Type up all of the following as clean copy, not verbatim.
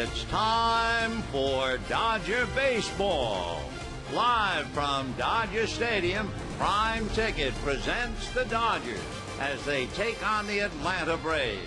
It's time for Dodger Baseball. Live from Dodger Stadium, Prime Ticket presents the Dodgers as they take on the Atlanta Braves.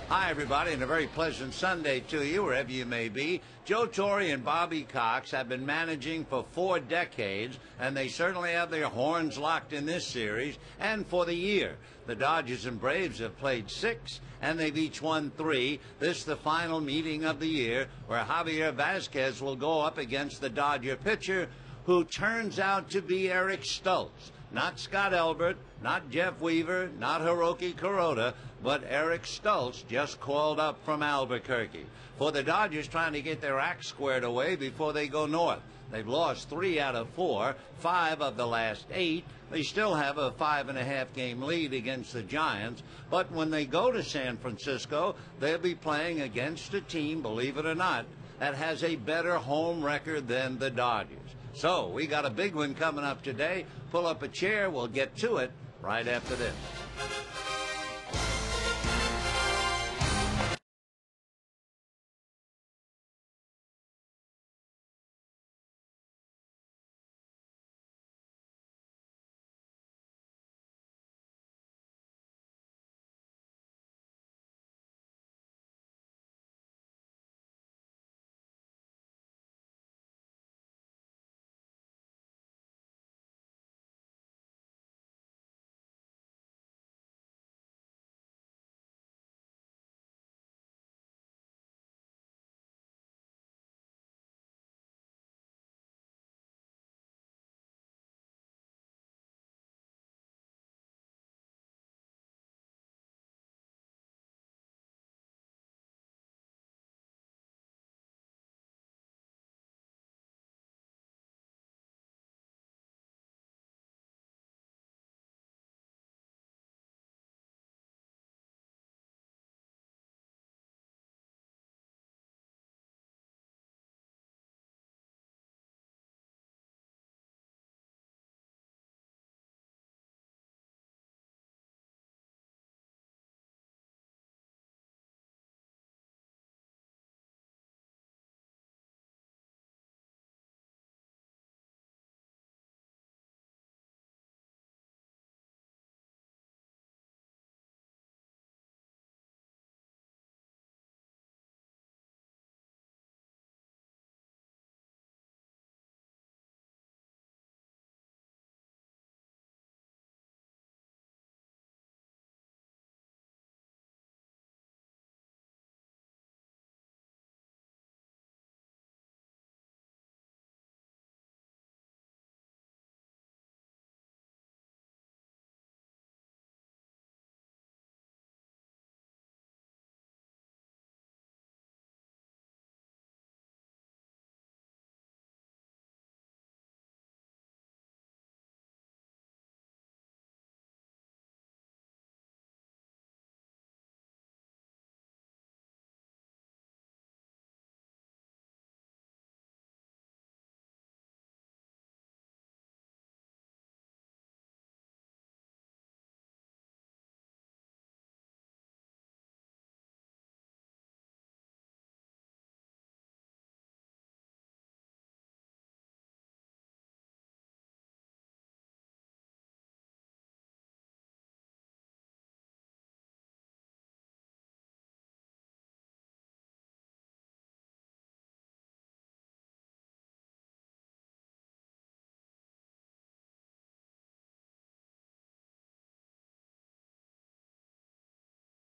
Hi, everybody, and a very pleasant Sunday to you, wherever you may be. Joe Torre and Bobby Cox have been managing for 4 decades, and they certainly have their horns locked in this series and for the year. The Dodgers and Braves have played 6, and they've each won 3. This is the final meeting of the year, where Javier Vazquez will go up against the Dodger pitcher, who turns out to be Eric Stultz. Not Scott Elbert, not Jeff Weaver, not Hiroki Kuroda, but Eric Stultz, just called up from Albuquerque. For the Dodgers trying to get their act squared away before they go north. They've lost 3 out of 4, 5 of the last 8. They still have a 5.5-game lead against the Giants. But when they go to San Francisco, they'll be playing against a team, believe it or not, that has a better home record than the Dodgers. So we got a big one coming up today. Pull up a chair. We'll get to it right after this.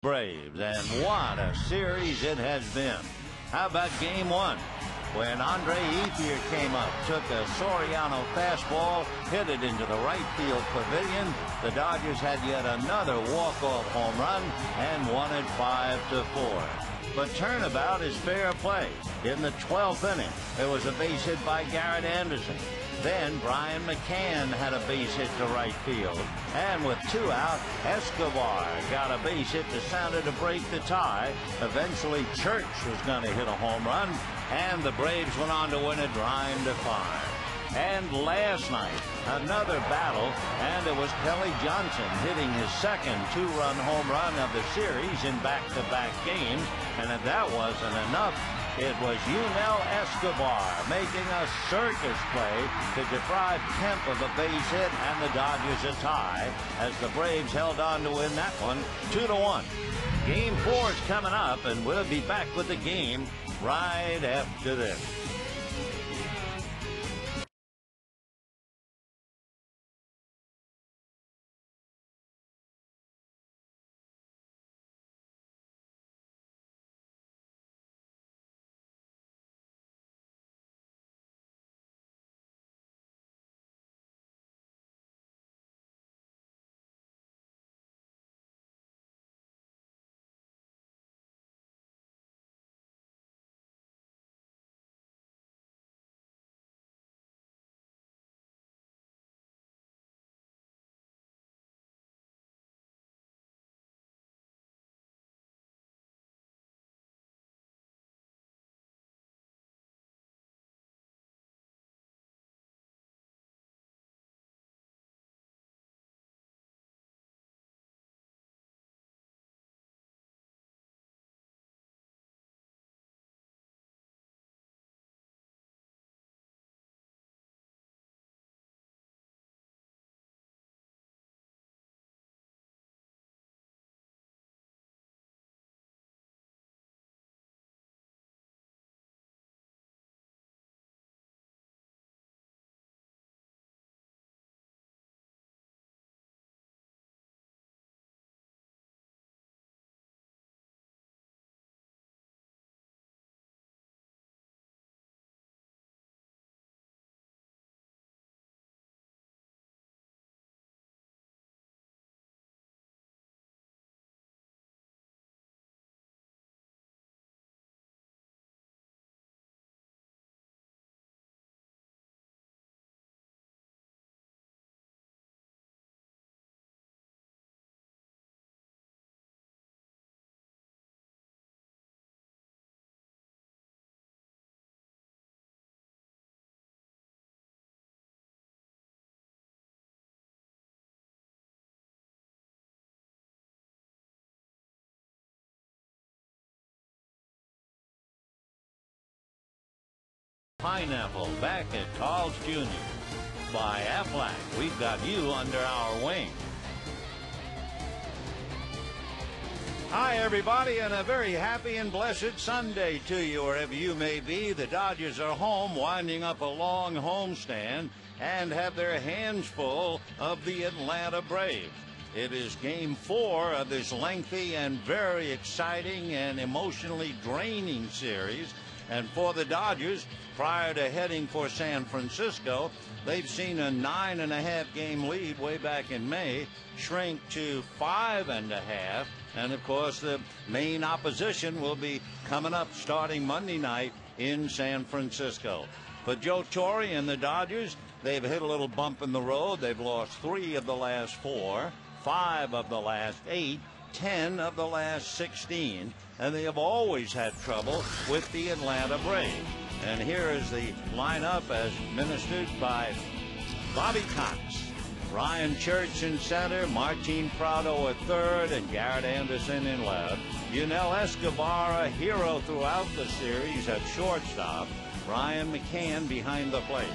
Braves, and what a series it has been. How about game 1? When Andre Ethier came up, took a Soriano fastball, hit it into the right field pavilion. The Dodgers had yet another walk-off home run and won it 5-4. But turnabout is fair play. In the 12th inning, there was a base hit by Garrett Anderson. Then Brian McCann had a base hit to right field. And with 2 out, Escobar got a base hit that sounded to break the tie. Eventually, Church was going to hit a home run, and the Braves went on to win it 9-5. And last night, another battle, and it was Kelly Johnson hitting his second 2-run home run of the series in back-to-back games. And if that wasn't enough, It was Yunel Escobar making a circus play to deprive Kemp of a base hit and the Dodgers a tie as the Braves held on to win that one 2-1. Game 4 is coming up, and we'll be back with the game right after this. Pineapple back at Carl's Jr. By Aflac, we've got you under our wing. Hi, everybody, and a very happy and blessed Sunday to you, wherever you may be. The Dodgers are home, winding up a long homestand, and have their hands full of the Atlanta Braves. It is Game 4 of this lengthy and very exciting and emotionally draining series. And for the Dodgers, prior to heading for San Francisco, they've seen a 9.5 game lead way back in May shrink to 5.5. And, of course, the main opposition will be coming up starting Monday night in San Francisco. For Joe Torre and the Dodgers, they've hit a little bump in the road. They've lost 3 of the last 4, 5 of the last 8, 10 of the last 16, and they have always had trouble with the Atlanta Braves. And here is the lineup as ministered by Bobby Cox. Ryan Church in center, Martin Prado at third, and Garrett Anderson in left. Yunel Escobar, a hero throughout the series, at shortstop. Ryan McCann behind the plate.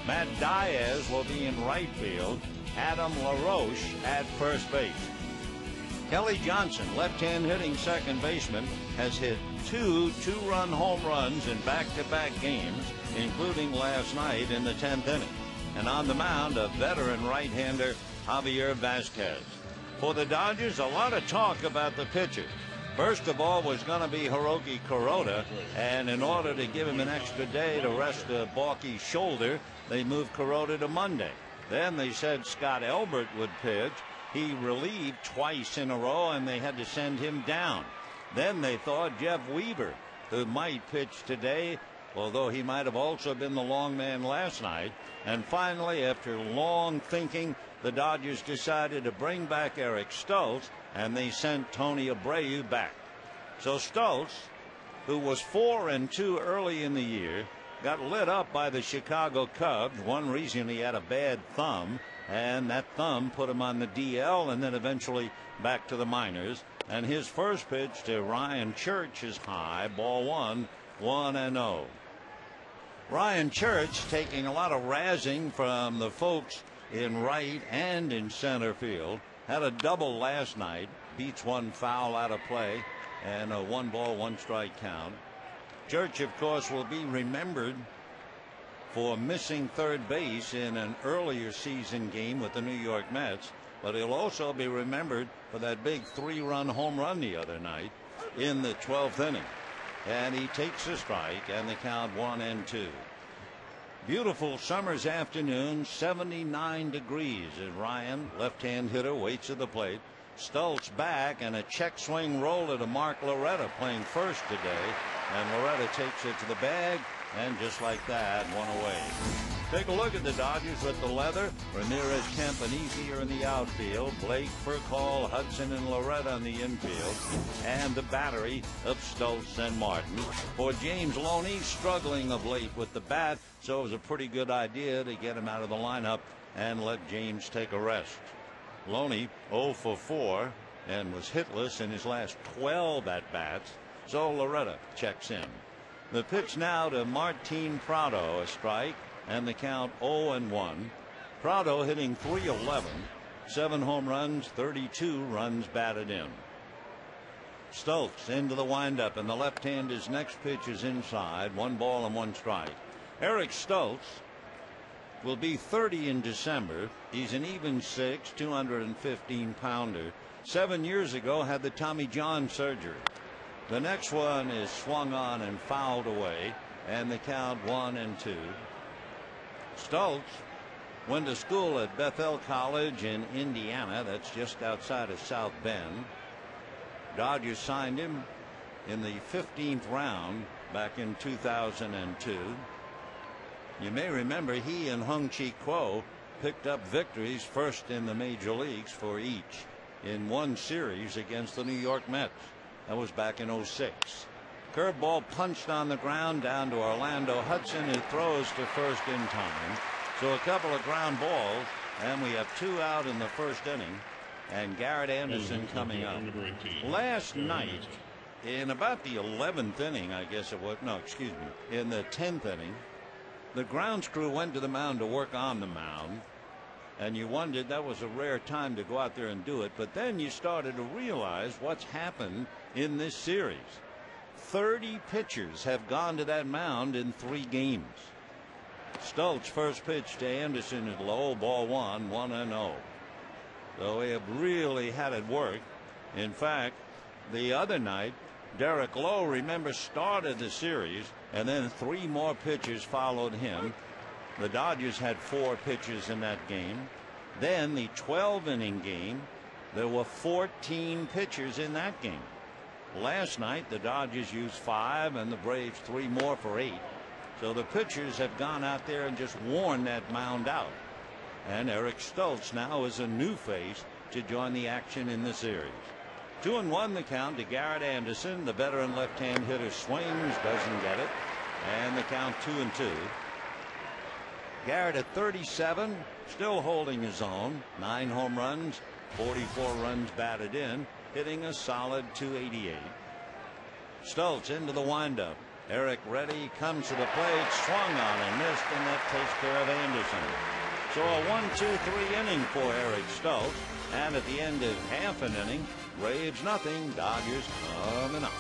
Matt Diaz will be in right field. Adam LaRoche at first base. Kelly Johnson, left-hand hitting second baseman, has hit 2 two-run home runs in back-to-back games, including last night in the 10th inning. And on the mound, a veteran right-hander, Javier Vasquez. For the Dodgers, a lot of talk about the pitchers. First of all was going to be Hiroki Kuroda, and in order to give him an extra day to rest a balky shoulder, they moved Kuroda to Monday. Then they said Scott Elbert would pitch. He relieved twice in a row, and they had to send him down. Then they thought Jeff Weaver, who might pitch today, although he might have also been the long man last night. And finally, after long thinking, the Dodgers decided to bring back Eric Stoltz, and they sent Tony Abreu back. So Stoltz, who was 4-2 early in the year, got lit up by the Chicago Cubs. One reason, he had a bad thumb, and that thumb put him on the DL and then eventually back to the minors. And his first pitch to Ryan Church is high, ball 1, 1-0. Ryan Church taking a lot of razzing from the folks in right and in center field. Had a double last night. Beats one foul out of play and a 1-ball, 1-strike count. Church, of course, will be remembered for missing third base in an earlier season game with the New York Mets, but he'll also be remembered for that big 3-run home run the other night in the 12th inning. And he takes a strike, and the count 1-2. Beautiful summer's afternoon, 79 degrees as Ryan, left-hand hitter, waits at the plate. Stultz back, and a check swing roller to Mark Loretta playing first today, and Loretta takes it to the bag, and just like that, one away. Take a look at the Dodgers with the leather. Ramirez, Kemp, and Easier in the outfield. Blake, Furcall, Hudson, and Loretta on the infield. And the battery of Stultz and Martin. For James Loney, struggling of late with the bat, so it was a pretty good idea to get him out of the lineup and let James take a rest. Loney 0 for 4 and was hitless in his last 12 at-bats, so Loretta checks in. The pitch now to Martin Prado, a strike, and the count 0-1. Prado hitting .311, 7 home runs, 32 runs batted in. Stultz into the windup, and the left-hander's next pitch is inside. 1 ball and 1 strike. Eric Stultz will be 30 in December. He's an even 6, 215-pounder. 7 years ago had the Tommy John surgery. The next one is swung on and fouled away, and the count 1-2. Stultz went to school at Bethel College in Indiana. That's just outside of South Bend. Dodgers signed him in the 15th round back in 2002. You may remember he and Hung-Chi Kuo picked up victories first in the major leagues for each in one series against the New York Mets. That was back in '06. Curveball punched on the ground down to Orlando Hudson, who throws to first in time. So a couple of ground balls, and we have 2 out in the first inning, and Garrett Anderson coming up. Last night, in about the 11th inning, I guess it was, no, excuse me, in the 10th inning, the grounds crew went to the mound to work on the mound, and you wondered that was a rare time to go out there and do it. But then you started to realize what's happened in this series. 30 pitchers have gone to that mound in 3 games. Stultz first pitch to Anderson is low, ball 1, 1-0. So we have really had it work. In fact, the other night, Derek Lowe, remember, started the series, and then 3 more pitchers followed him. The Dodgers had 4 pitchers in that game. Then the 12-inning game, there were 14 pitchers in that game. Last night, the Dodgers used 5, and the Braves 3 more for 8. So the pitchers have gone out there and just worn that mound out. And Eric Stultz now is a new face to join the action in the series. 2-1 the count to Garrett Anderson. The veteran left-hand hitter swings, doesn't get it, and the count 2-2. Garrett at 37, still holding his own. 9 home runs, 44 runs batted in, hitting a solid .288. Stultz into the windup. Eric ready, comes to the plate, swung on and missed, and that takes care of Anderson. So a 1-2-3 inning for Eric Stultz, and at the end of half an inning, Braves nothing, Dodgers coming up.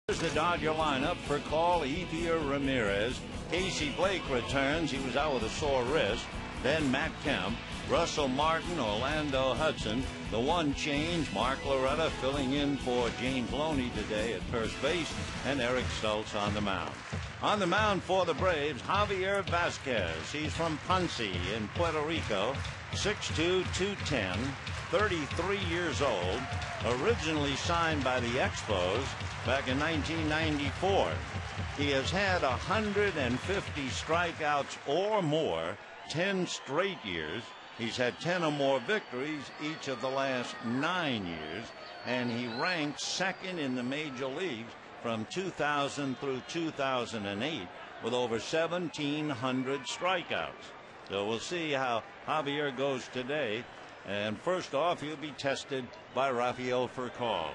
Here's the Dodger lineup for call: Ethier Ramirez. Casey Blake returns. He was out with a sore wrist. Then Matt Kemp, Russell Martin, Orlando Hudson. The one change, Mark Loretta filling in for James Loney today at first base, and Eric Stultz on the mound. On the mound for the Braves, Javier Vasquez. He's from Ponce in Puerto Rico, 6'2", 210, 33 years old, originally signed by the Expos back in 1994. He has had 150 strikeouts or more 10 straight years. He's had 10 or more victories each of the last 9 years, and he ranked second in the major leagues from 2000 through 2008 with over 1,700 strikeouts. So we'll see how Javier goes today. And first off, he'll be tested by Rafael Furcal.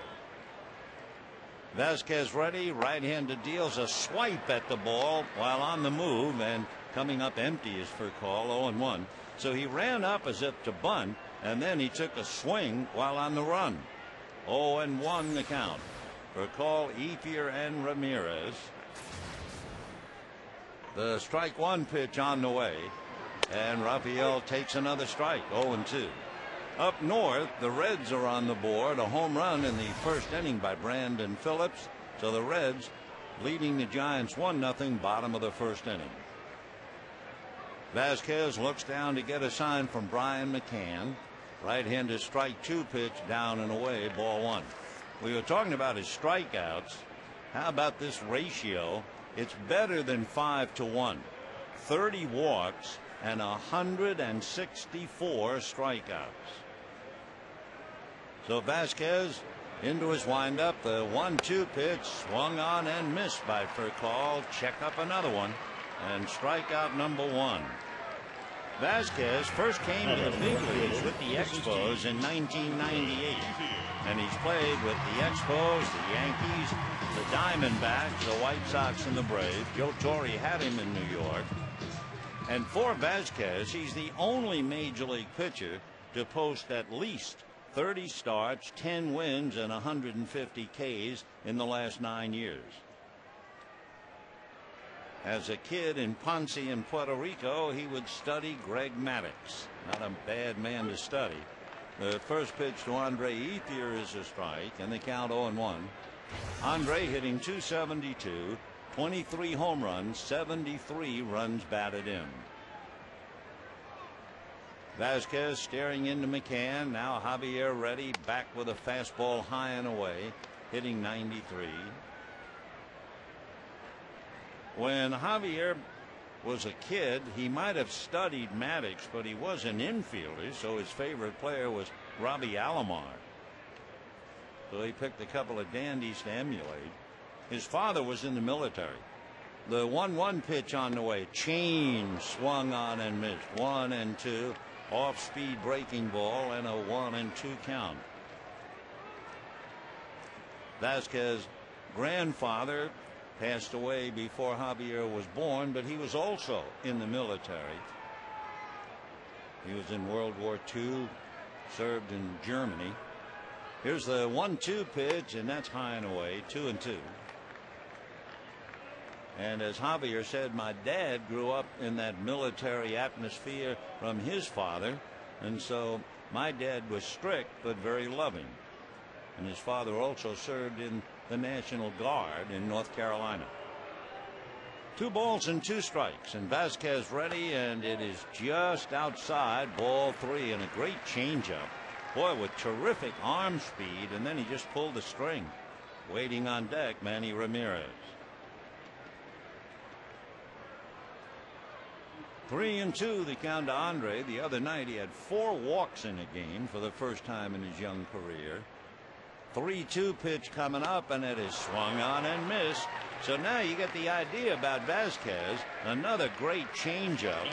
Vasquez ready, right-handed, deals a swipe at the ball while on the move, and coming up empty is Furcal, 0-1. So he ran up as if to bunt, and then he took a swing while on the run. 0-1 the count. Furcal, Ethier, and Ramirez. The strike one pitch on the way, and Rafael takes another strike, 0-2. Up north, the Reds are on the board. A home run in the first inning by Brandon Phillips. So the Reds leading the Giants 1-0, bottom of the first inning. Vasquez looks down to get a sign from Brian McCann. Right-handed strike two pitch, down and away, ball one. We were talking about his strikeouts. How about this ratio? It's better than 5-1. 30 walks and 164 strikeouts. So Vasquez into his windup. The 1-2 pitch swung on and missed by Furcal. Check up another one, and strikeout number one. Vasquez first came to the big leagues with the Expos in 1998, and he's played with the Expos, the Yankees, the Diamondbacks, the White Sox, and the Braves. Joe Torre had him in New York. And for Vasquez, he's the only major league pitcher to post at least 30 starts, 10 wins, and 150 Ks in the last 9 years. As a kid in Ponce in Puerto Rico, he would study Greg Maddux. Not a bad man to study. The first pitch to Andre Ethier is a strike, and the count 0-1. Andre hitting .272, 23 home runs, 73 runs batted in. Vasquez staring into McCann. Now Javier ready, back with a fastball high and away, hitting .93. When Javier was a kid, he might have studied Maddux, but he was an infielder, so his favorite player was Robbie Alomar. So he picked a couple of dandies to emulate. His father was in the military. The 1-1 pitch on the way, change, swung on and missed. 1-2, off-speed breaking ball, and a 1-2 count. Vasquez's grandfather passed away before Javier was born, but he was also in the military. He was in World War II, served in Germany. Here's the 1-2 pitch, and that's high and away, 2-2. And as Javier said, my dad grew up in that military atmosphere from his father, and so my dad was strict but very loving. And his father also served in the National Guard in North Carolina. 2 balls and 2 strikes, and Vasquez ready, and it is just outside, ball 3, and a great changeup. Boy, with terrific arm speed, and then he just pulled the string. Waiting on deck, Manny Ramirez. 3-2 the count to Andre. The other night he had 4 walks in a game for the first time in his young career. 3-2 pitch coming up, and it is swung on and missed. So now you get the idea about Vasquez. Another great changeup.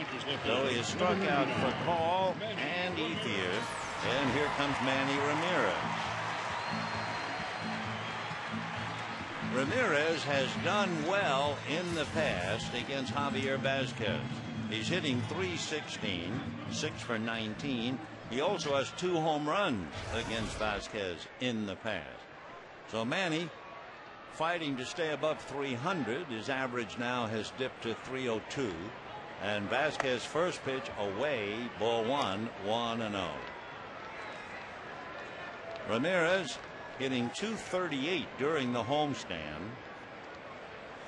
So he has struck out Furcal and Ethier. And here comes Manny Ramirez. Ramirez has done well in the past against Javier Vasquez. He's hitting .316, 6 for 19. He also has 2 home runs against Vasquez in the past. So Manny fighting to stay above 300. His average now has dipped to 302. And Vasquez first pitch away, ball one, 1-0. Ramirez hitting .238 during the homestand.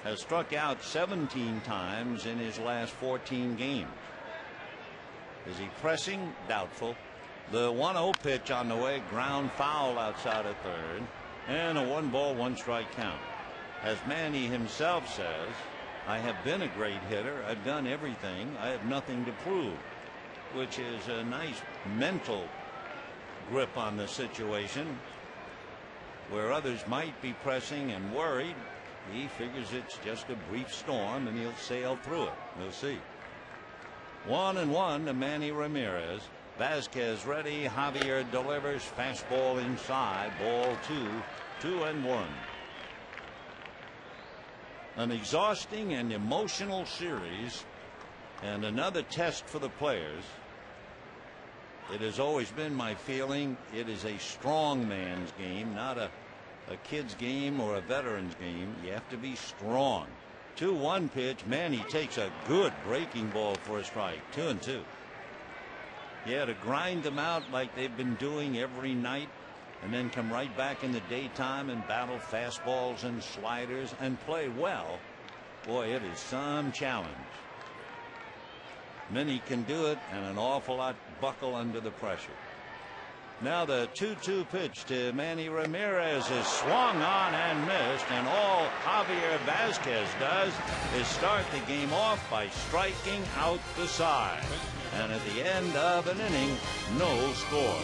Has struck out 17 times in his last 14 games. Is he pressing? Doubtful. The 1-0 pitch on the way, ground foul outside of third, and a 1-ball, 1-strike count. As Manny himself says, I have been a great hitter. I've done everything. I have nothing to prove, which is a nice mental grip on the situation. Where others might be pressing and worried, he figures it's just a brief storm and he'll sail through it. We'll see. 1-1 to Manny Ramirez. Vasquez ready. Javier delivers. Fastball inside. Ball 2, 2-1. An exhausting and emotional series, and another test for the players. It has always been my feeling it is a strong man's game, not a kid's game or a veteran's game. You have to be strong. 2-1 pitch. Manny takes a good breaking ball for a strike. 2-2. Yeah, to grind them out like they've been doing every night, and then come right back in the daytime and battle fastballs and sliders and play well. Boy, it is some challenge. Many can do it, and an awful lot buckle under the pressure. Now the 2-2 pitch to Manny Ramirez is swung on and missed, and all Javier Vasquez does is start the game off by striking out the side. And at the end of an inning, no score.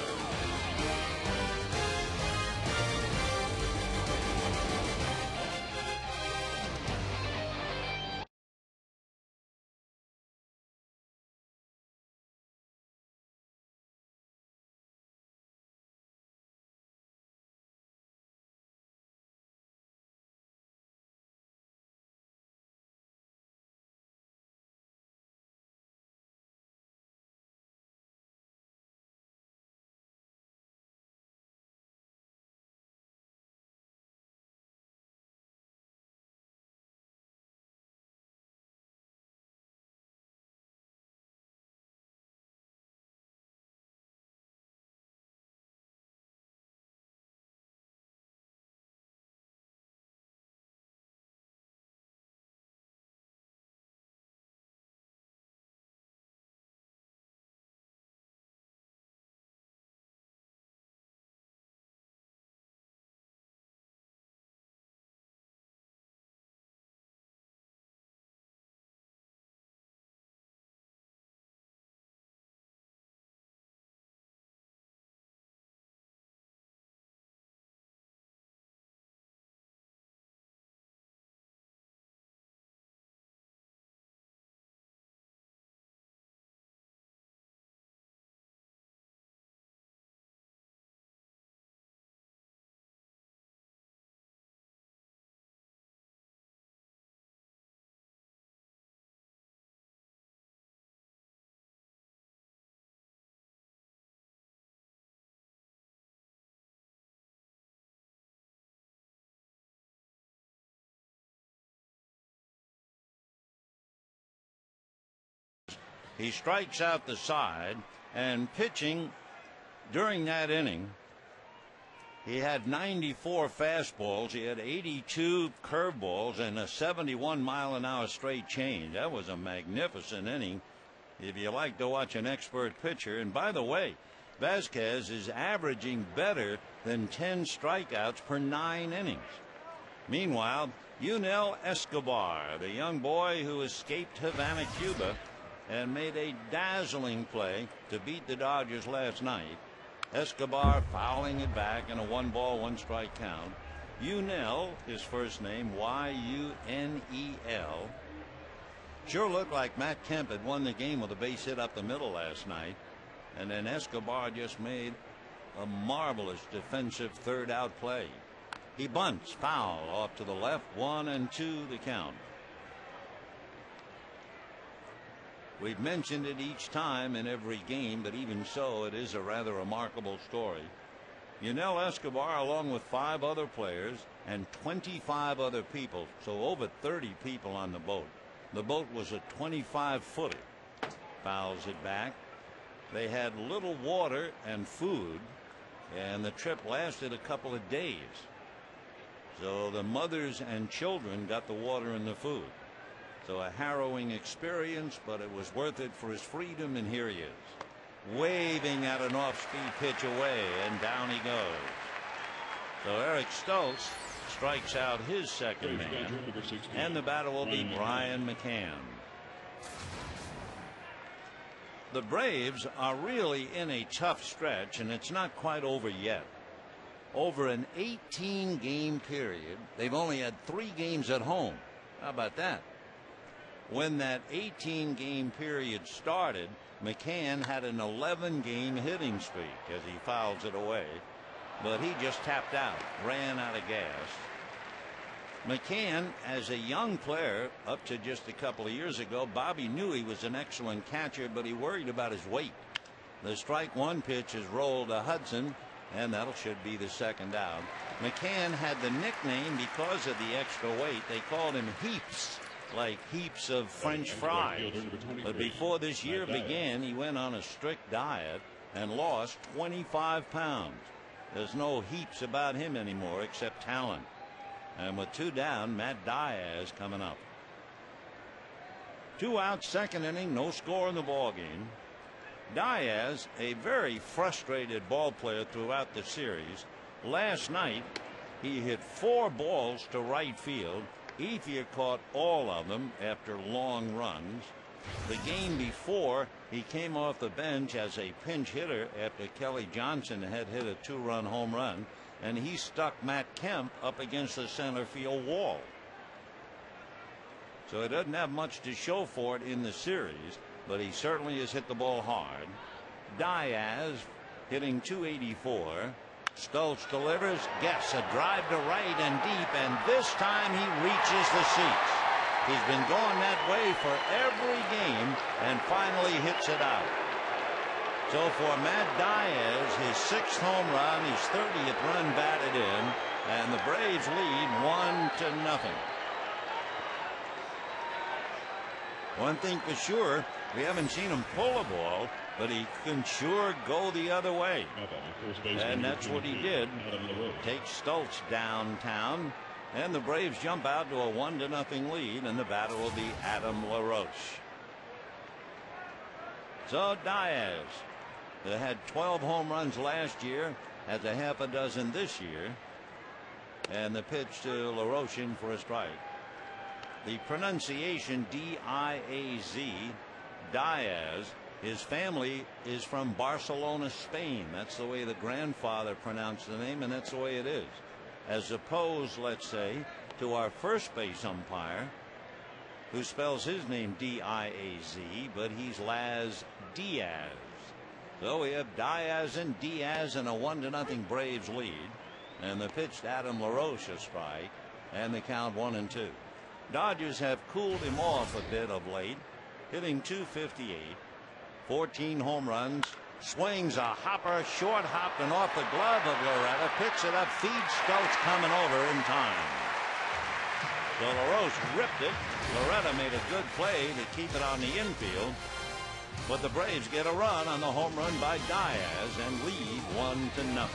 He strikes out the side, and pitching during that inning, he had 94 fastballs. He had 82 curveballs and a 71-mile-an-hour straight change. That was a magnificent inning if you like to watch an expert pitcher. And by the way, Vasquez is averaging better than 10 strikeouts per 9 innings. Meanwhile, Yunel Escobar, the young boy who escaped Havana, Cuba, and made a dazzling play to beat the Dodgers last night. Escobar fouling it back in a 1-ball, 1-strike count. Yunel, his first name, Y-U-N-E-L. Sure looked like Matt Kemp had won the game with a base hit up the middle last night. And then Escobar just made a marvelous defensive third-out play. He bunts, foul, off to the left, 1-2 the count. We've mentioned it each time in every game, but even so, it is a rather remarkable story. Yunel Escobar, along with 5 other players, and 25 other people, so over 30 people on the boat. The boat was a 25-footer. Fouls it back. They had little water and food, and the trip lasted a couple of days. So the mothers and children got the water and the food. So a harrowing experience, but it was worth it for his freedom, and here he is, waving at an off-speed pitch away, and down he goes. So Eric Stoltz strikes out his second man, and the batter will be Brian McCann. The Braves are really in a tough stretch, and it's not quite over yet. Over an 18-game period, they've only had 3 games at home. How about that? When that 18-game period started, McCann had an 11-game hitting streak as he fouls it away, but he just tapped out, ran out of gas. McCann, as a young player, up to just a couple of years ago, Bobby knew he was an excellent catcher, but he worried about his weight. The strike one pitch is rolled to Hudson, and that should be the second out. McCann had the nickname because of the extra weight. They called him Heaps, like heaps of French fries. But before this year began, he went on a strict diet and lost 25 pounds. There's no Heaps about him anymore except talent. And with 2 down, Matt Diaz coming up. 2 outs, second inning, no score in the ball game. Diaz, a very frustrated ball player throughout the series. Last night, he hit 4 balls to right field. Ethier caught all of them after long runs. The game before, he came off the bench as a pinch hitter after Kelly Johnson had hit a 2-run home run, and he stuck Matt Kemp up against the center field wall. So he doesn't have much to show for it in the series, but he certainly has hit the ball hard. Diaz hitting .284. Stoltz delivers, gets a drive to right and deep, and this time he reaches the seats. He's been going that way for every game and finally hits it out. So for Matt Diaz, his 6th home run, his 30th run batted in, and the Braves lead 1-0. One thing for sure, we haven't seen him pull a ball, but he can sure go the other way. And that's what he did. Takes Stoltz downtown, and the Braves jump out to a 1-0 lead, and the batter will be Adam LaRoche. So Diaz, that had 12 home runs last year, has a half a dozen this year, and the pitch to LaRoche in for a strike. The pronunciation D-I-A-Z, Diaz. His family is from Barcelona, Spain. That's the way the grandfather pronounced the name, and that's the way it is. As opposed, let's say, to our first base umpire, who spells his name D-I-A-Z, but he's Laz Diaz. So we have Diaz and Diaz in a 1-0 Braves lead, and the pitch to Adam LaRoche a strike, and the count 1-2. Dodgers have cooled him off a bit of late, hitting .258, 14 home runs, swings a hopper, short hop, and off the glove of Loretta, picks it up, feeds Stoltz coming over in time. So LaRoche ripped it. Loretta made a good play to keep it on the infield, but the Braves get a run on the home run by Diaz and lead 1-0.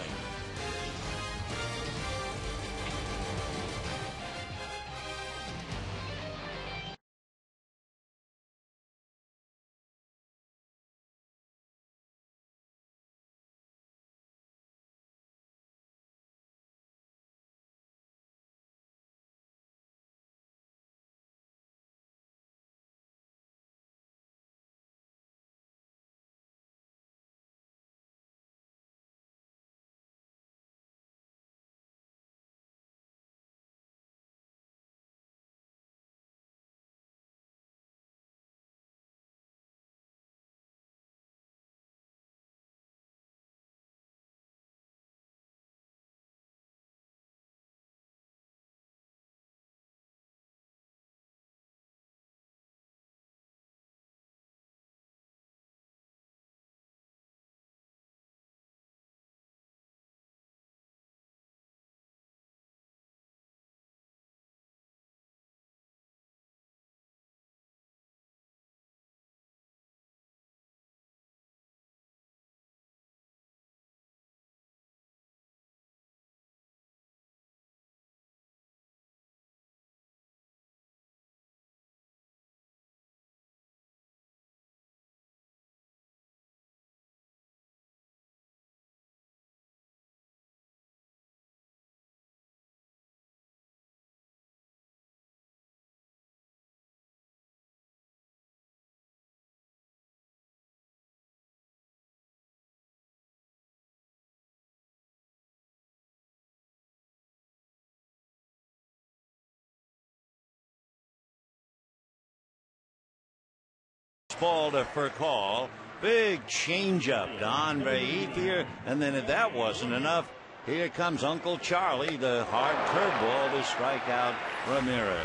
fastball to Furcall. Big changeup to Andre Ethier. And then if that wasn't enough, here comes Uncle Charlie, the hard curveball to strike out Ramirez.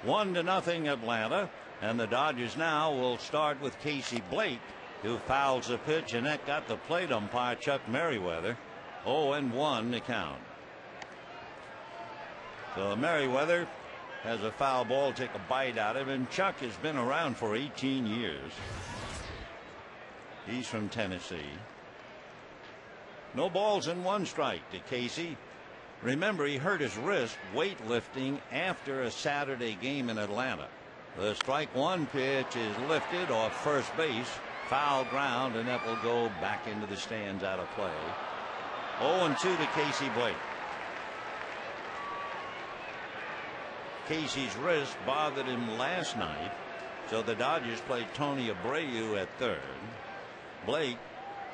1-0 Atlanta. And the Dodgers now will start with Casey Blake, who fouls the pitch, and that got the plate umpire Chuck Merriweather. 0-1 to count. So Merriweather has a foul ball, take a bite out of it, and Chuck has been around for 18 years. He's from Tennessee. No balls and 1 strike to Casey. Remember, he hurt his wrist weightlifting after a Saturday game in Atlanta. The strike 1 pitch is lifted off first base, foul ground, and that will go back into the stands out of play. 0-2 to Casey Blake. Casey's wrist bothered him last night, so the Dodgers played Tony Abreu at third. Blake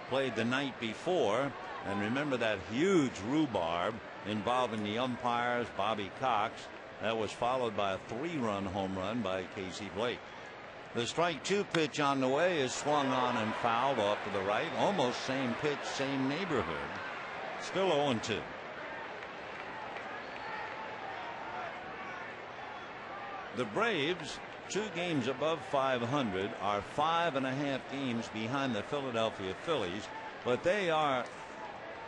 played the night before, and remember that huge rhubarb involving the umpires, Bobby Cox. That was followed by a 3-run home run by Casey Blake. The strike 2 pitch on the way is swung on and fouled off to the right. Almost same pitch, same neighborhood. Still 0-2. The Braves, 2 games above 500, are 5.5 games behind the Philadelphia Phillies, but they are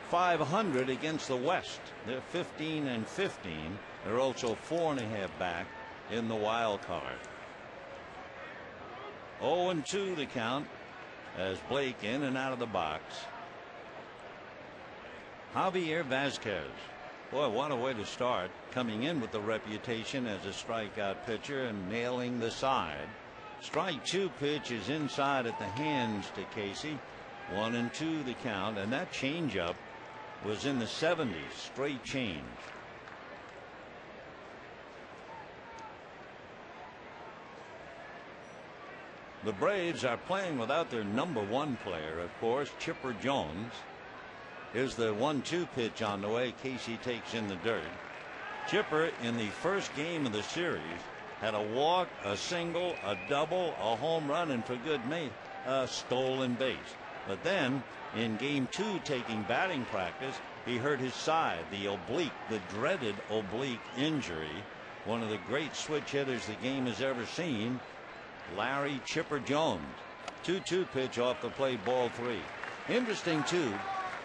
500 against the West. They're 15-15. They're also 4.5 back in the wild card. 0-2 the count as Blake in and out of the box. Javier Vazquez. Boy, what a way to start, coming in with the reputation as a strikeout pitcher and nailing the side. Strike 2 pitch is inside at the hands to Casey. 1-2 the count, and that changeup was in the 70s, straight change. The Braves are playing without their #1 player, of course, Chipper Jones. Here's the 1-2 pitch on the way. Casey takes in the dirt. Chipper, in the first game of the series, had a walk, a single, a double, a home run, and for good measure, a stolen base. But then, in game 2, taking batting practice, he hurt his side, the oblique, the dreaded oblique injury. One of the great switch hitters the game has ever seen, Larry Chipper Jones. 2-2 pitch off the plate, ball 3. Interesting, too,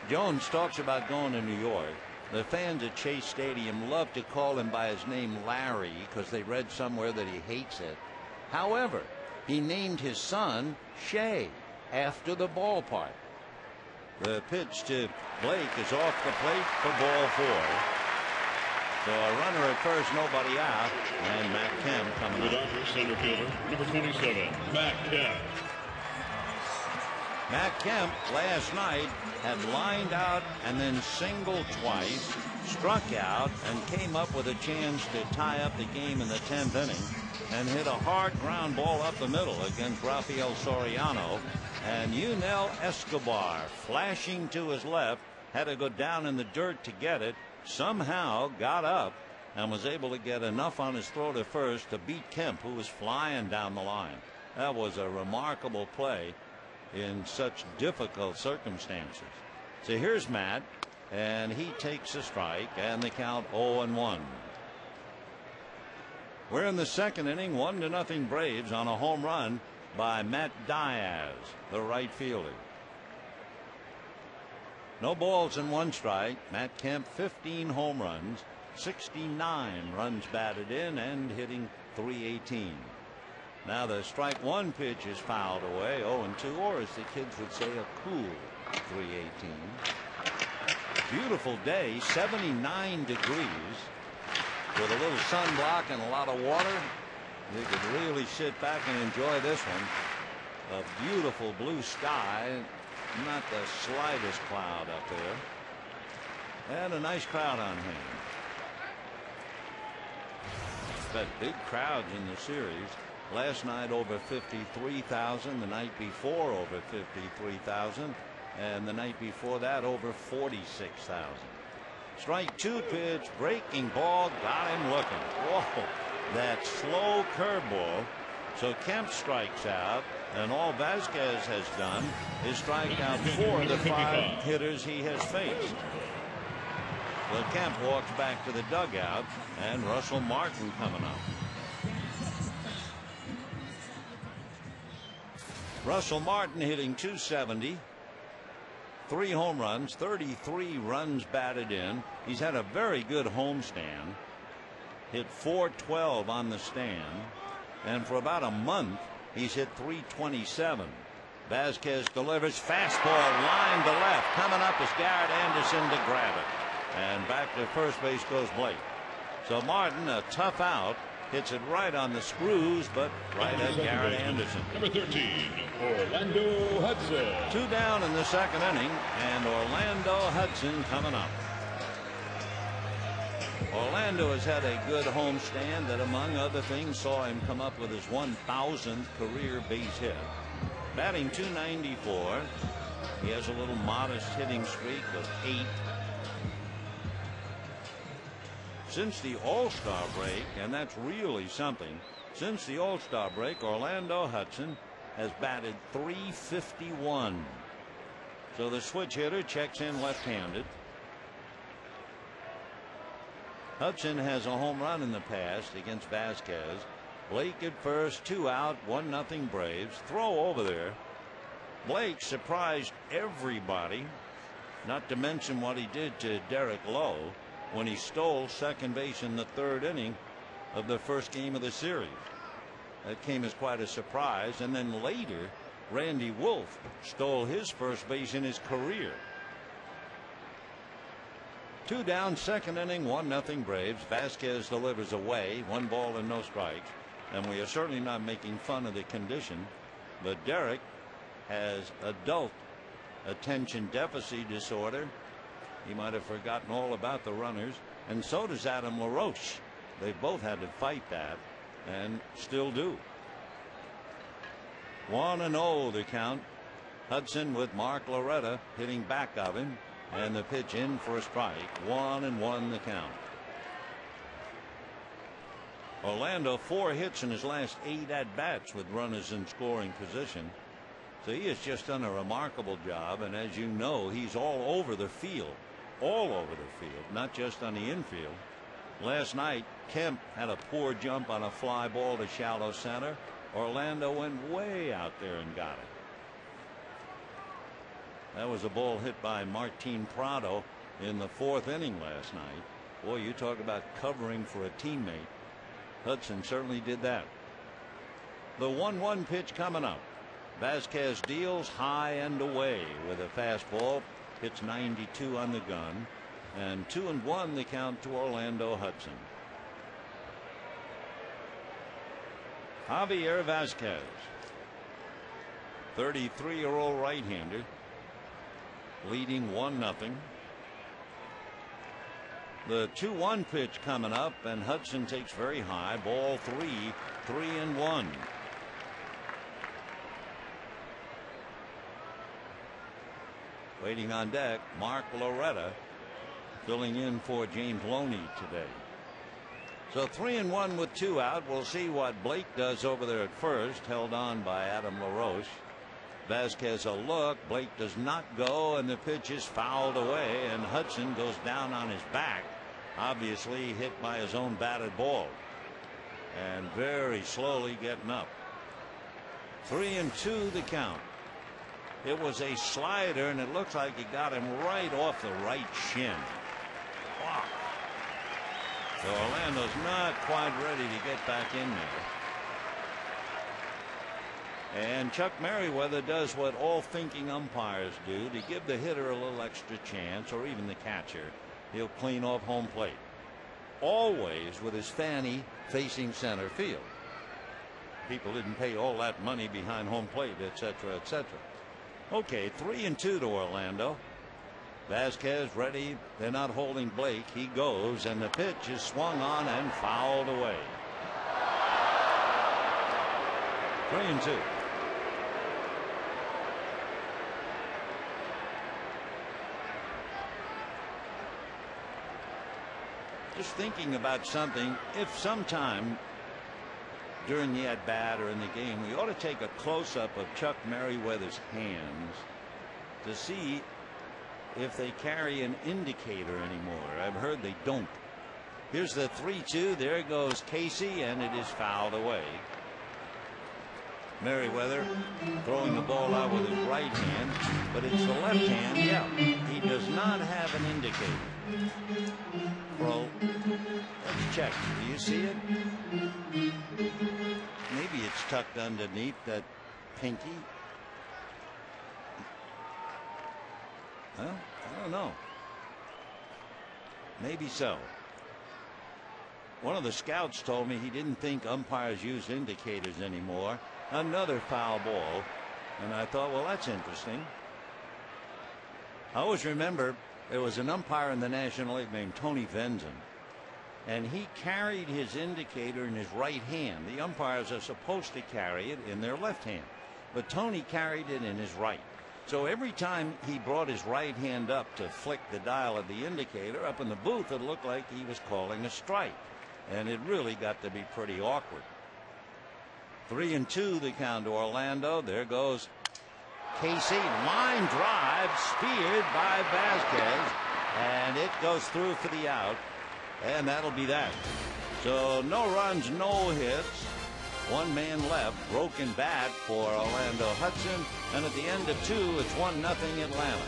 Jones talks about going to New York. The fans at Chase Stadium love to call him by his name Larry because they read somewhere that he hates it. However, he named his son Shea after the ballpark. The pitch to Blake is off the plate for ball 4. So a runner at first, nobody out, and Matt Kemp coming up. The Dodgers center fielder, number 27, Matt Kemp. Matt Kemp last night had lined out and then singled twice, struck out, and came up with a chance to tie up the game in the 10th inning, and hit a hard ground ball up the middle against Rafael Soriano. And Yunel Escobar, flashing to his left, had to go down in the dirt to get it, somehow got up and was able to get enough on his throw to first to beat Kemp, who was flying down the line. That was a remarkable play in such difficult circumstances. So here's Matt, and he takes a strike, and the count 0-1. We're in the second inning, 1-0 Braves on a home run by Matt Diaz, the right fielder. No balls and 1 strike. Matt Kemp, 15 home runs, 69 runs batted in, and hitting .318. Now the strike 1 pitch is fouled away, 0-2, or as the kids would say, a cool .318. Beautiful day, 79 degrees, with a little sunblock and a lot of water. You could really sit back and enjoy this one. A beautiful blue sky, not the slightest cloud up there, and a nice crowd on hand. But big crowds in the series. Last night over 53,000, the night before over 53,000, and the night before that over 46,000. Strike 2 pitch, breaking ball, got him looking. Whoa, that slow curveball. So Kemp strikes out, And all Vasquez has done is strike out 4 of the 5 hitters he has faced. Well, Kemp walks back to the dugout, and Russell Martin coming up. Russell Martin hitting .270, 3 home runs, 33 runs batted in. He's had a very good homestand. Hit .412 on the stand, and for about a month he's hit .327. Vasquez delivers fastball line to left. Coming up is Garrett Anderson to grab it. And back to first base goes Blake. So Martin, a tough out, hits it right on the screws, but right at Garrett Anderson. Number 13, Orlando Hudson. 2 down in the second inning, and Orlando Hudson coming up. Orlando has had a good homestand that, among other things, saw him come up with his 1,000th career base hit. Batting .294. He has a little modest hitting streak of 8. Since the All-Star break, and that's really something, since the All-Star break, Orlando Hudson has batted .351. So the switch hitter checks in left-handed. Hudson has a home run in the past against Vasquez. Blake at first, 2 out, 1-0 Braves. Throw over there. Blake surprised everybody, not to mention what he did to Derek Lowe when he stole second base in the 3rd inning of the first game of the series. That came as quite a surprise. And then later, Randy Wolf stole his first base in his career. 2 down, second inning, 1-0 Braves. Vasquez delivers away, 1 ball and no strikes. And we are certainly not making fun of the condition, but Derek has adult attention deficit disorder. He might have forgotten all about the runners, and so does Adam LaRoche. They both had to fight that, and still do. 1-0 the count. Hudson with Mark Loretta hitting back of him, and the pitch in for a strike. 1-1 the count. Orlando 4 hits in his last 8 at-bats with runners in scoring position. So he has just done a remarkable job, and as you know, he's all over the field. All over the field, not just on the infield. Last night, Kemp had a poor jump on a fly ball to shallow center. Orlando went way out there and got it. That was a ball hit by Martin Prado in the 4th inning last night. Boy, you talk about covering for a teammate. Hudson certainly did that. The 1-1 pitch coming up. Vasquez deals high and away with a fastball. Hits 92 on the gun, and 2-1 the count to Orlando Hudson. Javier Vasquez, 33-year-old right-hander, leading 1-0. The 2-1 pitch coming up, and Hudson takes very high. Ball 3-1. Waiting on deck, Mark Loretta filling in for James Loney today. So 3-1 with 2 out. We'll see what Blake does over there at first, held on by Adam LaRoche. Vasquez a look. Blake does not go, and the pitch is fouled away, and Hudson goes down on his back, obviously hit by his own batted ball, and very slowly getting up. 3-2 the count. It was a slider, and it looks like he got him right off the right shin. Wow. So Orlando's not quite ready to get back in there. And Chuck Merriweather does what all thinking umpires do to give the hitter a little extra chance, or even the catcher. He'll clean off home plate, always with his fanny facing center field. People didn't pay all that money behind home plate, etc., etc. Okay, 3-2 to Orlando. Vasquez ready. They're not holding Blake. He goes, and the pitch is swung on and fouled away. 3-2. Just thinking about something. If sometime during the at-bat or in the game, we ought to take a close-up of Chuck Merriweather's hands to see if they carry an indicator anymore. I've heard they don't. Here's the 3-2. There goes Casey, and it is fouled away. Merriweather throwing the ball out with his right hand, but it's the left hand. Yeah, he does not have an indicator. Well, let's check. Do you see it? Maybe it's tucked underneath that pinky. Well, I don't know. Maybe so. One of the scouts told me he didn't think umpires use indicators anymore. Another foul ball. And I thought, well, that's interesting. I always remember there was an umpire in the National League named Tony Venzin, and he carried his indicator in his right hand. The umpires are supposed to carry it in their left hand, but Tony carried it in his right. So every time he brought his right hand up to flick the dial of the indicator up in the booth, it looked like he was calling a strike, and it really got to be pretty awkward. 3-2 the count to Orlando. There goes Casey. Line drive speared by Vasquez, and it goes through for the out, and that'll be that. So no runs, no hits, one man left. Broken bat for Orlando Hudson, and at the end of 2, it's 1-0 Atlanta.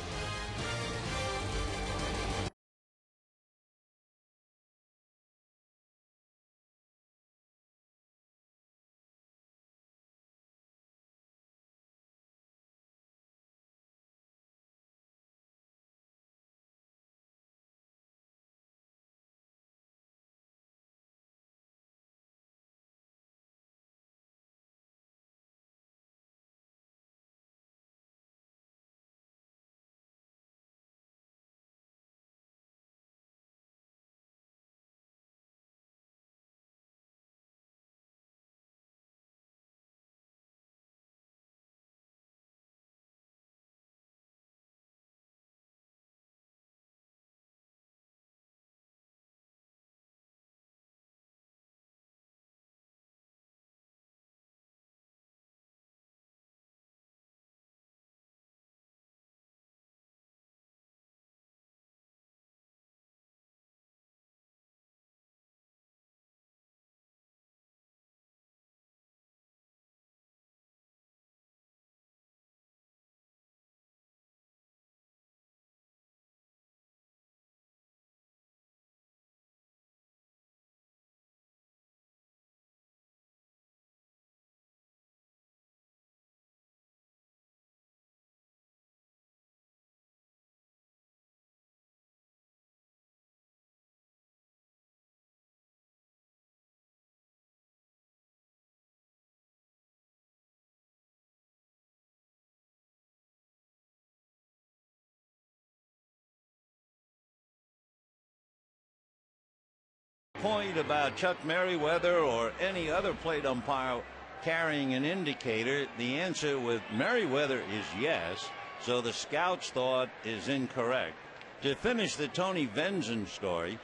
Point about Chuck Merriweather or any other plate umpire carrying an indicator, the answer with Merriweather is yes, so the scouts thought is incorrect. To finish the Tony Venzin story,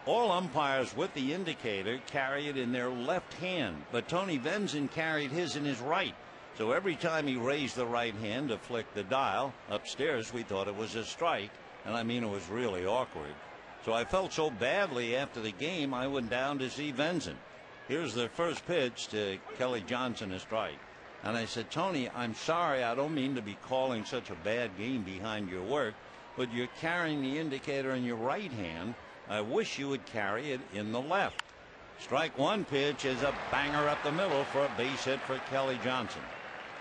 all umpires with the indicator carry it in their left hand, but Tony Venzin carried his in his right. So every time he raised the right hand to flick the dial upstairs, we thought it was a strike, and I mean it was really awkward. So I felt so badly after the game, I went down to see Venzin. Here's the first pitch to Kelly Johnson, a strike. And I said, Tony, I'm sorry, I don't mean to be calling such a bad game behind your work, but you're carrying the indicator in your right hand. I wish you would carry it in the left. Strike one pitch is a banger up the middle for a base hit for Kelly Johnson.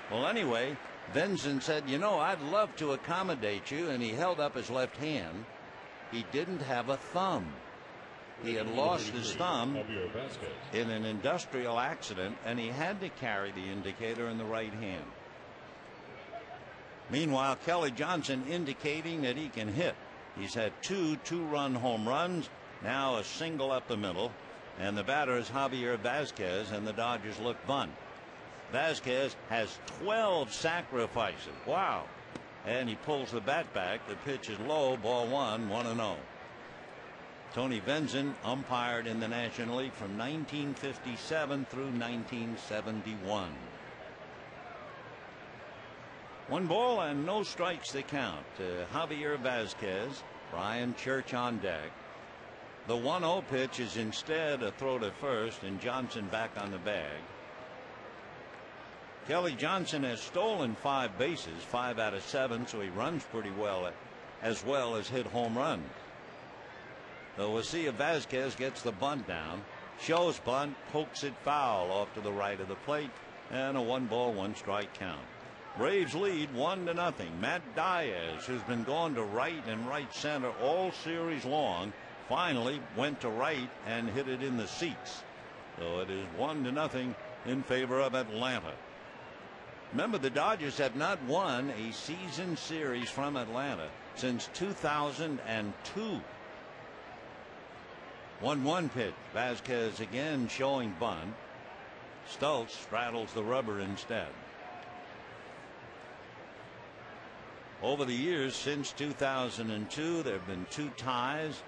Well, anyway, Venzin said, you know, I'd love to accommodate you, and he held up his left hand. He didn't have a thumb. He had lost his thumb in an industrial accident, and he had to carry the indicator in the right hand. Meanwhile, Kelly Johnson indicating that he can hit. He's had two two-run home runs, now a single up the middle, and the batter is Javier Vasquez, and the Dodgers look bunt. Vasquez has 12 sacrifices. Wow. And he pulls the bat back. The pitch is low, ball one, 1-0. Tony Benson umpired in the National League from 1957 through 1971. 1 ball and no strikes the count to Javier Vazquez. Brian Church on deck. The 1-0 pitch is instead a throw to first, and Johnson back on the bag. Kelly Johnson has stolen 5 bases, 5 out of 7, so he runs pretty well as hit home runs. So we'll see if Vazquez gets the bunt down. Shows bunt, pokes it foul off to the right of the plate, and a 1 ball, 1 strike count. Braves lead 1-0. Matt Diaz, who's been going to right and right center all series long, finally went to right and hit it in the seats. So it is 1-0 in favor of Atlanta. Remember, the Dodgers have not won a season series from Atlanta since 2002. 1-1 pitch. Vazquez again showing bunt. Stultz straddles the rubber instead. Over the years since 2002, there have been 2 ties.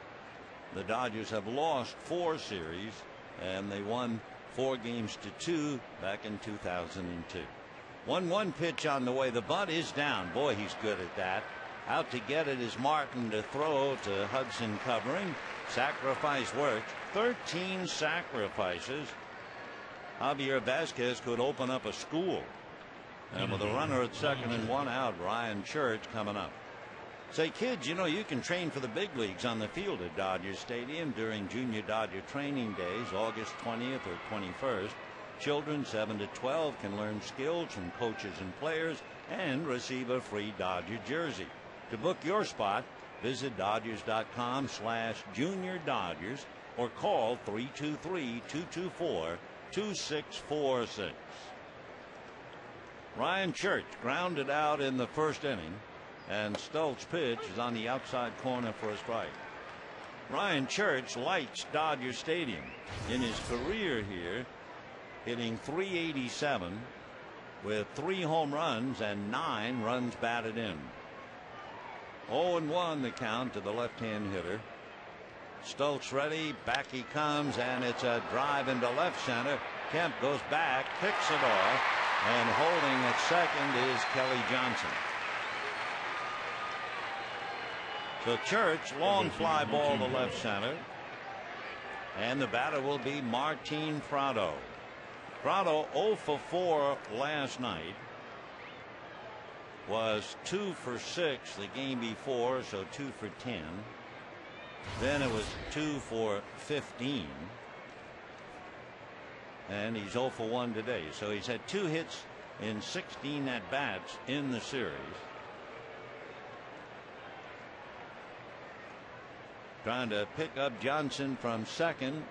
The Dodgers have lost 4 series, and they won 4 games to 2 back in 2002. 1-1 pitch on the way. The bunt is down. Boy, he's good at that. Out to get it is Martin to throw to Hudson covering. Sacrifice works. 13 sacrifices. Javier Vazquez could open up a school. And with a runner at second and 1 out, Ryan Church coming up. Say, kids, you know, you can train for the big leagues on the field at Dodger Stadium during Junior Dodger Training Days, August 20th or 21st. Children 7 to 12 can learn skills from coaches and players and receive a free Dodger jersey. To book your spot, visit Dodgers.com/Junior Dodgers or call 323-224-2646. Ryan Church grounded out in the first inning, and Stultz' pitch is on the outside corner for a strike. Ryan Church lights Dodger Stadium in his career here, hitting .387 with 3 home runs and 9 runs batted in. 0-1 the count to the left-hand hitter. Stultz ready, back he comes, and it's a drive into left center. Kemp goes back, picks it off, and holding at second is Kelly Johnson. So Church, long fly ball to left center, and the batter will be Martin Prado. Prado 0 for 4 last night. Was 2 for 6 the game before, so 2 for 10. Then it was 2 for 15. And he's 0 for 1 today. So he's had 2 hits in 16 at bats in the series. Trying to pick up Johnson from second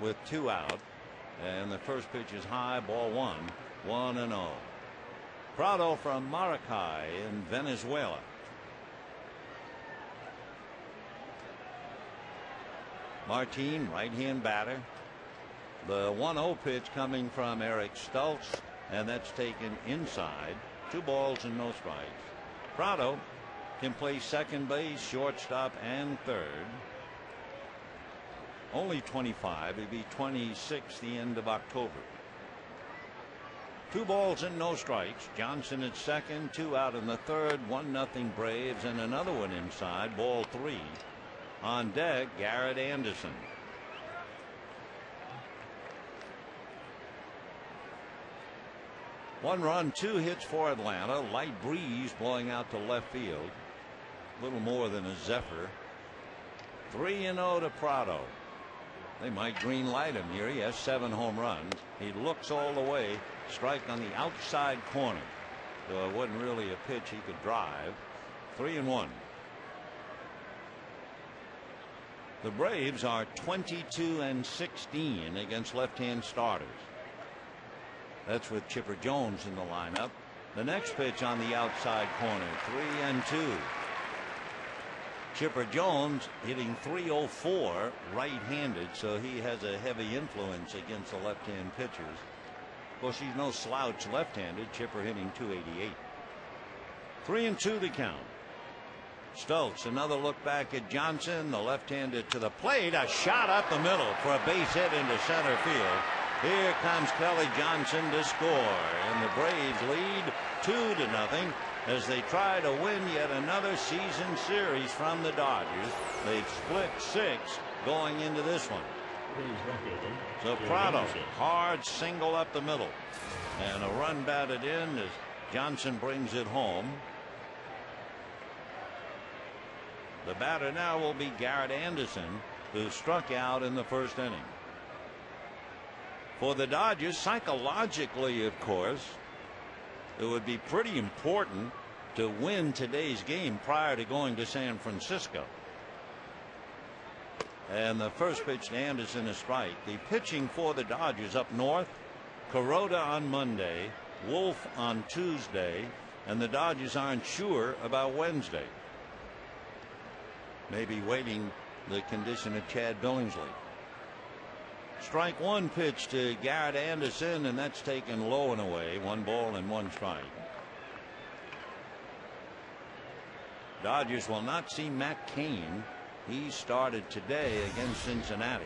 with 2 out. And the first pitch is high, ball 1, 1-0. Prado from Maracay in Venezuela. Martin, right-hand batter. The 1-0 pitch coming from Eric Stultz, and that's taken inside. 2 balls and no strikes. Prado can play second base, shortstop, and third. Only 25. He'll be 26 the end of October. 2 balls and no strikes. Johnson at second, 2 out in the third. 1-0 Braves, and another one inside. Ball 3. On deck, Garrett Anderson. One run, 2 hits for Atlanta. Light breeze blowing out to left field. A little more than a zephyr. 3-0 to Prado. They might green light him here. He has 7 home runs. He looks all the way. Strike on the outside corner. So it wasn't really a pitch he could drive. 3-1. The Braves are 22-16 against left-hand starters. That's with Chipper Jones in the lineup. The next pitch on the outside corner. 3-2. Chipper Jones hitting .304 right-handed, so he has a heavy influence against the left-hand pitchers. Of course, he's no slouch left-handed. Chipper hitting .288. 3-2 the count. Stokes, another look back at Johnson, the left-handed to the plate, a shot up the middle for a base hit into center field. Here comes Kelly Johnson to score, and the Braves lead 2-0 as they try to win yet another season series from the Dodgers. They've split 6 going into this one. So Prado, hard single up the middle, and a run batted in as Johnson brings it home. The batter now will be Garrett Anderson, who struck out in the first inning. For the Dodgers, psychologically, of course, it would be pretty important to win today's game prior to going to San Francisco. And the first pitch to Anderson, a strike. The pitching for the Dodgers up north: Kuroda on Monday, Wolf on Tuesday, and the Dodgers aren't sure about Wednesday. Maybe waiting the condition of Chad Billingsley. Strike one pitch to Garrett Anderson, and that's taken low and away. 1 ball and 1 strike. Dodgers will not see Matt Cain. He started today against Cincinnati.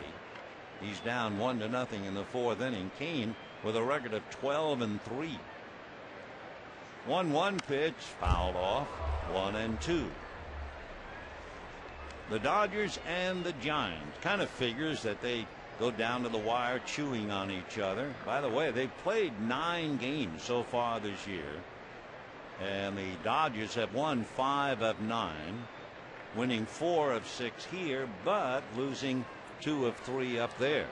He's down 1-0 in the 4th inning. Cain with a record of 12-3. 1-1 pitch fouled off. 1-2. The Dodgers and the Giants, kind of figures that they go down to the wire chewing on each other. By the way, they've played 9 games so far this year, and the Dodgers have won 5 of 9, winning 4 of 6 here, but losing 2 of 3 up there.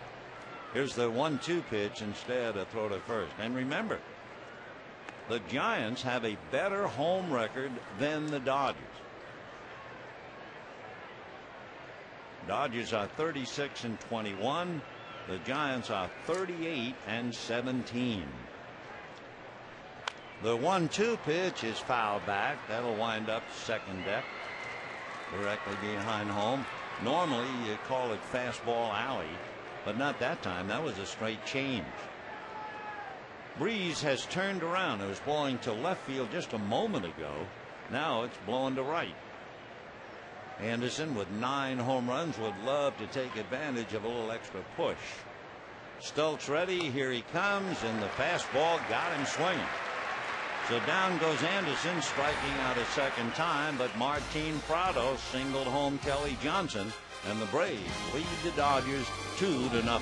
Here's the 1-2 pitch, instead a throw to first. And remember, the Giants have a better home record than the Dodgers. Dodgers are 36-21. The Giants are 38-17. The 1-2 pitch is fouled back. That'll wind up second deck, directly behind home. Normally you call it fastball alley, but not that time. That was a straight change. Breeze has turned around. It was blowing to left field just a moment ago. Now it's blowing to right. Anderson, with 9 home runs, would love to take advantage of a little extra push. Stokes ready. Here he comes, and the fastball got him swinging. So down goes Anderson, striking out a second time, but Martin Prado singled home Kelly Johnson, and the Braves lead the Dodgers 2-0.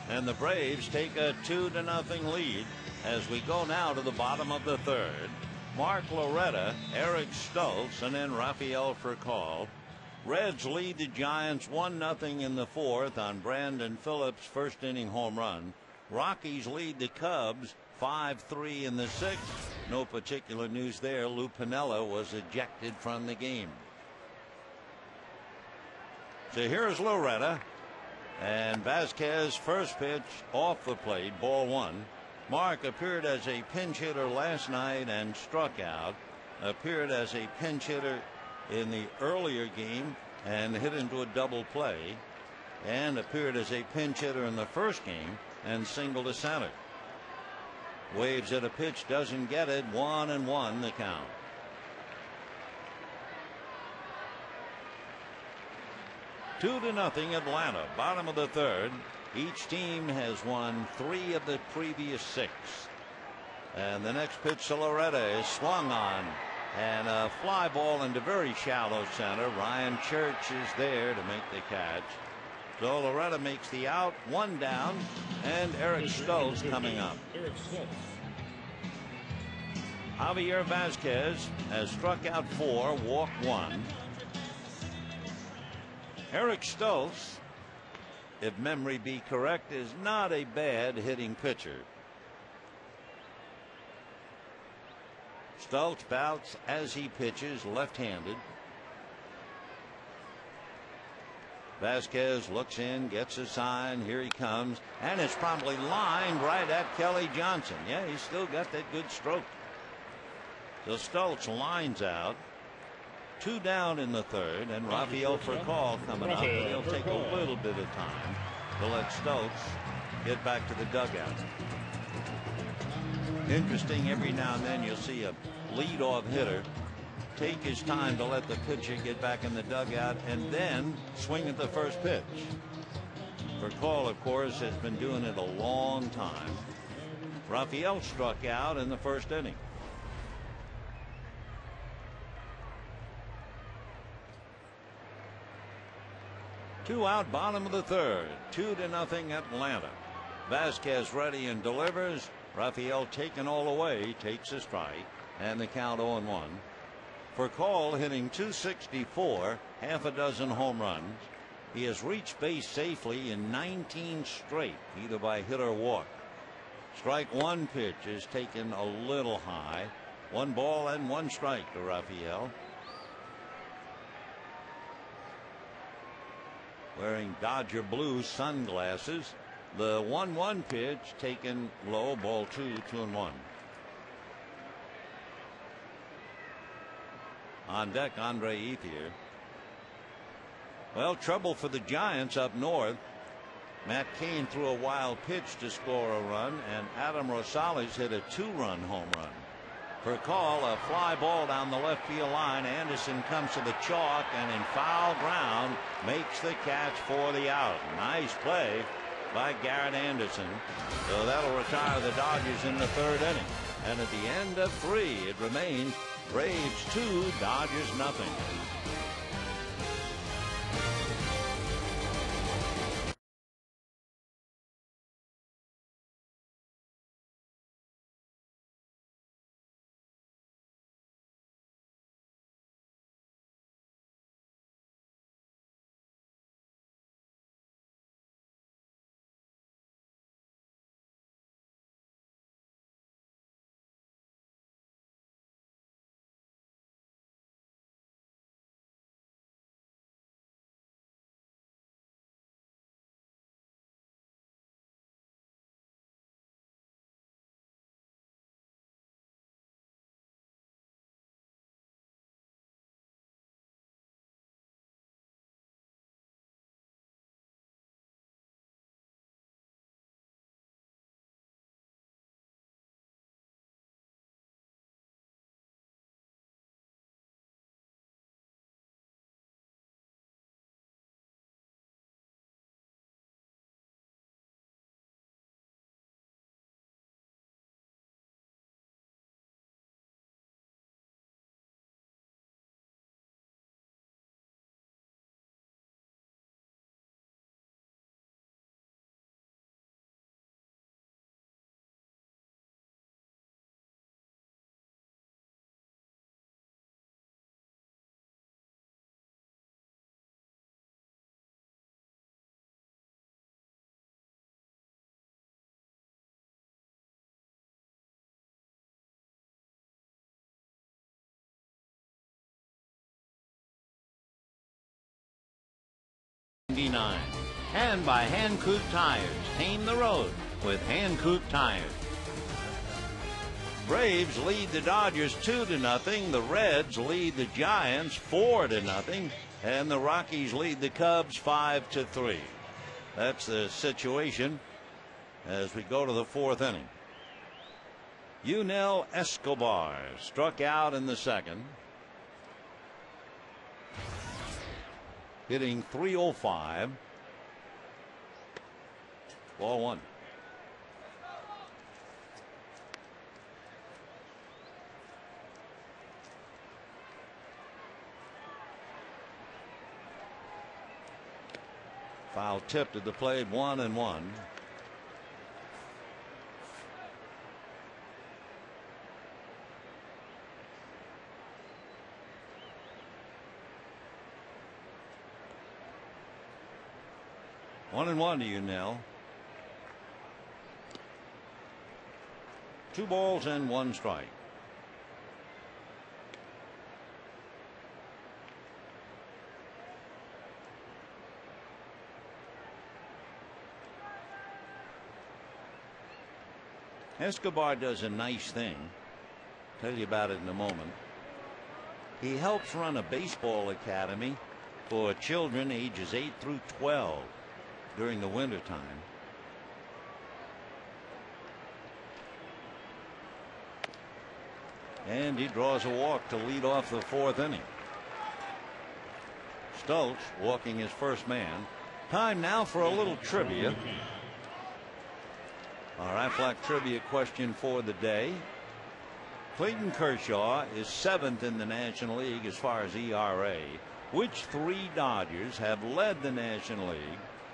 And the Braves take a 2-0 lead as we go now to the bottom of the 3rd. Mark Loretta, Eric Stoltz, and then Rafael Furcal. Reds lead the Giants 1-0 in the fourth on Brandon Phillips' first inning home run. Rockies lead the Cubs 5-3 in the sixth. No particular news there. Lou Piniella was ejected from the game. So here's Loretta, and Vasquez first pitch off the plate, ball one. Mark appeared as a pinch hitter last night and struck out. Appeared as a pinch hitter in the earlier game and hit into a double play, and appeared as a pinch hitter in the first game and singled to center. Waves at a pitch, doesn't get it. 1-1 the count. Two to nothing Atlanta, bottom of the third. Each team has won 3 of the previous 6. And the next pitch to Loretta is swung on, and a fly ball into very shallow center. Ryan Church is there to make the catch. So Loretta makes the out, 1 down, and Eric Stoltz coming up. Javier Vasquez has struck out 4, walked 1. Eric Stoltz, if memory be correct, is not a bad hitting pitcher. Stoltz bouts as he pitches, left-handed. Vasquez looks in, gets a sign, here he comes, and it's probably lined right at Kelly Johnson. Yeah, he's still got that good stroke. So Stoltz lines out. 2 down in the third, and Rafael Furcal coming up. He'll take a little bit of time to let Stoltz get back to the dugout. Interesting, every now and then you'll see a leadoff hitter take his time to let the pitcher get back in the dugout and then swing at the first pitch. Furcal, of course, has been doing it a long time. Rafael struck out in the first inning. Two out, bottom of the third. 2-0 Atlanta. Vasquez ready and delivers. Rafael taken all the way, takes a strike, and the count 0-1. Furcal hitting .264, half a dozen home runs. He has reached base safely in 19 straight, either by hit or walk. Strike one pitch is taken a little high. 1 ball and 1 strike to Rafael. Wearing Dodger blue sunglasses. The 1-1 pitch taken low, ball 2, 2-1. On deck, Andre Ethier. Well, trouble for the Giants up north. Matt Cain threw a wild pitch to score a run, and Adam Rosales hit a 2-run home run. Furcal, a fly ball down the left field line. Anderson comes to the chalk and in foul ground makes the catch for the out. Nice play by Garrett Anderson. So that'll retire the Dodgers in the third inning. And at the end of 3, it remains Braves 2, Dodgers nothing. $1.99. And by Hankook Tires. Tame the road with Hankook Tires. Braves lead the Dodgers 2-0. The Reds lead the Giants 4-0. And the Rockies lead the Cubs 5-3. That's the situation as we go to the fourth inning. Yunel Escobar struck out in the second, hitting .305. Ball one. Foul tipped at the plate, 1-1. One and one to you now. 2 balls and 1 strike. Escobar does a nice thing. Tell you about it in a moment. He helps run a baseball academy for children ages 8 through 12 during the winter time. And he draws a walk to lead off the fourth inning. Stoltz walking his first man. Time now for a little trivia. Our Aflac trivia question for the day. Clayton Kershaw is 7th in the National League as far as ERA. Which 3 Dodgers have led the National League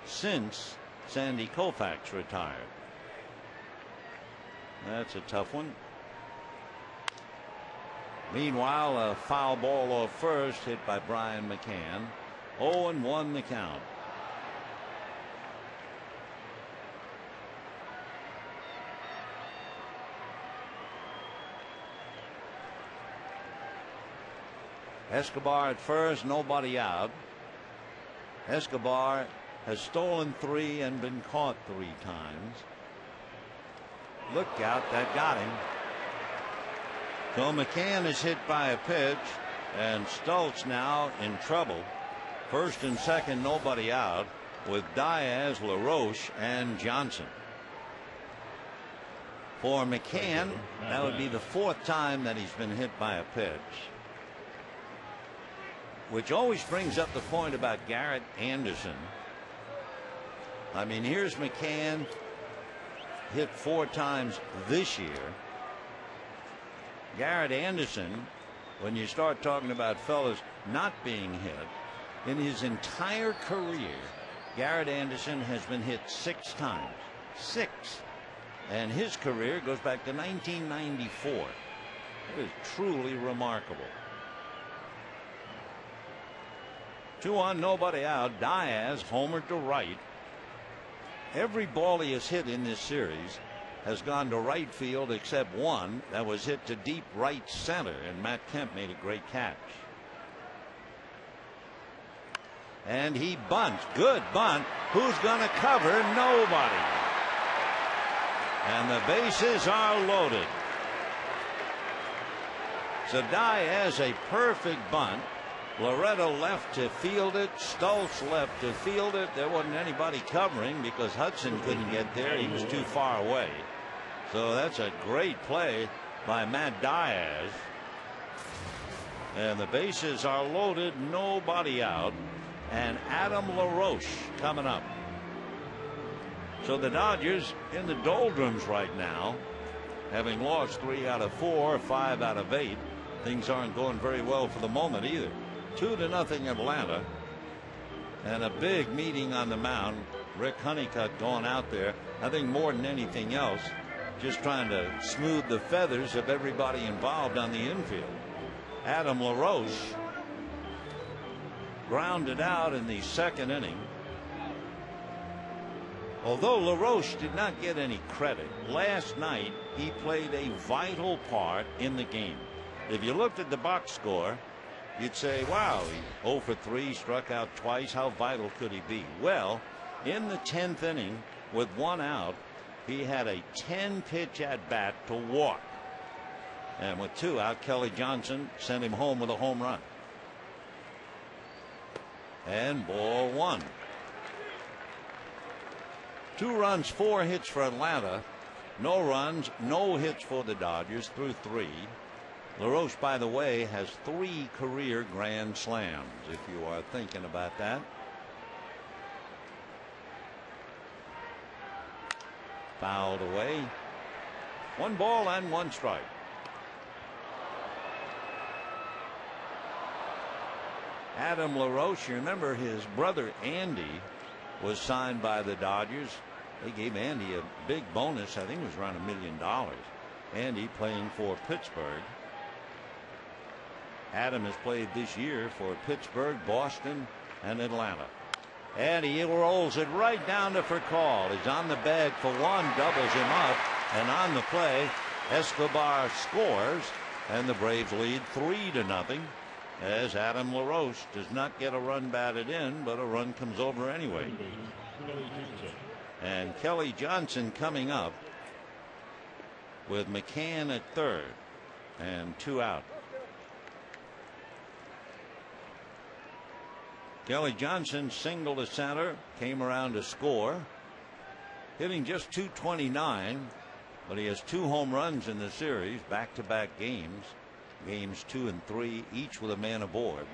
since Sandy Koufax retired? That's a tough one. Meanwhile, a foul ball off first, hit by Brian McCann. 0-1 the count. Escobar at first, nobody out. Escobar has stolen 3 and been caught 3 times. Look out, that got him. So McCann is hit by a pitch, and Stoltz now in trouble. First and second, nobody out, with Diaz, LaRoche, and Johnson. For McCann, that would be the 4th time that he's been hit by a pitch. Which always brings up the point about Garrett Anderson. I mean, here's McCann hit 4 times this year. Garrett Anderson, when you start talking about fellas not being hit, in his entire career, Garrett Anderson has been hit 6 times. 6. And his career goes back to 1994. It is truly remarkable. 2 on, nobody out. Diaz homered to right. Every ball he has hit in this series has gone to right field except one that was hit to deep right center, and Matt Kemp made a great catch. And he bunts. Good bunt. Who's going to cover? Nobody. And the bases are loaded. So Diaz, a perfect bunt. Loretto left to field it. Stoltz left to field it. There wasn't anybody covering because Hudson couldn't get there. He was too far away. So that's a great play by Matt Diaz. And the bases are loaded. Nobody out. And Adam LaRoche coming up. So the Dodgers in the doldrums right now, having lost 3 out of 4, 5 out of 8. Things aren't going very well for the moment either. 2-0 Atlanta, and a big meeting on the mound. Rick Honeycutt going out there, I think more than anything else, just trying to smooth the feathers of everybody involved on the infield. Adam LaRoche grounded out in the second inning. Although LaRoche did not get any credit, last night he played a vital part in the game. If you looked at the box score, You'd say, wow, he 0 for 3, struck out twice. How vital could he be? Well, in the 10th inning with 1 out, he had a 10-pitch at bat to walk. And with 2 out, Kelly Johnson sent him home with a home run. And ball 1. 2 runs, 4 hits for Atlanta. No runs, no hits for the Dodgers through 3. LaRoche, by the way, has 3 career grand slams, if you are thinking about that. Fouled away. 1 ball and 1 strike. Adam LaRoche, you remember his brother Andy was signed by the Dodgers. They gave Andy a big bonus. I think it was around $1 million. Andy playing for Pittsburgh. Adam has played this year for Pittsburgh, Boston, and Atlanta. And he rolls it right down to Furcal. He's on the bag for 1, doubles him up, and on the play, Escobar scores, and the Braves lead 3-0. As Adam LaRoche does not get a run batted in, but a run comes over anyway. And Kelly Johnson coming up with McCann at third and 2 out. Kelly Johnson singled to center, came around to score, hitting just .229, but he has 2 home runs in the series, back-to-back games. Games 2 and 3, each with a man aboard.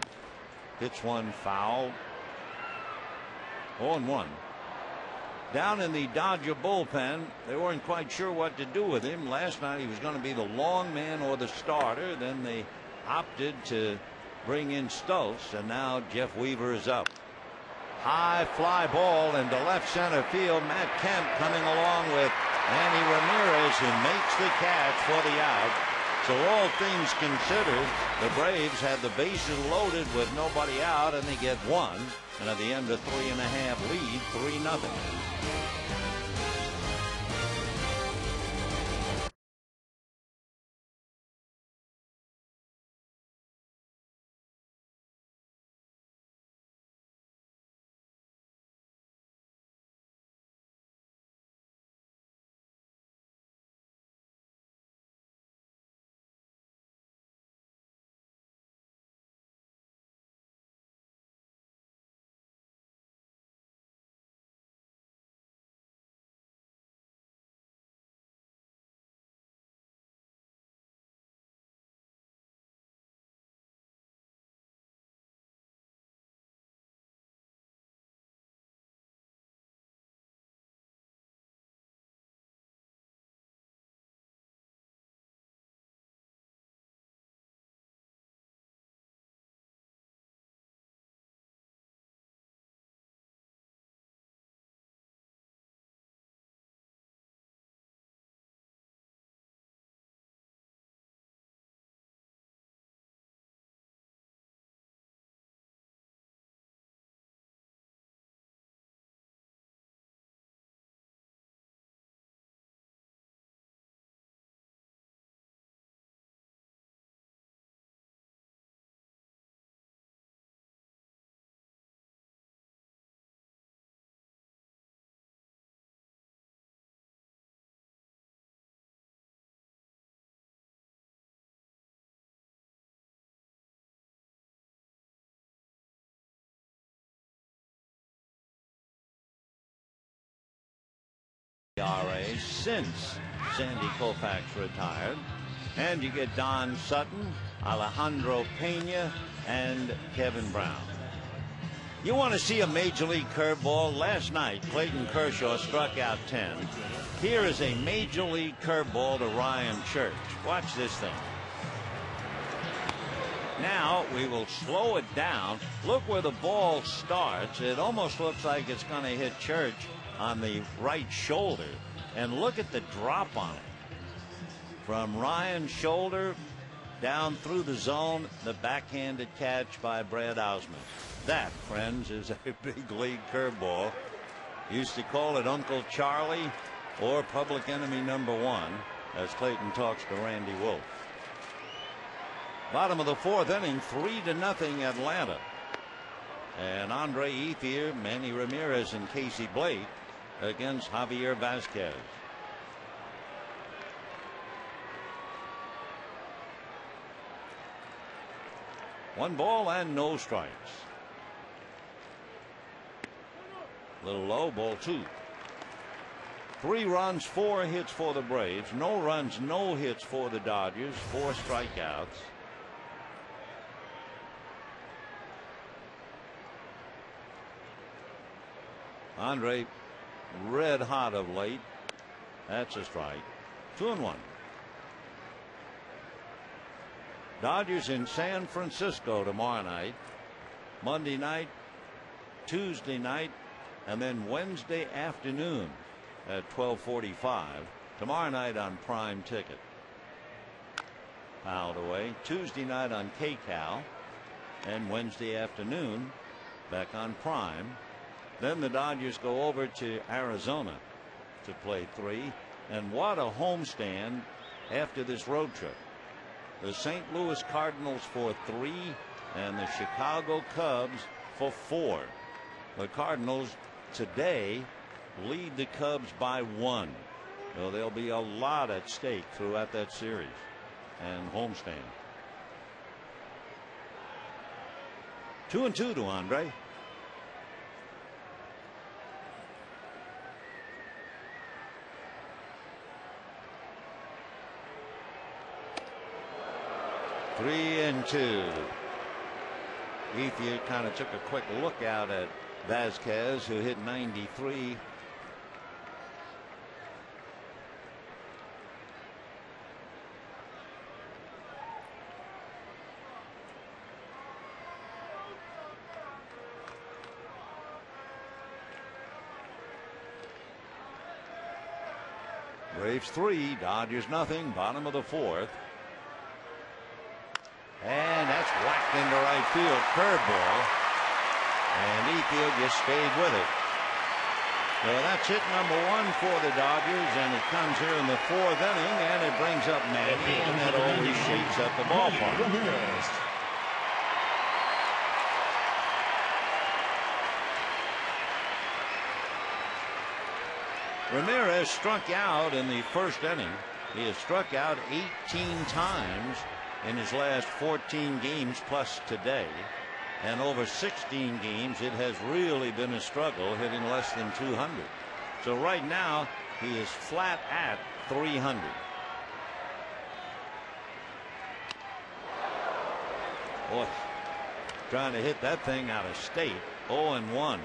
Hits 1 foul. 0-1. Down in the Dodger bullpen, they weren't quite sure what to do with him. Last night he was going to be the long man or the starter. Then they opted to bring in Stultz, and now Jeff Weaver is up. High fly ball into left center field. Matt Kemp coming along with Manny Ramirez, who makes the catch for the out. So all things considered, the Braves had the bases loaded with nobody out, and they get 1. And at the end of 3.5 lead, 3-0. ERA since Sandy Koufax retired. And you get Don Sutton, Alejandro Pena, and Kevin Brown. You want to see a major league curveball? Last night, Clayton Kershaw struck out 10. Here is a major league curveball to Ryan Church. Watch this thing. Now we will slow it down. Look where the ball starts. It almost looks like it's going to hit Church on the right shoulder. And look at the drop on it. From Ryan's shoulder down through the zone, the backhanded catch by Brad Osmond. That, friends, is a big league curveball. Used to call it Uncle Charlie or Public Enemy #1 as Clayton talks to Randy Wolf. Bottom of the fourth inning, 3-0 Atlanta. And Andre Ethier, Manny Ramirez, and Casey Blake against Javier Vasquez. One ball and no strikes. Little low, ball two. 3 runs, 4 hits for the Braves. No runs, no hits for the Dodgers. 4 strikeouts. Andre red hot of late. That's a strike. 2-1. Dodgers in San Francisco tomorrow night, Monday night, Tuesday night, and then Wednesday afternoon at 12:45. Tomorrow night on Prime Ticket. Fouled away. Tuesday night on KCAL, and Wednesday afternoon back on Prime. Then the Dodgers go over to Arizona to play 3. And what a homestand after this road trip. The St. Louis Cardinals for 3 and the Chicago Cubs for 4. The Cardinals today lead the Cubs by 1. So there'll be a lot at stake throughout that series and homestand. 2-2 to Andre. Three and two. Ethier kind of took a quick look out at Vasquez, who hit 93. Braves 3, Dodgers nothing. Bottom of the fourth. And that's whacked into right field. Curveball. And Ethier just stayed with it. So that's hit number 1 for the Dodgers, and it comes here in the 4th inning, and it brings up Manny, and that always shakes up the ballpark. Ramirez struck out in the 1st inning. He has struck out 18 times in his last 14 games plus today, and over 16 games it has really been a struggle, hitting less than 200. So right now he is flat at 300. Boy, trying to hit that thing out of state. 0-1.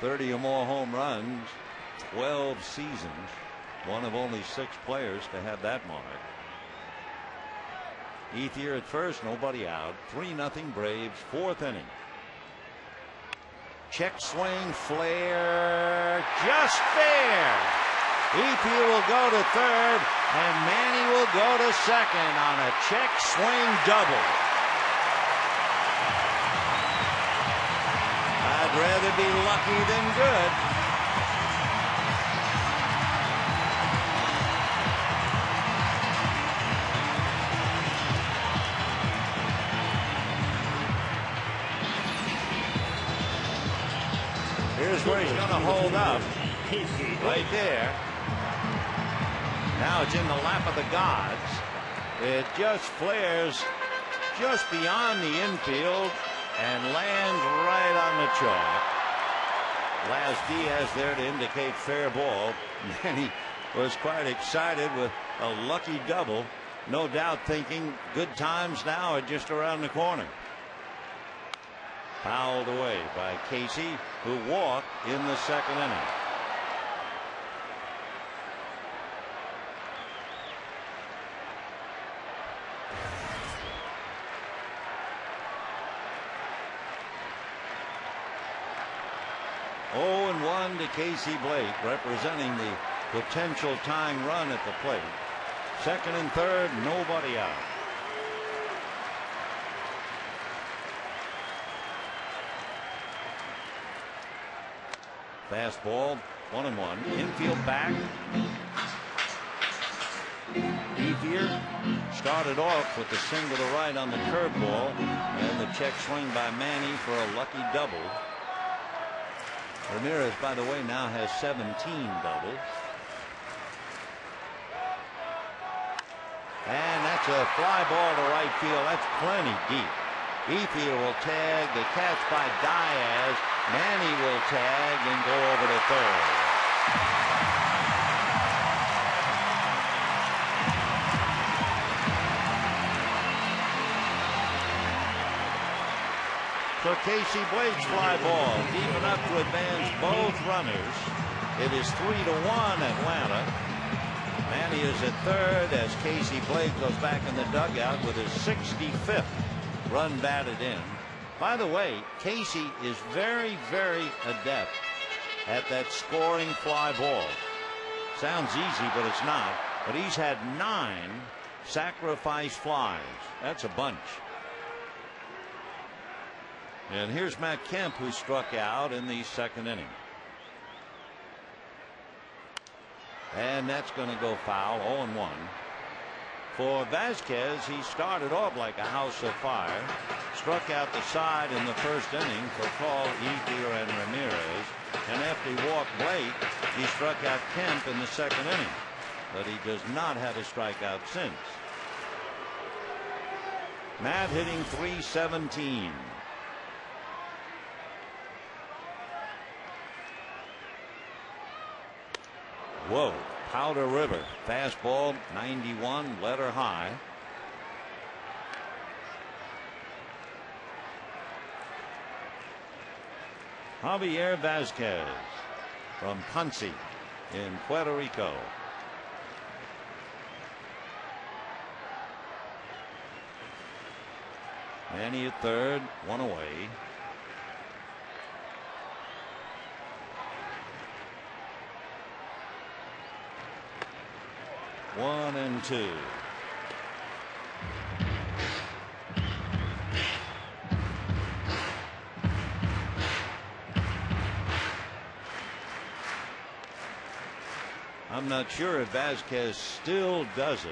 30 or more home runs, 12 seasons, one of only 6 players to have that mark. Ethier at first, nobody out. 3-0 Braves, 4th inning. Check swing, flare, just fair. Ethier will go to 3rd, and Manny will go to 2nd on a check swing double. I'd rather be lucky than good. Here's where he's going to hold up. Right there. Now it's in the lap of the gods. It just flares just beyond the infield and lands right on the chalk. Laz Diaz there to indicate fair ball. Manny was quite excited with a lucky double. No doubt thinking good times now are just around the corner. Fouled away by Casey, who walked in the 2nd inning. Oh-1 to Casey Blake, representing the potential tying run at the plate. 2nd and 3rd, nobody out. Fastball 1-1. Infield back. Ethier started off with the single to right on the curveball, and the check swing by Manny for a lucky double. Ramirez, by the way, now has 17 doubles. And that's a fly ball to right field. That's plenty deep. Ethier will tag. The catch by Diaz. Manny will tag and go over to third. So Casey Blake's fly ball deep enough to advance both runners. It is 3-1 Atlanta. Manny is at third as Casey Blake goes back in the dugout with his 65th run batted in. By the way, Casey is very, very adept at that scoring fly ball. Sounds easy, but it's not. But he's had 9 sacrifice flies. That's a bunch. And here's Matt Kemp, who struck out in the second inning. And that's going to go foul. 0-1. For Vasquez, he started off like a house of fire. Struck out the side in the first inning for Paul, Ethier, and Ramirez. And after he walked Blake, he struck out Kemp in the second inning. But he does not have a strikeout since. Matt hitting .317. Whoa, Powder River. Fastball, 91, letter high. Javier Vasquez from Ponce in Puerto Rico. Manny at third, 1 away. One and two. I'm not sure if Vasquez still does it,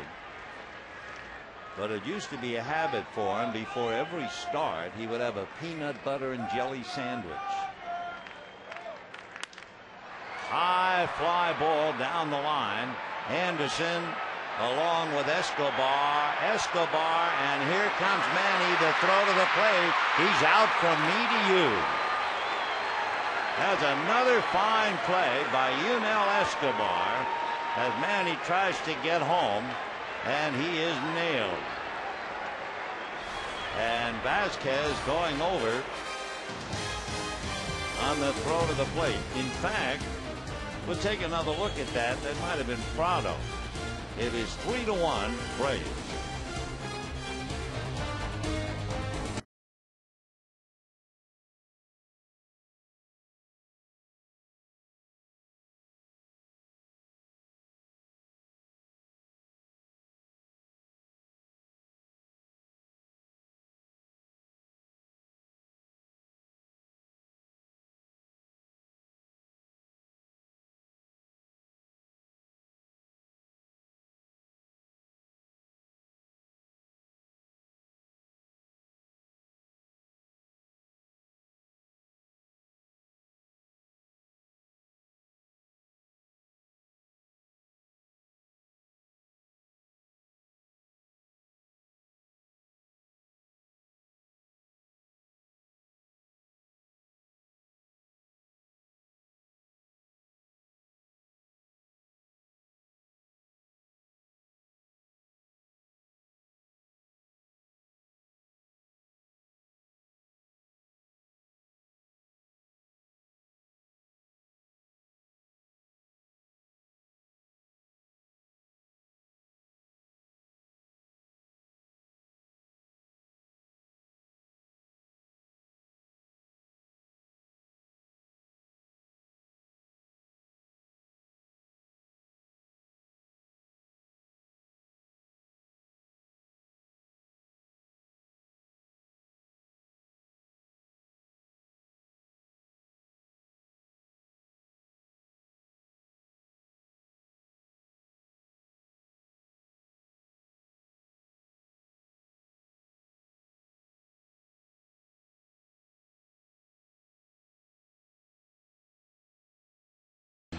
but it used to be a habit for him. Before every start, he would have a peanut butter and jelly sandwich. High fly ball down the line. Anderson along with Escobar. And here comes Manny. The throw to the plate. He's out from me to you. That's another fine play by Yunel Escobar as Manny tries to get home, and he is nailed. And Vasquez going over on the throw to the plate. In fact, we'll take another look at that. That might have been Prado. It is 3-1 Braves.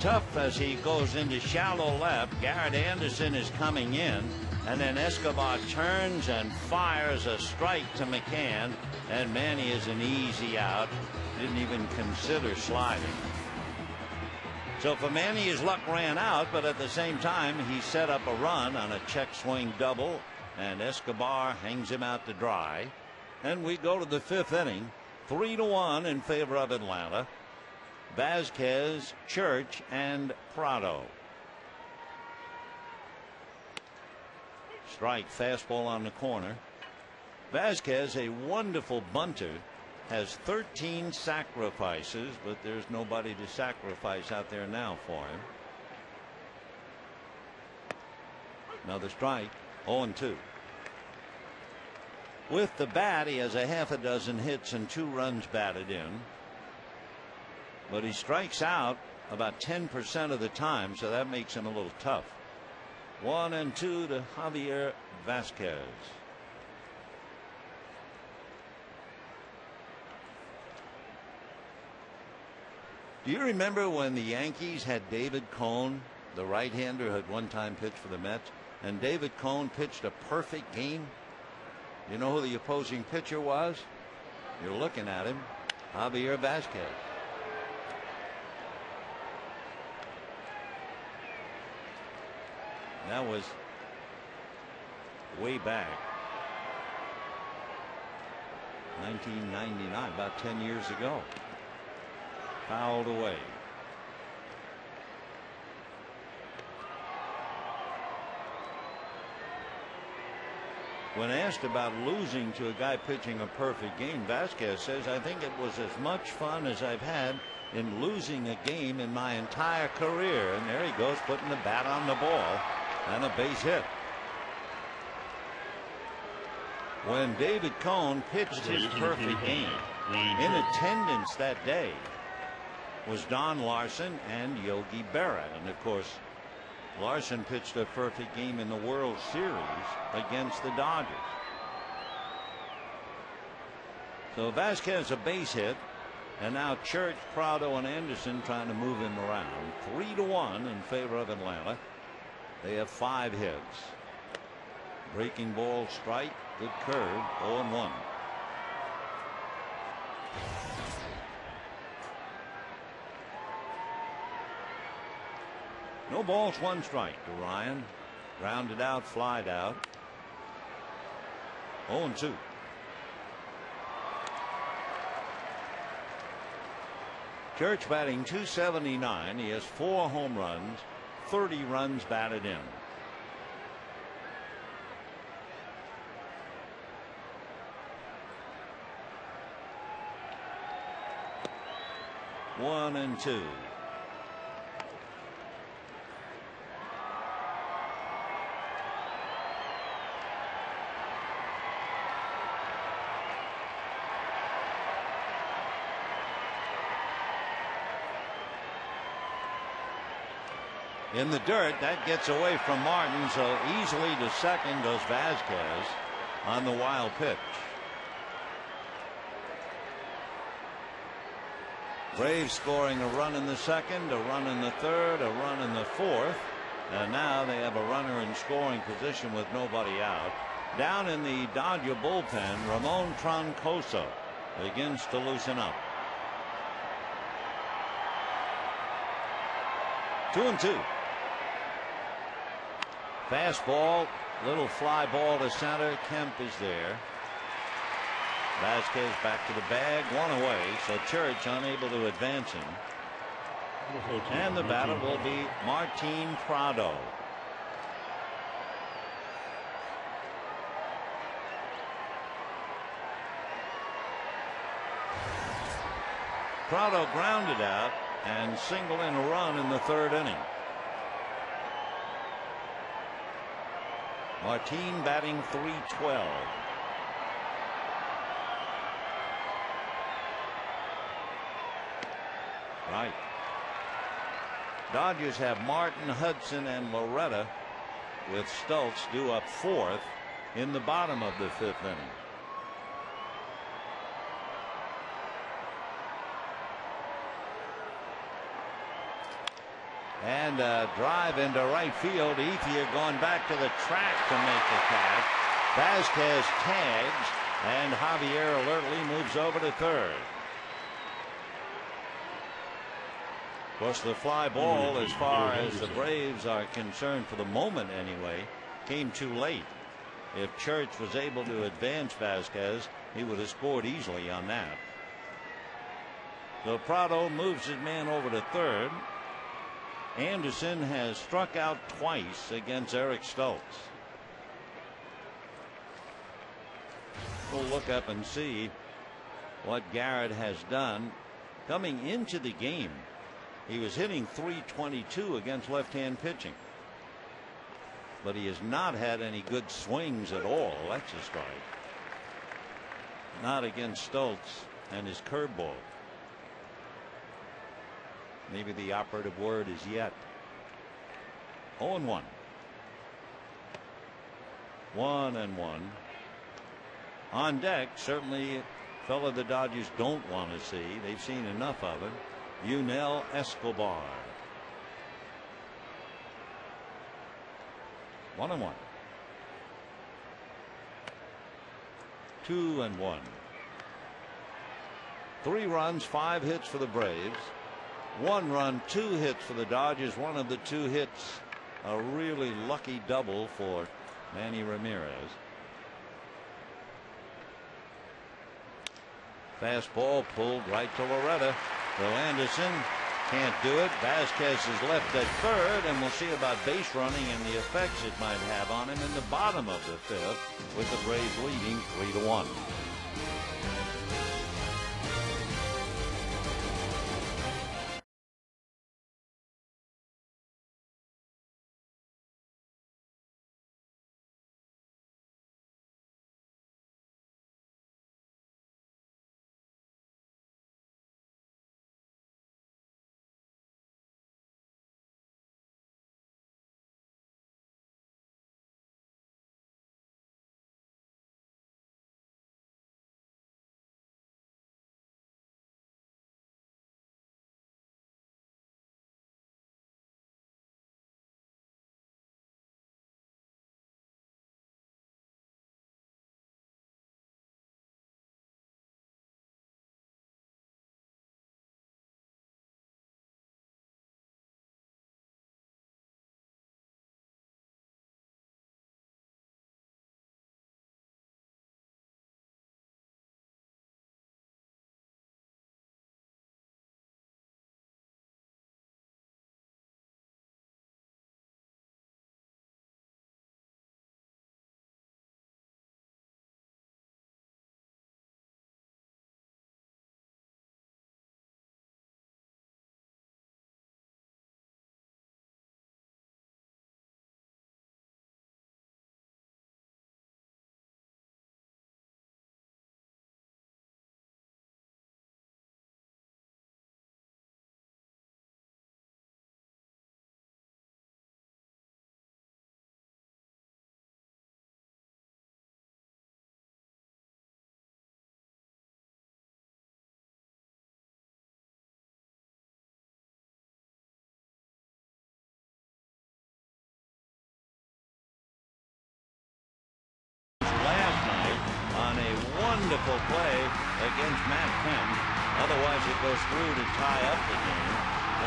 Tough as he goes into shallow left. Garrett Anderson is coming in, and then Escobar turns and fires a strike to McCann, and Manny is an easy out. Didn't even consider sliding. So for Manny, his luck ran out, but at the same time he set up a run on a check swing double, and Escobar hangs him out to dry. And we go to the fifth inning, 3-1 in favor of Atlanta. Vasquez, Church, and Prado. Strike, fastball on the corner. Vasquez, a wonderful bunter, has 13 sacrifices, but there's nobody to sacrifice out there now for him. Another strike, 0-2. With the bat, he has a half a dozen hits and 2 runs batted in. But he strikes out about 10% of the time, so that makes him a little tough. 1-2 to Javier Vasquez. Do you remember when the Yankees had David Cone, the right-hander, had one time pitched for the Mets, and David Cone pitched a perfect game? You know who the opposing pitcher was? You're looking at him, Javier Vasquez. That was way back, 1999, about 10 years ago. Fouled away. When asked about losing to a guy pitching a perfect game, Vasquez says, I think it was as much fun as I've had in losing a game in my entire career. And there he goes, putting the bat on the ball, and a base hit. When David Cone pitched his perfect game, in attendance that day was Don Larson and Yogi Berra. And of course, Larson pitched a perfect game in the World Series against the Dodgers. So Vasquez a base hit, and now Church, Prado, and Anderson trying to move him around. 3-1 in favor of Atlanta. They have 5 hits. Breaking ball, strike, good curve, 0-1. No balls, 1 strike to Ryan. Grounded out, flied out. 0-2. Church batting .279. He has 4 home runs, 30 runs batted in. One and two. In the dirt, that gets away from Martin, so easily to second goes Vasquez on the wild pitch. Braves scoring a run in the second, a run in the third, a run in the fourth, and now they have a runner in scoring position with nobody out. Down in the Dodger bullpen, Ramon Troncoso begins to loosen up. 2-2. Fastball, little fly ball to center. Kemp is there. Vasquez back to the bag, 1 away, so Church unable to advance him. And the batter will be Martin Prado. Prado grounded out and singled in a run in the 3rd inning. Martin batting .312. Right. Dodgers have Martin, Hudson, and Loretta, with Stultz due up 4th in the bottom of the 5th inning. And a drive into right field. Ethier going back to the track to make the catch. Vasquez tags, and Javier alertly moves over to third. Of course, the fly ball, as far as the Braves are concerned, for the moment anyway, came too late. If Church was able to advance Vasquez, he would have scored easily on that. So Prado moves his man over to third. Anderson has struck out twice against Eric Stultz. We'll look up and see what Garrett has done. Coming into the game, he was hitting .322 against left-hand pitching. But he has not had any good swings at all. That's a strike. Not against Stultz and his curveball. Maybe the operative word is yet. 0-1. 1-1. On deck, certainly a fellow the Dodgers don't want to see. They've seen enough of it. Yunel Escobar. 1-1. 2-1. 3 runs, 5 hits for the Braves. 1 run, 2 hits for the Dodgers. One of the 2 hits, a really lucky double for Manny Ramirez. Fastball pulled right to Loretta. Bill Anderson can't do it. Vasquez is left at third, and we'll see about base running and the effects it might have on him in the bottom of the 5th, with the Braves leading 3-1. Wonderful play against Matt Kemp. Otherwise it goes through to tie up the game.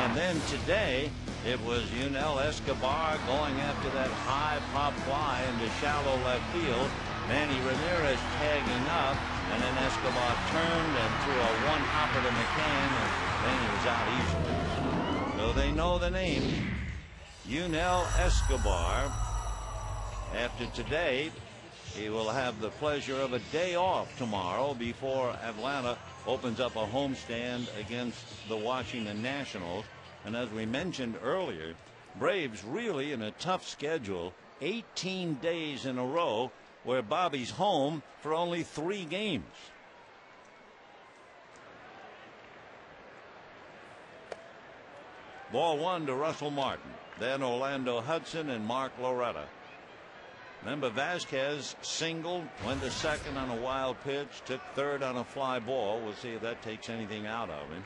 And then today it was Yunel Escobar going after that high pop fly into shallow left field. Manny Ramirez tagging up, and then Escobar turned and threw a one-hopper to McCann, and then he was out easily. So they know the name, Yunel Escobar. After today, he will have the pleasure of a day off tomorrow before Atlanta opens up a homestand against the Washington Nationals. And as we mentioned earlier, Braves really in a tough schedule, 18 days in a row where Bobby's home for only 3 games. Ball 1 to Russell Martin, then Orlando Hudson and Mark Loretta. Remember, Vasquez singled, went to second on a wild pitch, took third on a fly ball. We'll see if that takes anything out of him.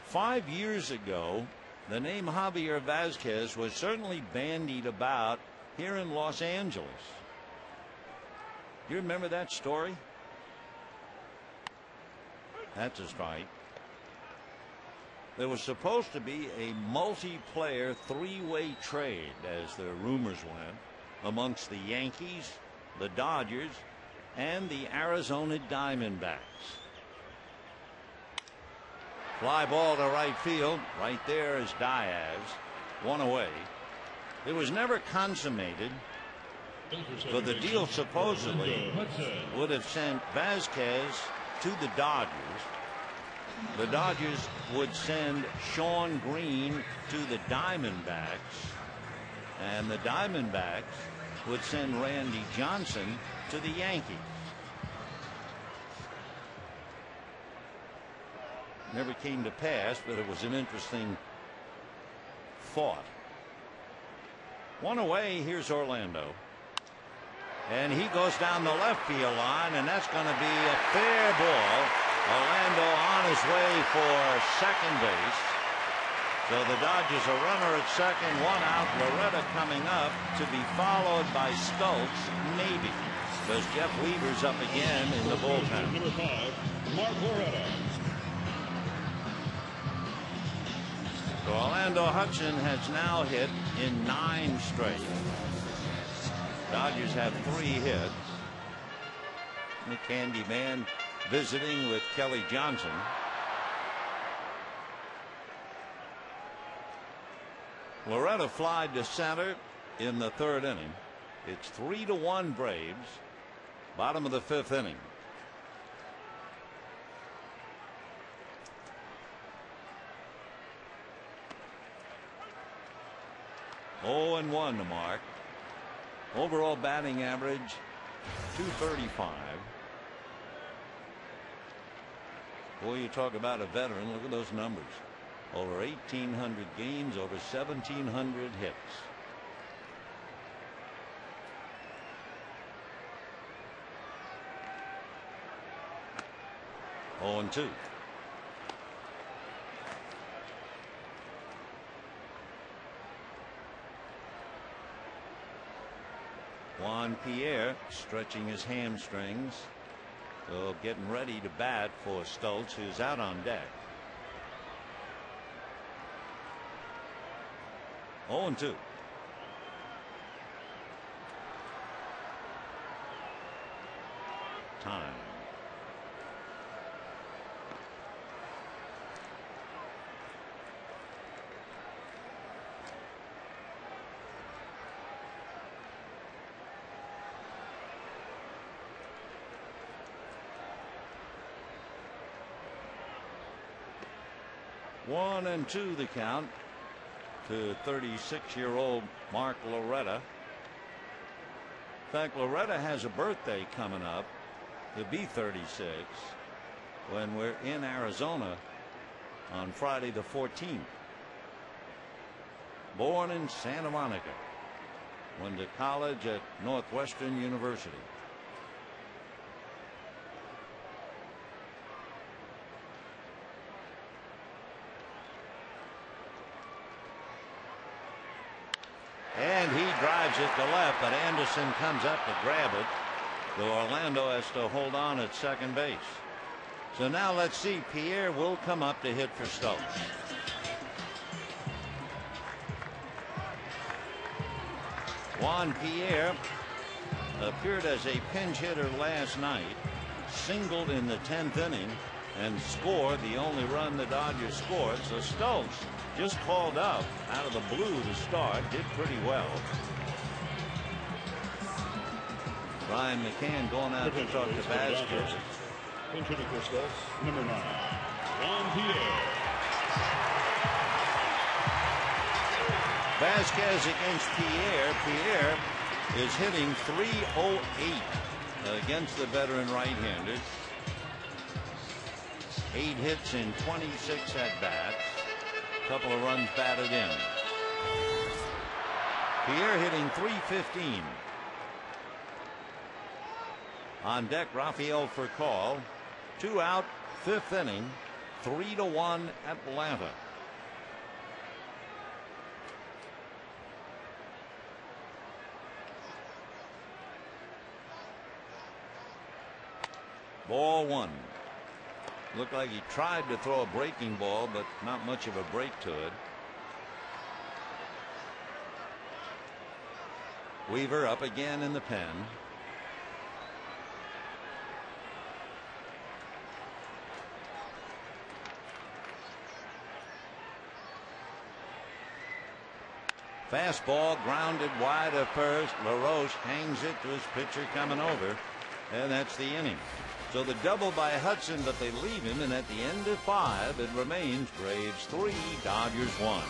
5 years ago, the name Javier Vazquez was certainly bandied about here in Los Angeles. Do you remember that story? That's a strike. There was supposed to be a multiplayer three-way trade, as the rumors went, amongst the Yankees, the Dodgers, and the Arizona Diamondbacks. Fly ball to right field. Right there is Diaz. One away. It was never consummated, but the deal supposedly would have sent Vazquez to the Dodgers. The Dodgers would send Sean Green to the Diamondbacks, and the Diamondbacks would send Randy Johnson to the Yankees. Never came to pass, but it was an interesting thought. One away, here's Orlando. And he goes down the left field line, and that's going to be a fair ball. Orlando on his way for second base. So the Dodgers a runner at second, one out. Loretta coming up to be followed by Stultz, maybe, because Jeff Weaver's up again in the bullpen. Number 5, Mark Loretta. So Orlando Hudson has now hit in 9 straight. Dodgers have 3 hits. The Candy Man visiting with Kelly Johnson. Loretta flied to center in the 3rd inning. It's 3-1 Braves. Bottom of the 5th inning. Oh, and 1 to Mark. Overall batting average 235. Boy, you talk about a veteran. Look at those numbers. Over 1,800 games, over 1,700 hits. Oh, and 2. Juan Pierre stretching his hamstrings. So getting ready to bat for Stultz, who's out on deck. 0-2. Time. One and 2 the count to 36-year-old Mark Loretta. In fact, Loretta has a birthday coming up. He'll be 36 when we're in Arizona on Friday the 14th. Born in Santa Monica. Went to college at Northwestern University. And he drives it to left, but Anderson comes up to grab it. So Orlando has to hold on at second base. So now let's see. Pierre will come up to hit for Stultz. Juan Pierre appeared as a pinch hitter last night, singled in the 10th inning, and scored the only run the Dodgers scored. So Stultz, just called up out of the blue to start, did pretty well. Brian McCann going out to talk to Vazquez. Pinch hitting for Stultz, number 9, Juan Pierre. Vazquez against Pierre. Pierre is hitting .308 against the veteran right-hander. 8 hits in 26 at-bats. Couple of runs batted in. Pierre hitting .315. On deck, Rafael Furcal. 2 out, 5th inning. 3-1 Atlanta. Ball one. Looked like he tried to throw a breaking ball, but not much of a break to it. Weaver up again in the pen. Fastball grounded wide of first. LaRoche hangs it to his pitcher coming over, and that's the inning. So the double by Hudson, but they leave him, and at the end of 5, it remains Braves 3, Dodgers 1.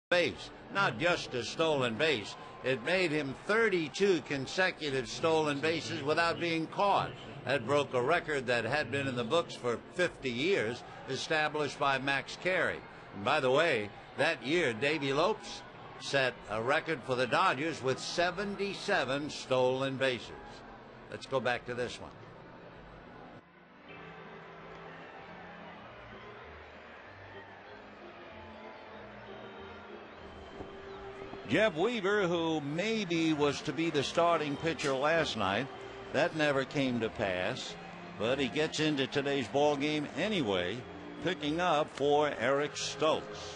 Base, not just a stolen base. It made him 32 consecutive stolen bases without being caught. That broke a record that had been in the books for 50 years, established by Max Carey. And by the way, that year, Davy Lopes set a record for the Dodgers with 77 stolen bases. Let's go back to this one. Jeff Weaver, who maybe was to be the starting pitcher last night, that never came to pass, but he gets into today's ball game anyway, picking up for Eric Stokes.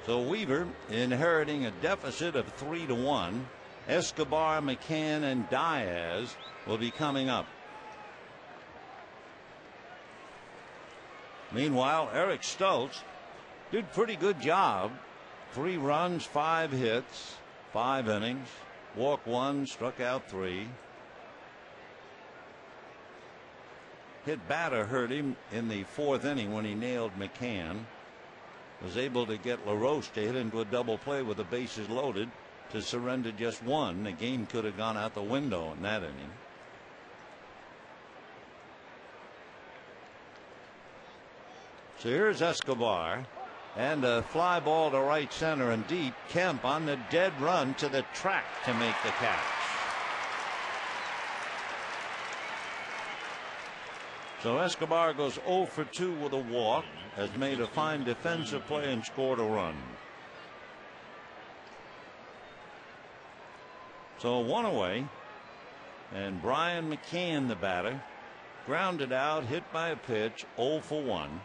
So Weaver inheriting a deficit of 3-1. Escobar, McCann, and Diaz will be coming up. Meanwhile, Eric Stokes did pretty good job. 3 runs, 5 hits, 5 innings, walked 1, struck out 3. Hit batter hurt him in the 4th inning when he nailed McCann. Was able to get LaRoche to hit into a double play with the bases loaded to surrender just 1. The game could have gone out the window in that inning. So here's Escobar. And a fly ball to right center and deep. Kemp on the dead run to the track to make the catch. So Escobar goes 0 for 2 with a walk, has made a fine defensive play and scored a run. So 1 away. And Brian McCann, the batter, grounded out, hit by a pitch, 0 for 1.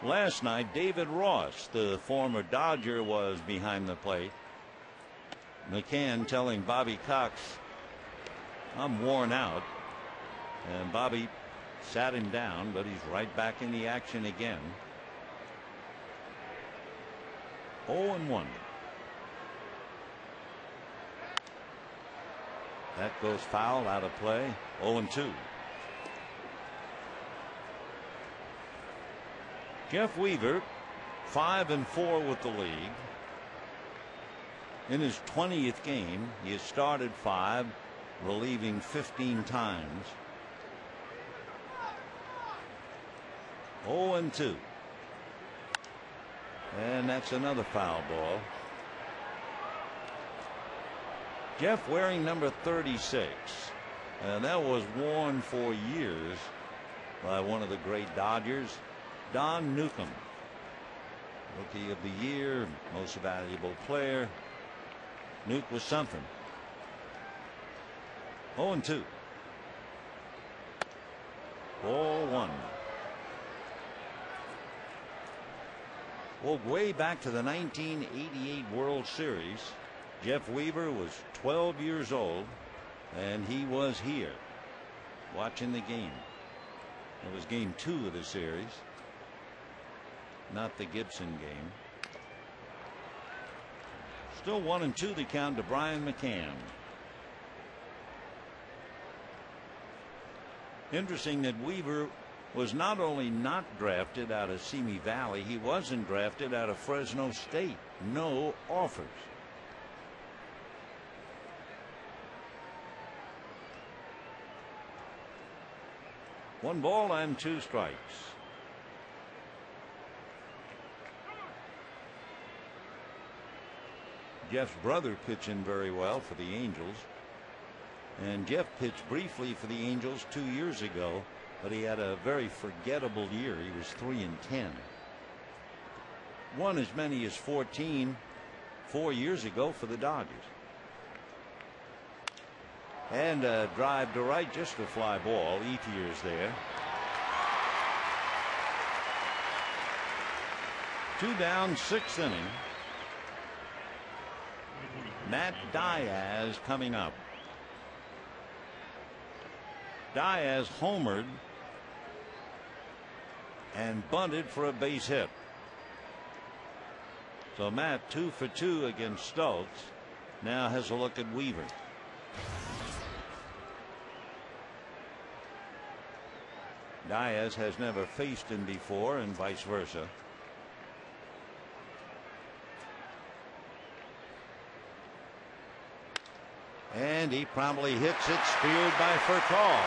Last night, David Ross, the former Dodger, was behind the plate. McCann telling Bobby Cox, "I'm worn out." And Bobby sat him down, but he's right back in the action again. 0-1. That goes foul, out of play. 0-2. Jeff Weaver, 5-4 with the league. In his 20th game, he has started 5, relieving 15 times. 0-2. And that's another foul ball. Jeff wearing number 36. And that was worn for years by one of the great Dodgers, Don Newcomb. Rookie of the Year, Most Valuable Player. Nuke was something. 0-2. 4-1. Well, way back to the 1988 World Series, Jeff Weaver was 12 years old, and he was here watching the game. It was game 2 of the series, not the Gibson game. Still 1-2 the count to Brian McCann. Interesting that Weaver was not only not drafted out of Simi Valley, he wasn't drafted out of Fresno State. No offers. One ball and 2 strikes. Jeff's brother pitching very well for the Angels. And Jeff pitched briefly for the Angels 2 years ago, but he had a very forgettable year. He was 3-10. Won as many as 14 4 years ago for the Dodgers. And a drive to right, just a fly ball. Ethier's there. 2 down, 6th inning. Matt Diaz coming up. Diaz homered and bunted for a base hit. So Matt 2 for 2 against Stultz. Now has a look at Weaver. Diaz has never faced him before, and vice versa. And he probably hits it, speared by Furcal.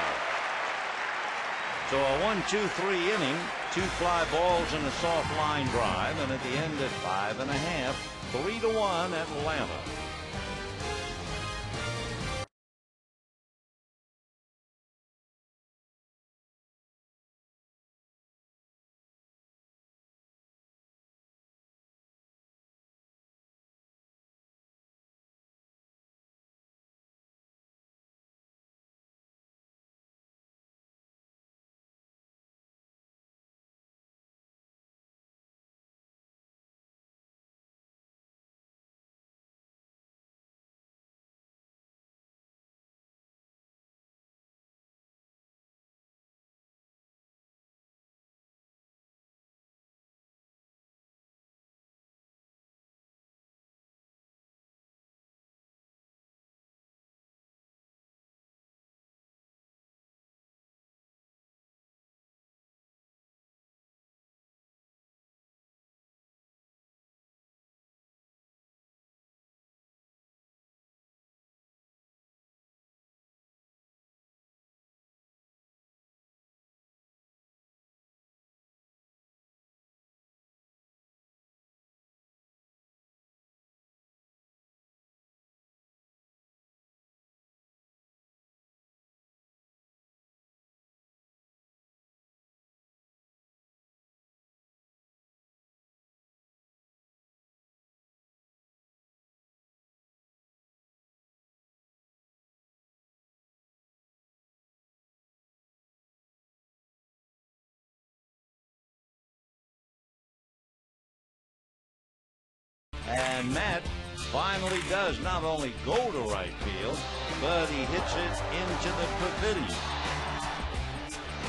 So a 1-2-3 inning, 2 fly balls and a soft line drive, and at the end at 5½, 3-1 Atlanta. And Matt finally does not only go to right field, but he hits it into the pavilion.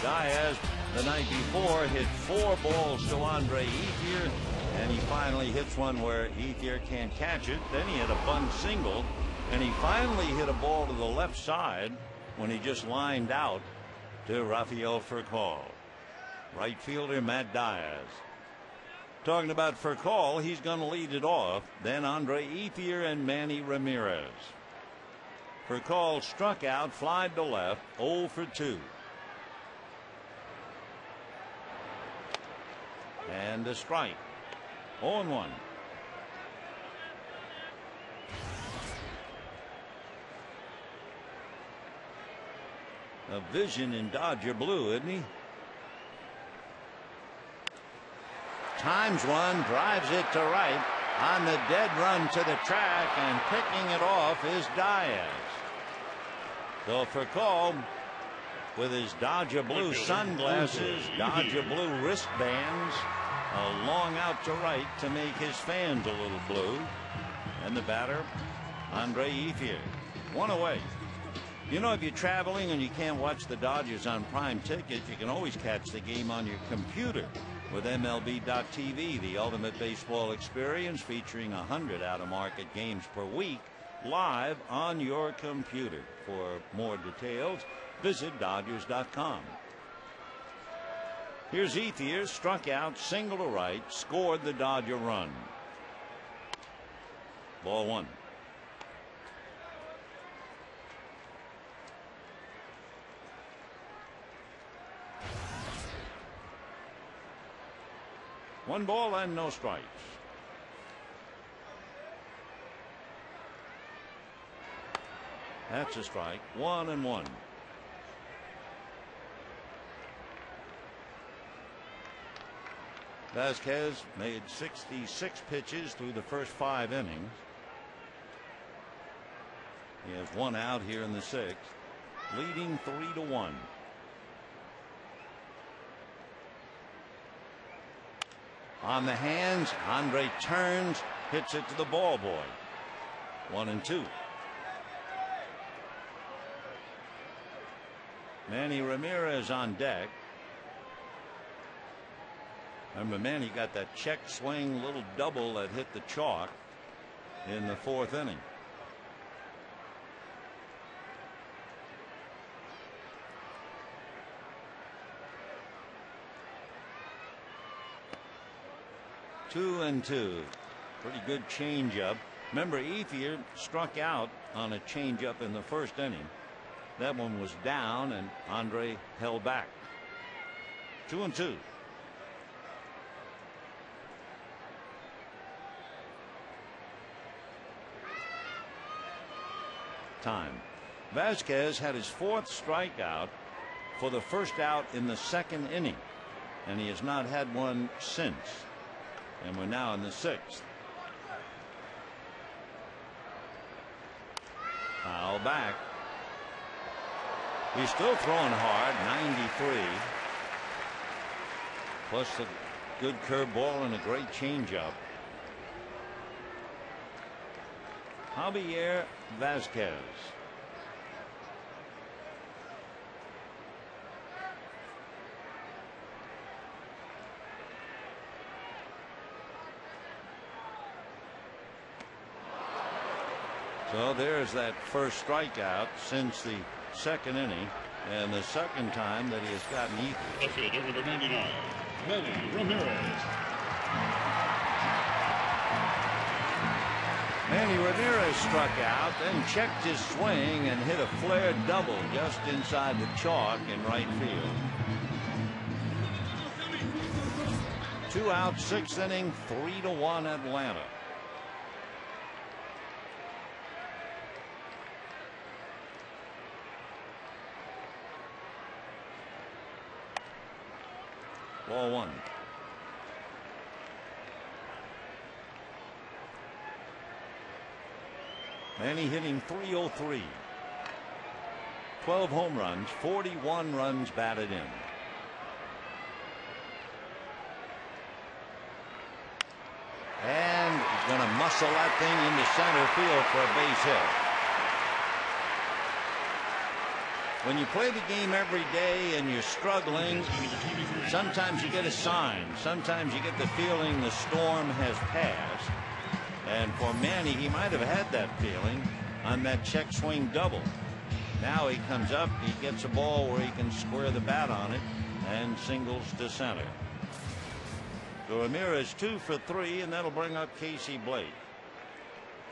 Diaz the night before hit 4 balls to Andre Ethier, and he finally hits one where Ethier can't catch it. Then he had a bunt single And he finally hit a ball to the left side when he just lined out to Rafael Furcal. Right fielder Matt Diaz. Talking about Furcal, he's going to lead it off. Then Andre Ethier and Manny Ramirez. Furcal struck out, flied to left, 0 for 2. And a strike. 0-1. A vision in Dodger blue, isn't he? Times one, drives it to right. On the dead run to the track, and picking it off is Diaz. So Furcal, with his Dodger blue sunglasses, Dodger blue wristbands, a long out to right to make his fans a little blue. And the batter, Andre Ethier. One away. You know, if you're traveling and you can't watch the Dodgers on Prime Ticket, you can always catch the game on your computer with MLB.TV, the ultimate baseball experience, featuring 100 out-of-market games per week, live on your computer. For more details, visit Dodgers.com. Here's Ethier, struck out, single to right, scored the Dodger run. Ball one. One ball and no strikes. That's a strike. 1-1. Vasquez made 66 pitches through the first 5 innings. He has 1 out here in the 6th, leading 3-1. On the hands, Andre turns, hits it to the ball boy. 1-2. Manny Ramirez on deck. Remember, Manny got that check swing little double that hit the chalk in the 4th inning. Two and two. Pretty good changeup. Remember, Ethier struck out on a changeup in the 1st inning. That one was down, and Andre held back. 2-2. Time. Vasquez had his 4th strikeout for the first out in the 2nd inning, and he has not had one since. And we're now in the 6th. Foul back. He's still throwing hard, 93. Plus a good curveball and a great changeup. Javier Vasquez. So there's that first strikeout since the 2nd inning, and the 2nd time that he has gotten Ethier. The fielder, number 99, Manny Ramirez. Manny Ramirez struck out, then checked his swing and hit a flare double just inside the chalk in right field. 2 out, 6th inning, 3-1 Atlanta. Ball one. Manny hitting .303. 12 home runs, 41 runs batted in. And he's going to muscle that thing into center field for a base hit. When you play the game every day and you're struggling, sometimes you get a sign. Sometimes you get the feeling the storm has passed. And for Manny, he might have had that feeling on that check swing double. Now he comes up, he gets a ball where he can square the bat on it and singles to center. So Ramirez 2 for 3, and that'll bring up Casey Blake.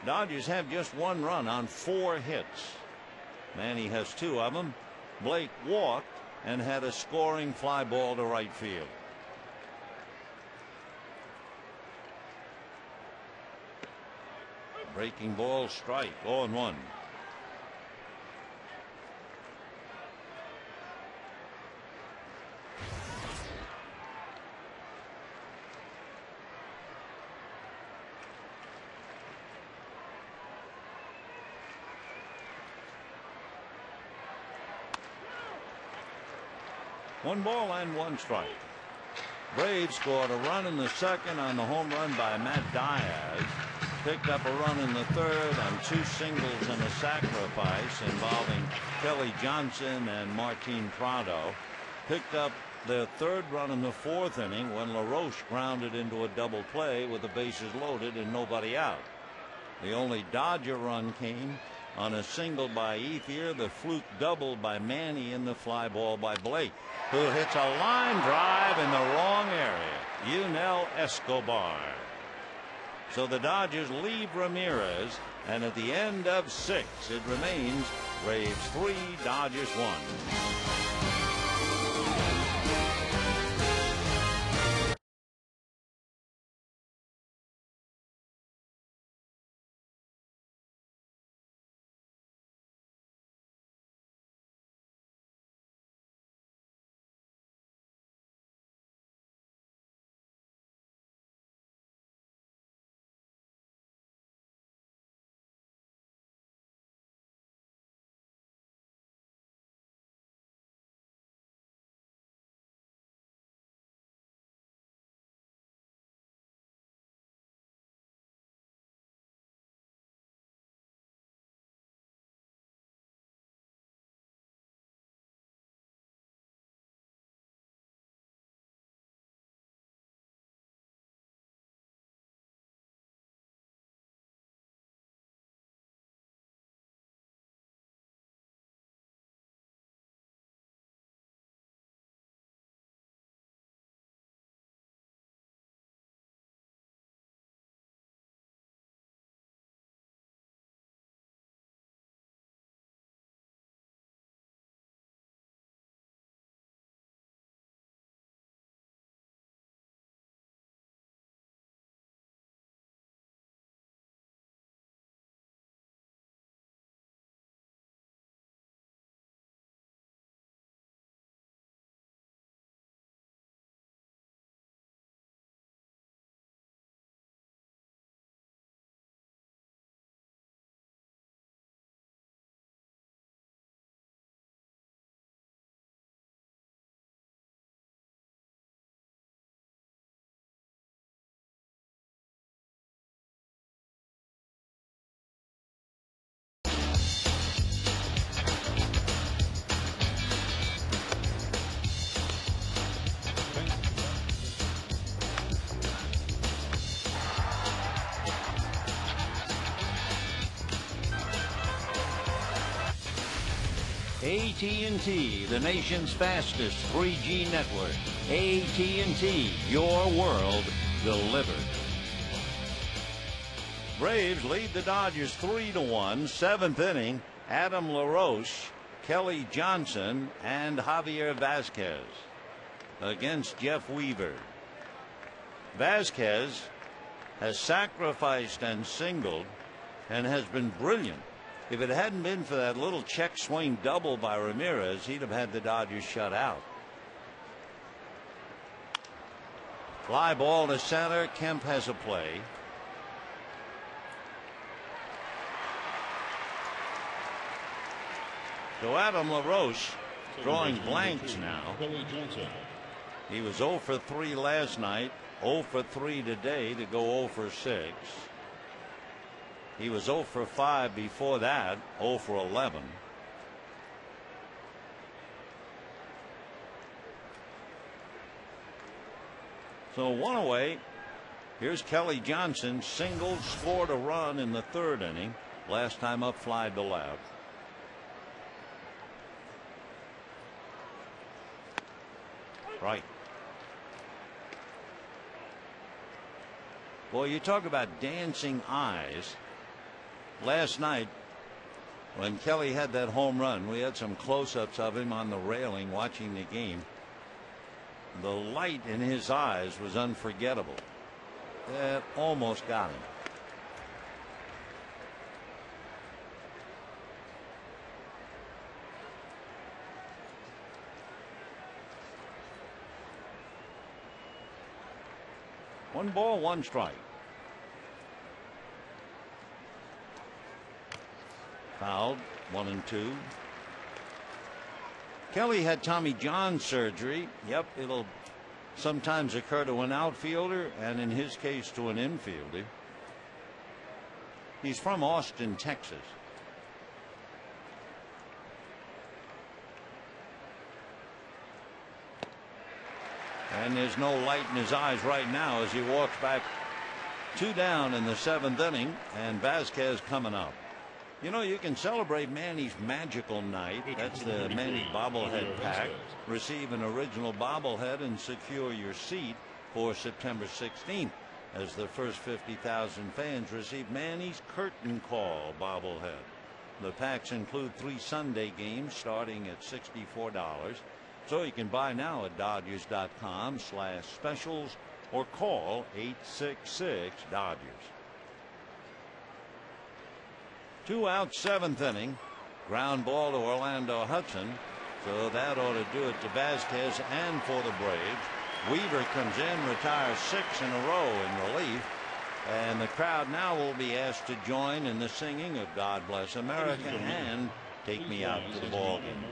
Dodgers have just 1 run on 4 hits. Manny has 2 of them. Blake walked and had a scoring fly ball to right field. Breaking ball, strike, 0-1. One ball and 1 strike. Braves scored a run in the second on the home run by Matt Diaz. Picked up a run in the third on 2 singles and a sacrifice involving Kelly Johnson and Martin Prado. Picked up their 3rd run in the 4th inning when LaRoche grounded into a double play with the bases loaded and nobody out. The only Dodger run came on a single by Ethier, the fluke double by Manny, and the fly ball by Blake, who hits a line drive in the wrong area. Yunel Escobar. So the Dodgers leave Ramirez, and at the end of 6, it remains Braves 3, Dodgers 1. AT&T, the nation's fastest 3G network. AT&T, your world delivered. Braves lead the Dodgers 3-1, 7th inning. Adam LaRoche, Kelly Johnson, and Javier Vazquez against Jeff Weaver. Vazquez has sacrificed and singled and has been brilliant. If it hadn't been for that little check swing double by Ramirez, he'd have had the Dodgers shut out. Fly ball to center. Kemp has a play. So Adam LaRoche drawing blanks now. He was 0 for 3 last night, 0 for 3 today to go 0 for 6. He was 0 for 5 before that, 0 for 11. So 1 away. Here's Kelly Johnson, single, scored a run in the 3rd inning. Last time up, flied to left. Right. Boy, you talk about dancing eyes. Last night, when Kelly had that home run, we had some close-ups of him on the railing watching the game. The light in his eyes was unforgettable. That almost got him. One ball, one strike. Fouled, 1-2. Kelly had Tommy John surgery. Yep, it'll sometimes occur to an outfielder, and in his case to an infielder. He's from Austin, Texas. And there's no light in his eyes right now as he walks back. 2 down in the 7th inning, and Vasquez coming up. You know, you can celebrate Manny's magical night. That's the Manny bobblehead pack. Receive an original bobblehead and secure your seat for September 16th as the first 50,000 fans receive Manny's curtain call bobblehead. The packs include 3 Sunday games starting at $64. So you can buy now at Dodgers.com/specials or call 866-DODGERS. 2 out, 7th inning. Ground ball to Orlando Hudson. So that ought to do it to Vasquez and for the Braves. Weaver comes in, retires 6 in a row in relief. And the crowd now will be asked to join in the singing of God Bless America and Take Me Out to the Ball Game.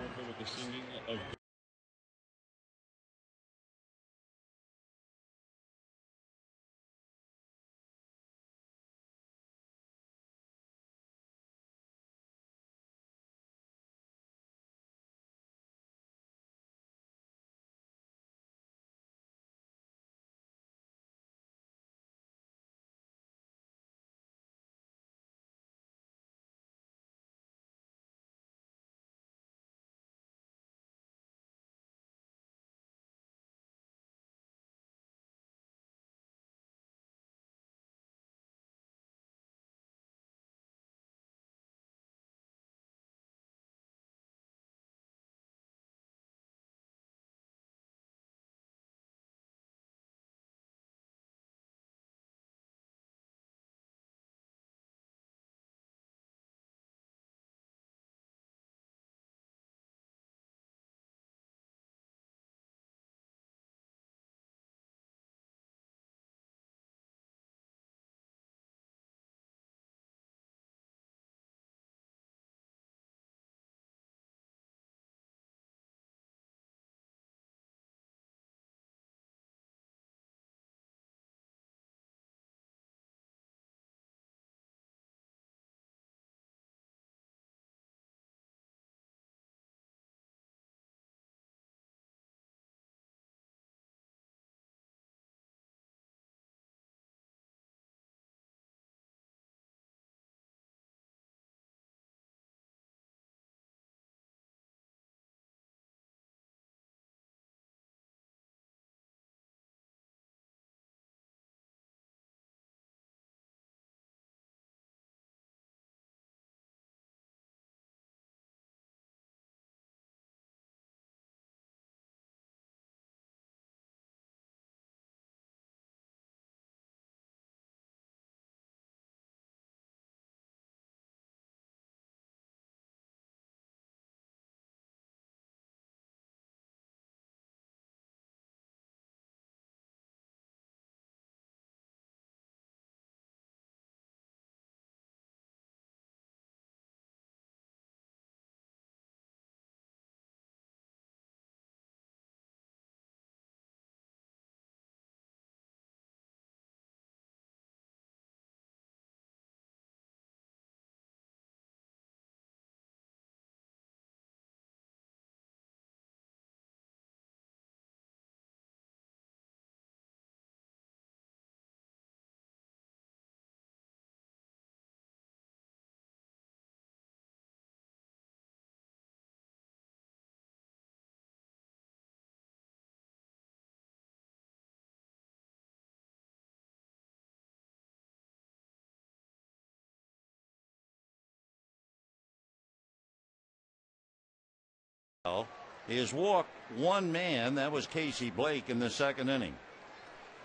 He has walked one man. That was Casey Blake in the second inning.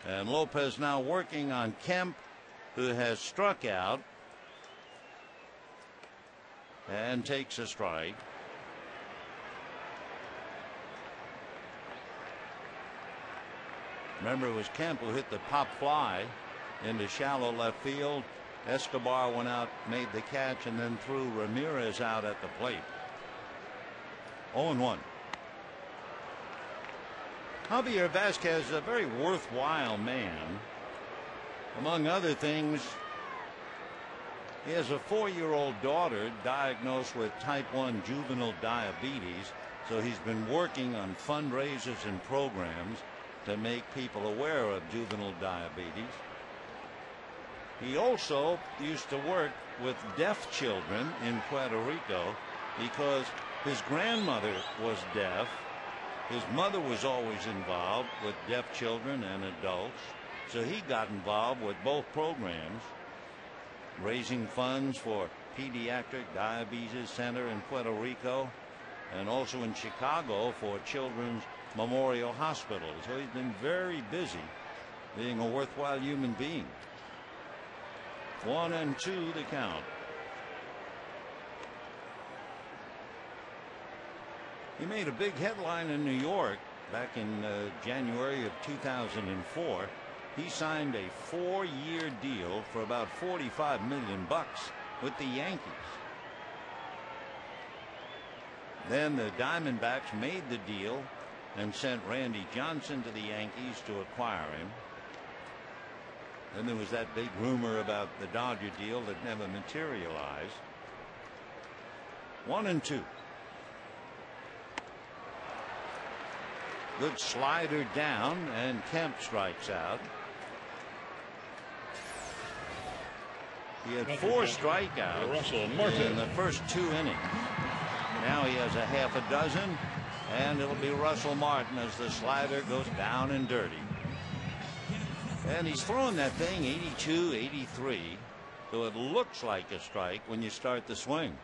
And Lopez now working on Kemp, who has struck out and takes a strike. Remember, it was Kemp who hit the pop fly into shallow left field. Escobar went out, made the catch, and then threw Ramirez out at the plate. 0-1. Javier Vasquez is a very worthwhile man. Among other things, he has a 4-year-old daughter diagnosed with type 1 juvenile diabetes, so he's been working on fundraisers and programs to make people aware of juvenile diabetes. He also used to work with deaf children in Puerto Rico because his grandmother was deaf. His mother was always involved with deaf children and adults, so he got involved with both programs, raising funds for Pediatric Diabetes Center in Puerto Rico and also in Chicago for Children's Memorial Hospital. So he's been very busy being a worthwhile human being. 1-2 the count. He made a big headline in New York back in January of 2004. He signed a 4-year deal for about $45 million with the Yankees. Then the Diamondbacks made the deal and sent Randy Johnson to the Yankees to acquire him. Then there was that big rumor about the Dodger deal that never materialized. 1-2. Good slider down, and Kemp strikes out. He had 4 strikeouts in the first 2 innings. Now he has a half a dozen, and it'll be Russell Martin as the slider goes down and dirty. And he's throwing that thing 82, 83, so it looks like a strike when you start the swing.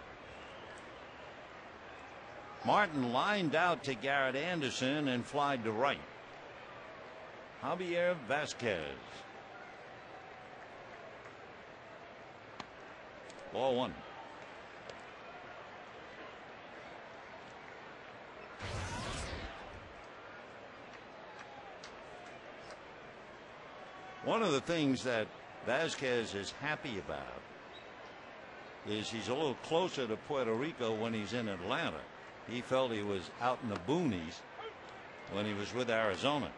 Martin lined out to Garrett Anderson and flied to right. Javier Vasquez. Ball 1. One of the things that Vasquez is happy about is he's a little closer to Puerto Rico when he's in Atlanta. He felt he was out in the boonies when he was with Arizona.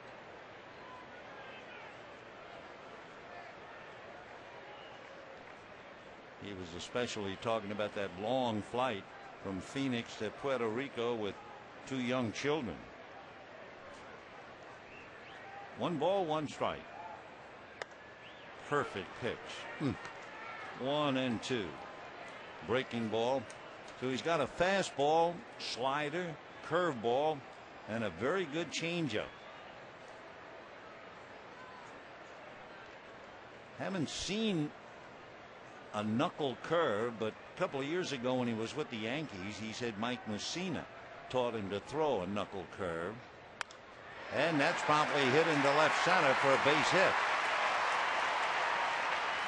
He was especially talking about that long flight from Phoenix to Puerto Rico with 2 young children. 1 ball, 1 strike. Perfect pitch. 1-2. Breaking ball. So he's got a fastball, slider, curveball, and a very good changeup. Haven't seen a knuckle curve, but a couple of years ago when he was with the Yankees, he said Mike Mussina taught him to throw a knuckle curve. And that's promptly hit into left center for a base hit.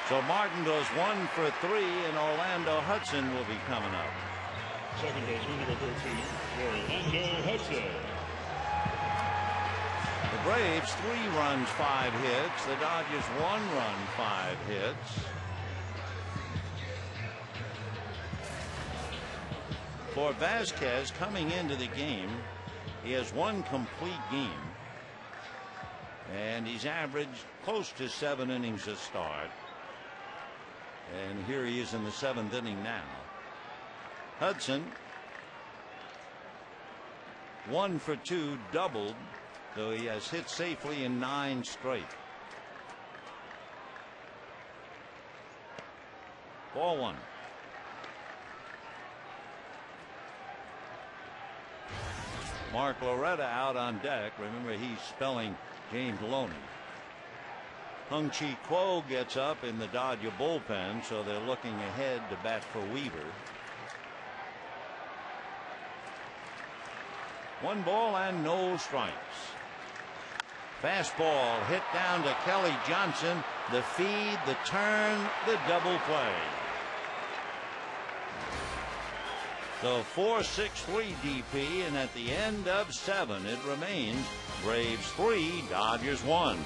So Martin goes 1 for 3, and Orlando Hudson will be coming up. Second baseman, number 13, Orlando Hudson. The Braves 3 runs, 5 hits. The Dodgers 1 run, 5 hits. For Vasquez coming into the game, he has 1 complete game, and he's averaged close to 7 innings a start. And here he is in the 7th inning now. Hudson 1 for 2, doubled, though he has hit safely in 9 straight. Ball 1. Mark Loretta out on deck. Remember, he's spelling James Loney. Hung Chi Kuo gets up in the Dodger bullpen, so they're looking ahead to bat for Weaver. 1 ball and no strikes. Fastball hit down to Kelly Johnson. The feed, the turn, the double play. So 4-6-3 DP, and at the end of 7, it remains Braves 3, Dodgers 1.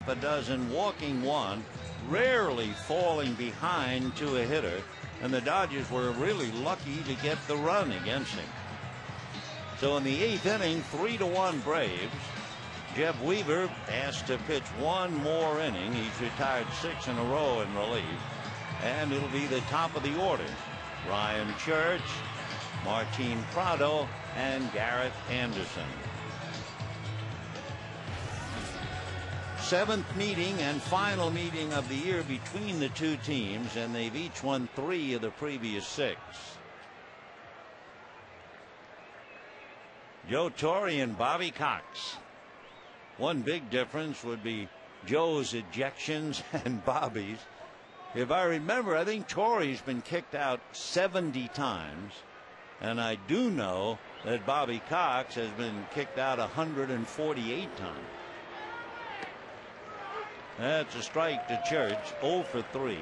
A dozen, walking 1, rarely falling behind to a hitter, and the Dodgers were really lucky to get the run against him. So in the 8th inning, 3-1 Braves. Jeff Weaver asked to pitch 1 more inning. He's retired 6 in a row in relief, and it'll be the top of the order. Ryan Church, Martin Prado, and Garrett Anderson. 7th meeting and final meeting of the year between the two teams, and they've each won 3 of the previous 6. Joe Torre and Bobby Cox. One big difference would be Joe's ejections and Bobby's. If I remember, I think Torre's been kicked out 70 times, and I do know that Bobby Cox has been kicked out 148 times. That's a strike to Church, 0 for 3.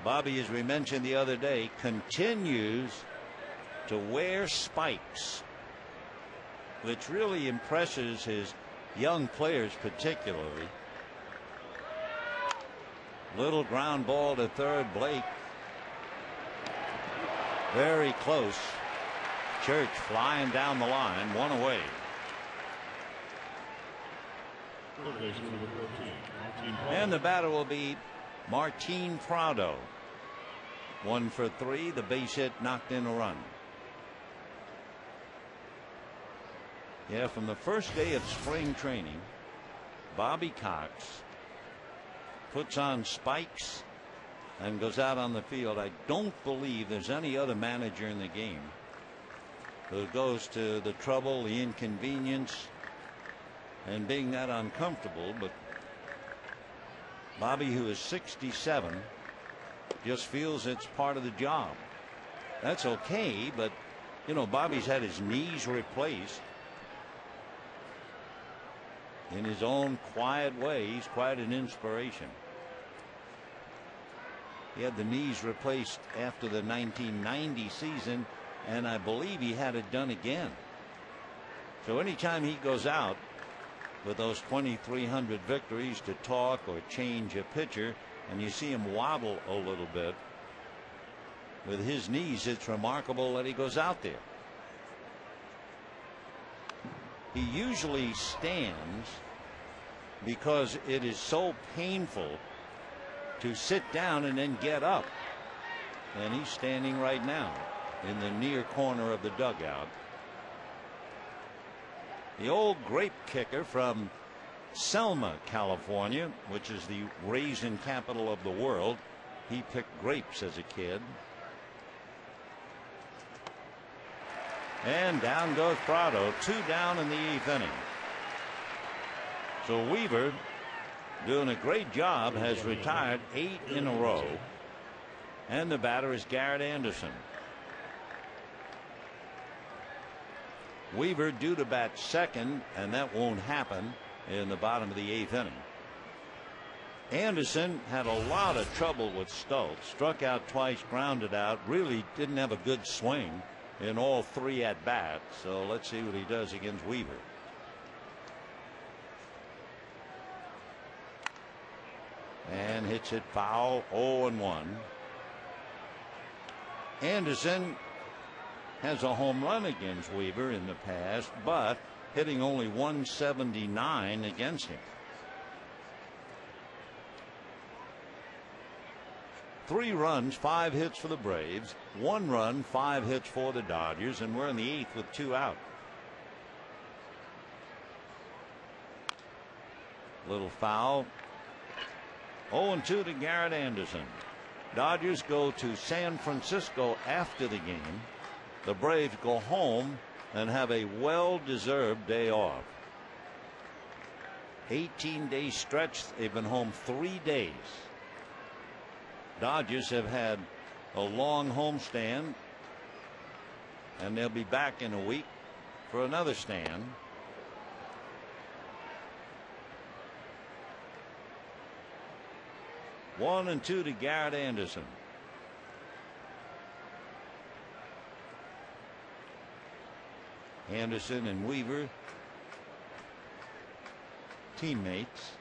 Bobby, as we mentioned the other day, continues to wear spikes, which really impresses his young players particularly. Little ground ball to third. Blake very close. Church flying down the line, 1 away. And the batter will be Martin Prado. 1 for 3. The base hit knocked in a run. Yeah, from the first day of spring training, Bobby Cox puts on spikes and goes out on the field. I don't believe there's any other manager in the game who goes to the trouble, the inconvenience, and being that uncomfortable. But Bobby, who is 67, just feels it's part of the job. That's okay, but you know, Bobby's had his knees replaced in his own quiet way. He's quite an inspiration. He had the knees replaced after the 1990 season, and I believe he had it done again. So anytime he goes out with those 2,300 victories to talk or change a pitcher, and you see him wobble a little bit with his knees, it's remarkable that he goes out there. He usually stands because it is so painful to sit down and then get up. and he's standing right now in the near corner of the dugout. The old grape kicker from Selma, California, which is the raisin capital of the world. He picked grapes as a kid. And down goes Prado. 2 down in the 8th inning. So Weaver, doing a great job, has retired 8 in a row. And the batter is Garrett Anderson. Weaver due to bat second, and that won't happen in the bottom of the 8th inning. Anderson had a lot of trouble with Stultz. Struck out twice, grounded out. Really didn't have a good swing in all 3 at bats. So let's see what he does against Weaver. And hits it foul. 0-1. Anderson has a home run against Weaver in the past, but hitting only 179 against him. 3 runs, 5 hits for the Braves, 1 run, 5 hits for the Dodgers, and we're in the 8th with 2 out. Little foul. 0-2 to Garrett Anderson. Dodgers go to San Francisco after the game. The Braves go home and have a well-deserved day off. 18-day stretch. They've been home 3 days. Dodgers have had a long homestand, and they'll be back in a week for another stand. One and 2 to Garrett Anderson. Anderson and Weaver, teammates.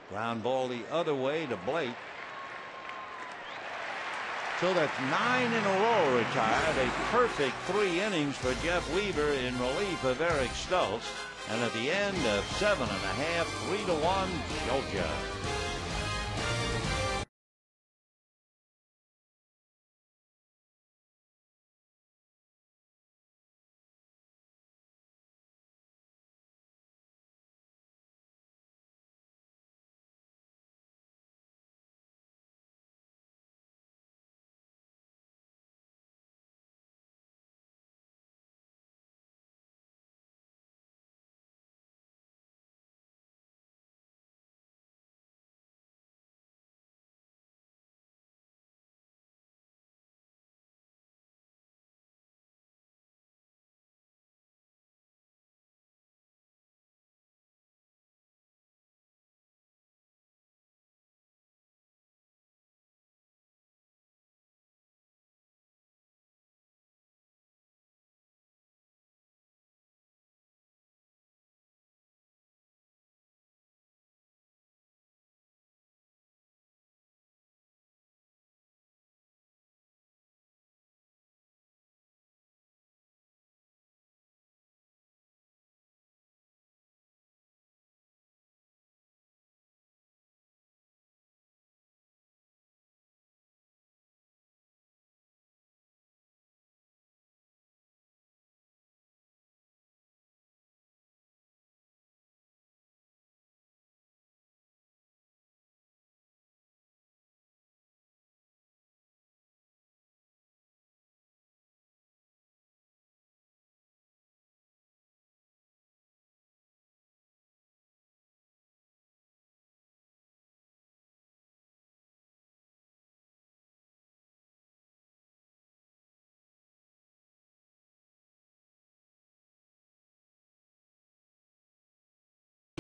Ground ball the other way to Blake. So that's 9 in a row retired. A perfect 3 innings for Jeff Weaver in relief of Eric Stultz. And at the end of 7 1/2, 3-1 Georgia.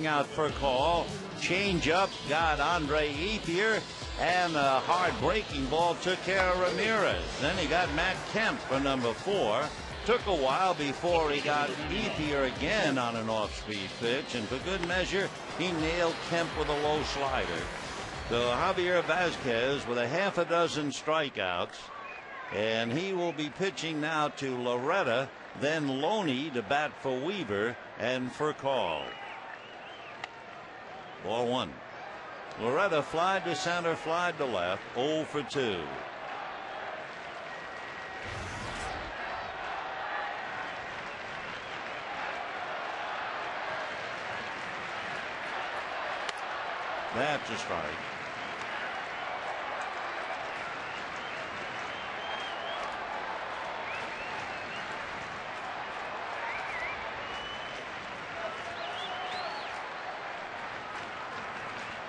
Out for a call. Change up got Andre Ethier, and a hard breaking ball took care of Ramirez. Then he got Matt Kemp for number 4. Took a while before he got Ethier again on an off-speed pitch, and for good measure he nailed Kemp with a low slider. So Javier Vazquez with a half a dozen strikeouts, and he will be pitching now to Loretta, then Loney to bat for Weaver and for call. Ball 1. Loretta flied to center, flied to left, 0 for 2. That's a strike.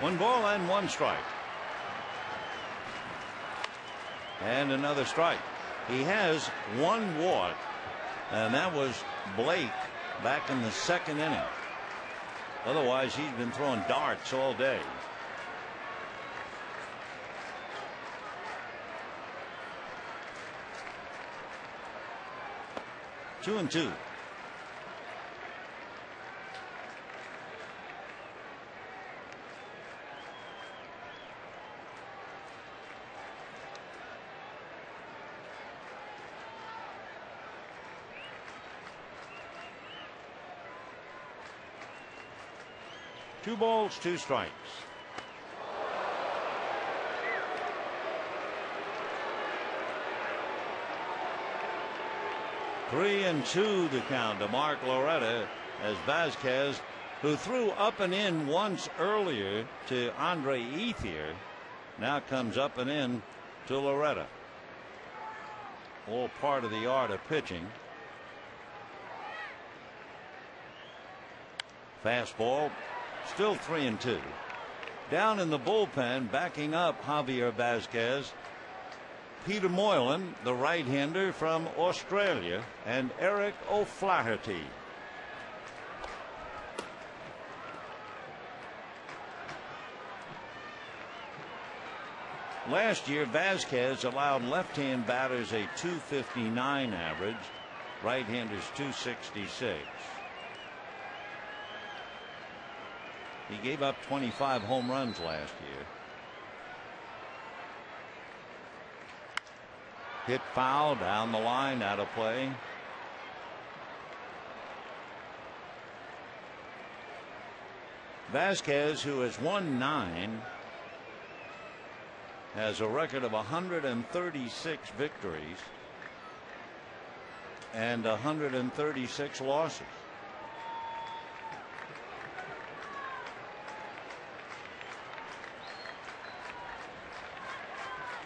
One ball and one strike. And another strike. He has one walk, and that was Blake back in the second inning. Otherwise, he's been throwing darts all day. Two and two. Two balls, two strikes. Three and two the count to Mark Loretta, as Vasquez, who threw up and in once earlier to Andre Ethier, now comes up and in to Loretta. All part of the art of pitching. Fastball. Still 3 and 2. Down in the bullpen, backing up Javier Vasquez, Peter Moylan, the right-hander from Australia, and Eric O'Flaherty. Last year, Vasquez allowed left-hand batters a .259 average, right-handers .266. He gave up 25 home runs last year. Hit foul down the line, out of play. Vasquez, who has won 9, has a record of 136 victories and 136 losses.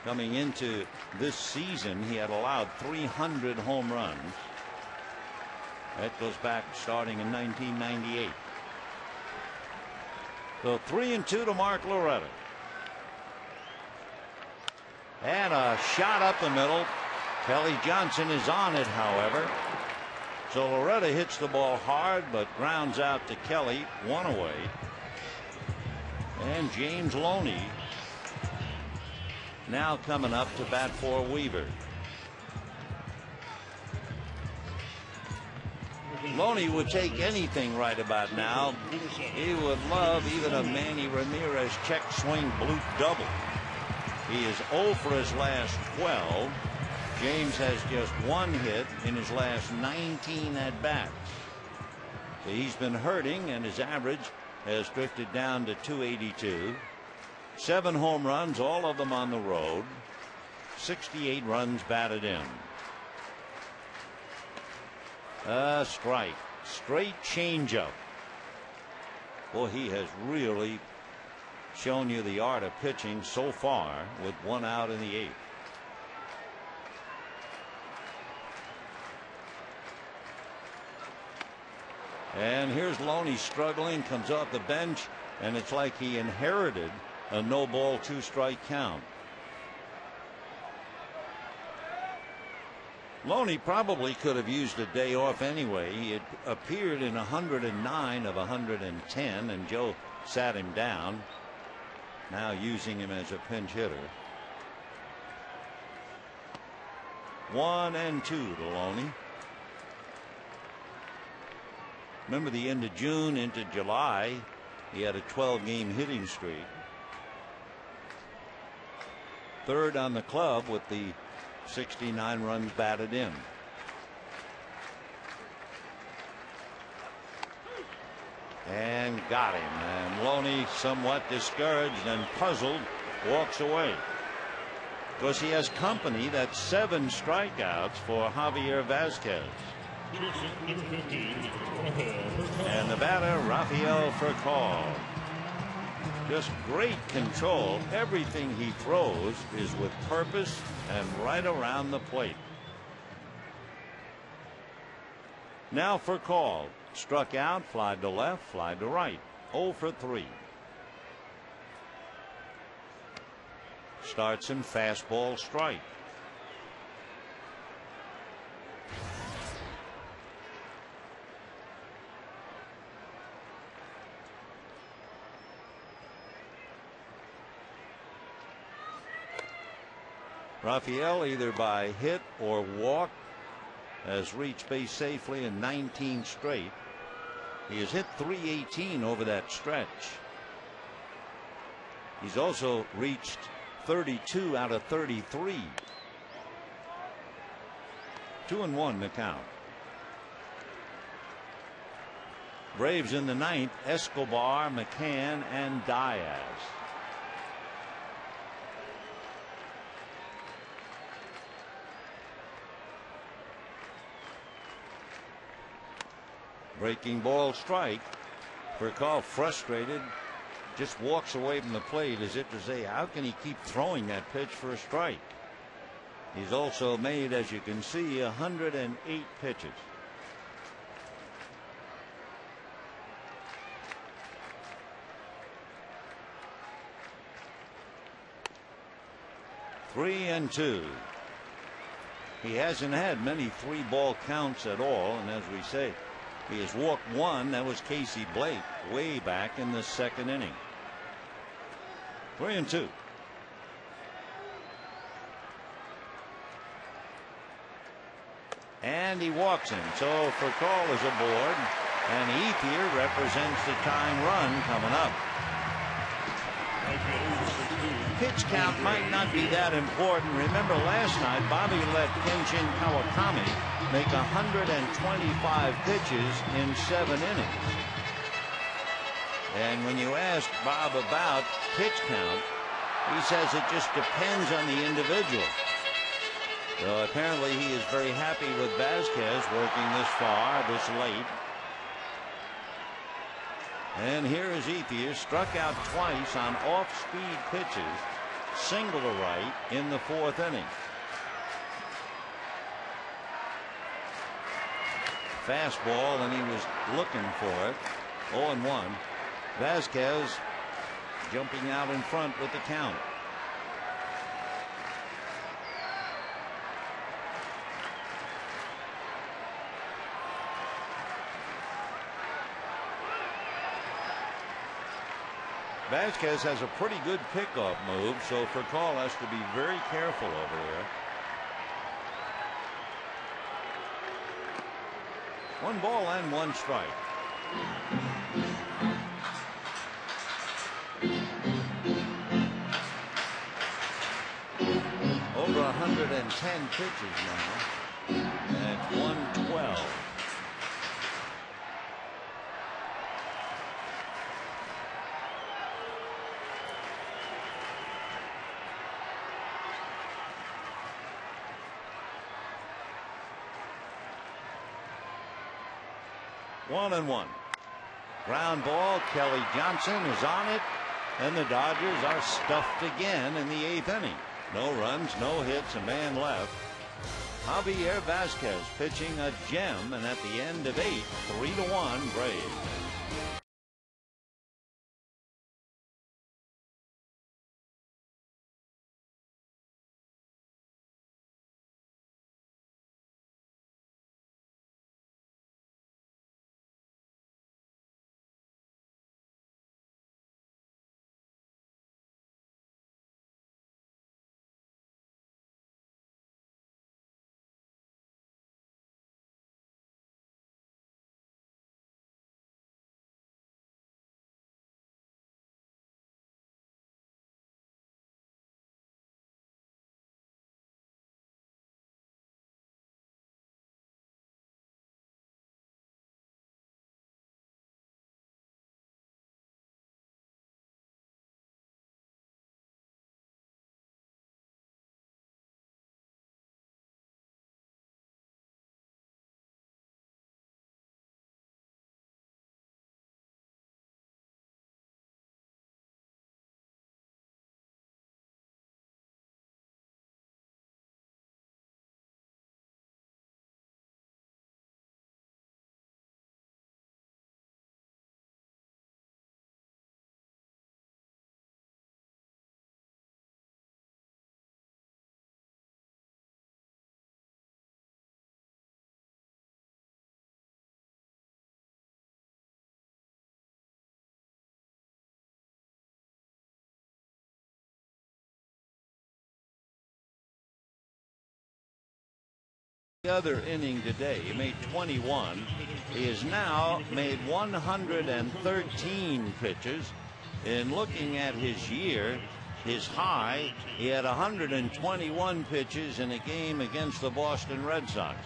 Coming into this season, he had allowed 300 home runs. That goes back starting in 1998. So 3 and 2 to Mark Loretta. And a shot up the middle. Kelly Johnson is on it, however. So Loretta hits the ball hard, but grounds out to Kelly, 1 away. And James Loney now coming up to bat for Weaver. Loney would take anything right about now. He would love even a Manny Ramirez check swing bloop double. He is 0 for his last 12. James has just 1 hit in his last 19 at bats. So he's been hurting, and his average has drifted down to .282. 7 home runs, all of them on the road. 68 runs batted in. A strike. Straight changeup. Boy, he has really shown you the art of pitching so far with 1 out in the 8th. And here's Loney struggling, comes off the bench, and it's like he inherited a no ball 2 strike count. Loney probably could have used a day off anyway. He had appeared in 109 of 110, and Joe sat him down. Now using him as a pinch hitter. 1 and 2 to Loney. Remember the end of June into July, he had a 12-game hitting streak. 3rd on the club with the 69 runs batted in. . And got him. And Loney, somewhat discouraged and puzzled, walks away. Of course, he has company. That's 7 strikeouts for Javier Vazquez. And the batter, Rafael Furcal. Just great control. Everything he throws is with purpose and right around the plate. Now Furcal. Struck out, fly to left, fly to right. 0 for 3. Starts him fastball strike. Rafael, either by hit or walk, has reached base safely in 19 straight. He has hit .318 over that stretch. He's also reached 32 out of 33. 2-1 the count. Braves in the 9th, Escobar, McCann, and Diaz. Breaking ball strike. Furcal, frustrated, just walks away from the plate as if to say, how can he keep throwing that pitch for a strike? He's also made, as you can see, 108 pitches. Three and 2. He hasn't had many 3-ball counts at all, and as we say, he has walked 1. That was Casey Blake way back in the 2nd inning. 3 and 2. And he walks him. So Furcal is aboard, and Ethier represents the tying run coming up. Pitch count might not be that important. Remember last night, Bobby let Kenshin Kawakami make 125 pitches in 7 innings. And when you ask Bob about pitch count, he says it just depends on the individual. So apparently he is very happy with Vazquez working this far, this late. And here is Ethier, struck out twice on off-speed pitches, single to right in the 4th inning. Fastball, and he was looking for it. 0-1. Vazquez jumping out in front with the count. Vazquez has a pretty good pickoff move, so Furcal has to be very careful over there. 1 ball and 1 strike. Over 110 pitches now at 112. One and 1. Ground ball. Kelly Johnson is on it, and the Dodgers are stuffed again in the 8th inning. No runs, no hits, a man left. Javier Vazquez pitching a gem, and at the end of 8, 3-1 Braves. other inning today. He made 21. He has now made 113 pitches. In looking at his year, his high, he had 121 pitches in a game against the Boston Red Sox.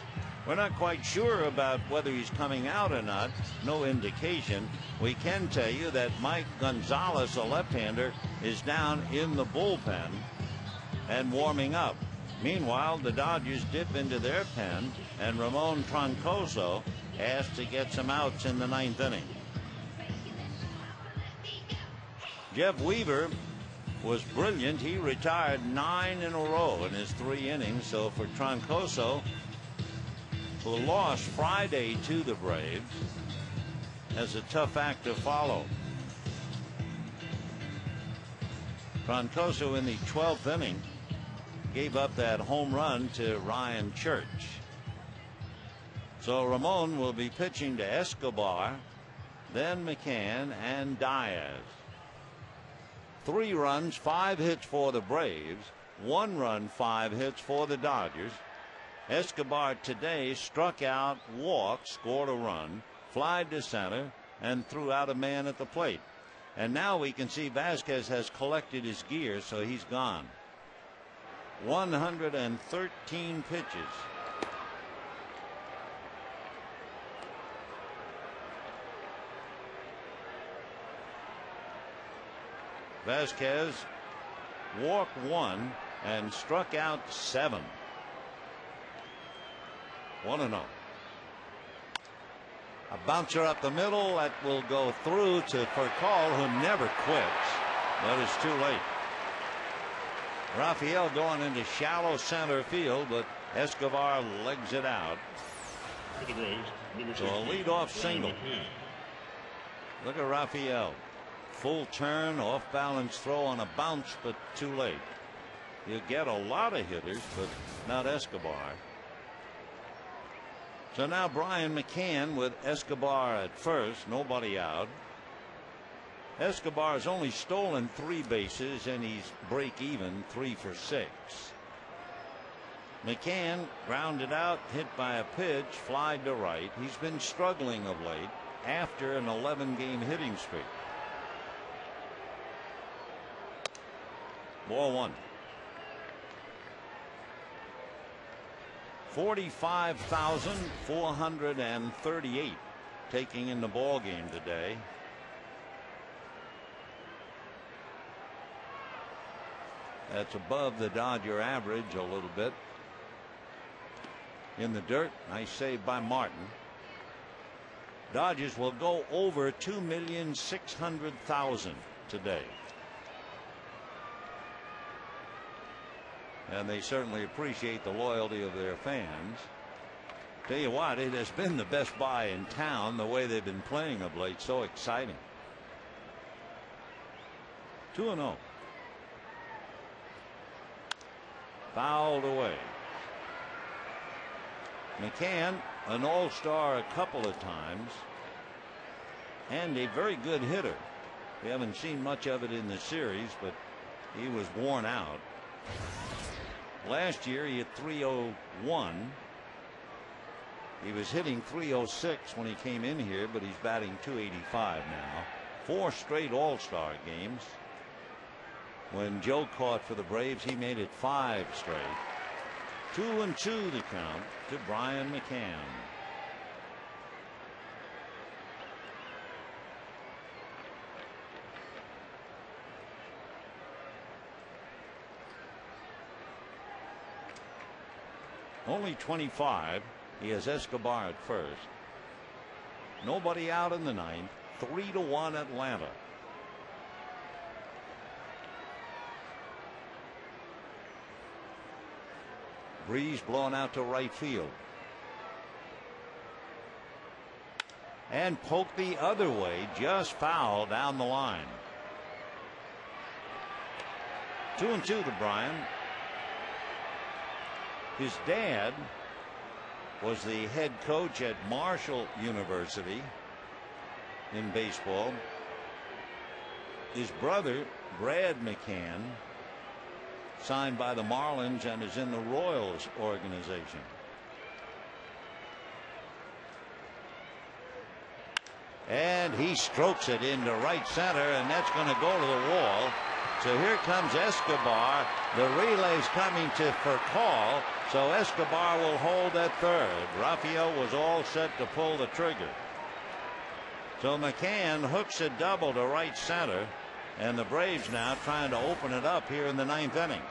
We're not quite sure about whether he's coming out or not. No indication. We can tell you that Mike Gonzalez, a left-hander, is down in the bullpen and warming up. Meanwhile, the Dodgers dip into their pen, and Ramon Troncoso asked to get some outs in the ninth inning. Jeff Weaver was brilliant. He retired 9 in a row in his 3 innings. So for Troncoso, who lost Friday to the Braves, has a tough act to follow. Troncoso in the 12th inning gave up that home run to Ryan Church. So Ramon will be pitching to Escobar, then McCann and Diaz. 3 runs, 5 hits for the Braves, 1 run, 5 hits for the Dodgers. Escobar today struck out, walked, scored a run, flied to center, and threw out a man at the plate. And now we can see Vasquez has collected his gear, so he's gone. 113 pitches. Vasquez walked 1 and struck out 7. 1-0. A bouncer up the middle that will go through to Furcal, who never quits, but it's too late. Rafael going into shallow center field, but Escobar legs it out. So a leadoff single. Look at Rafael. Full turn, off balance throw on a bounce, but too late. You get a lot of hitters, but not Escobar. So now Brian McCann with Escobar at first, nobody out. Escobar has only stolen 3 bases, and he's break even, 3 for 6. McCann grounded out, hit by a pitch, flied to right. He's been struggling of late after an 11-game hitting streak. Ball 1. 45,438 taking in the ball game today. That's above the Dodger average a little bit. In the dirt, nice save by Martin. Dodgers will go over 2,600,000 today. And they certainly appreciate the loyalty of their fans. Tell you what, it has been the best buy in town, the way they've been playing of late. So exciting. 2-0. Fouled away. McCann, an all-star a couple of times, and a very good hitter. We haven't seen much of it in the series, but he was worn out. Last year he hit .301. He was hitting .306 when he came in here, but he's batting .285 now. 4 straight all-star games. When Joe caught for the Braves, he made it 5 straight. 2-2 the count to Brian McCann. Only 25. He has Escobar at first. Nobody out in the ninth. 3-1 Atlanta. Breeze blowing out to right field. And poked the other way, just foul down the line. 2-2 to Brian. His dad was the head coach at Marshall University in baseball. His brother, Brad McCann, signed by the Marlins and is in the Royals organization. And he strokes it into right center, and that's going to go to the wall. So here comes Escobar. The relay's coming for call, so Escobar will hold at third. Rafael was all set to pull the trigger. So McCann hooks a double to right center, and the Braves now trying to open it up here in the ninth inning.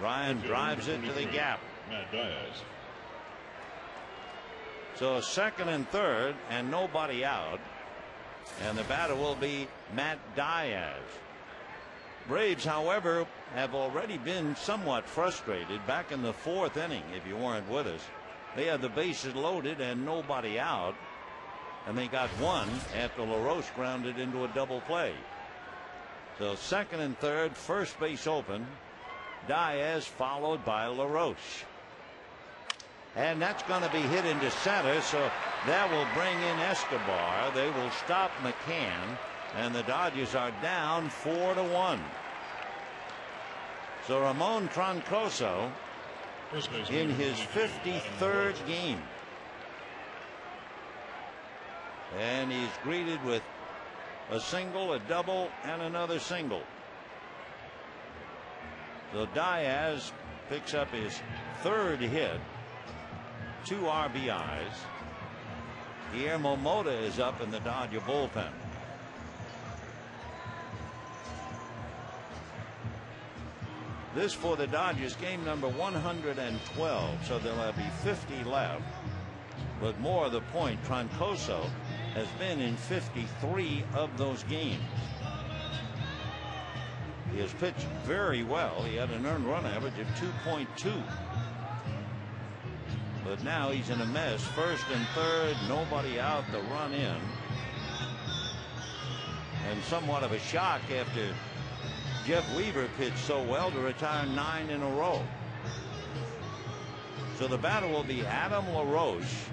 Ryan drives it to the gap. Matt Diaz. So second and third, and nobody out. And the batter will be Matt Diaz. Braves, however, have already been somewhat frustrated back in the fourth inning. If you weren't with us, they had the bases loaded and nobody out, and they got one after LaRoche grounded into a double play. So second and third, first base open. Diaz followed by LaRoche. And that's going to be hit into center, so that will bring in Escobar. They will stop McCann, and the Dodgers are down 4-1. So Ramon Troncoso in his 53rd game. And he's greeted with a single, a double, and another single. So Diaz picks up his third hit, 2 RBIs. Guillermo Mota is up in the Dodger bullpen. This for the Dodgers, game number 112, so there'll be 50 left. But more of the point, Troncoso has been in 53 of those games. He has pitched very well. He had an earned run average of 2.2. But now he's in a mess. First and third, nobody out, the run in. And somewhat of a shock after Jeff Weaver pitched so well to retire 9 in a row. So the batter will be Adam LaRoche.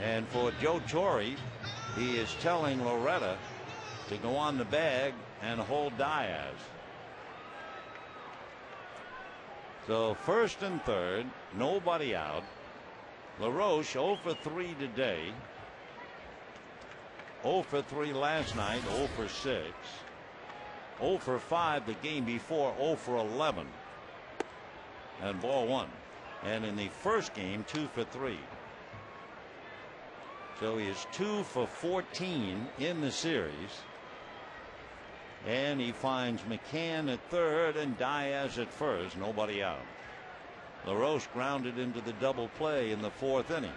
And for Joe Torre, he is telling Loretta to go on the bag and hold Diaz. So first and third, nobody out. LaRoche 0 for 3 today. 0 for 3 last night, 0 for 6. 0 for 5 the game before, 0 for 11. And ball one. And in the first game, 2 for 3. So he is 2 for 14 in the series. And he finds McCann at third and Diaz at first. Nobody out. LaRoche grounded into the double play in the fourth inning.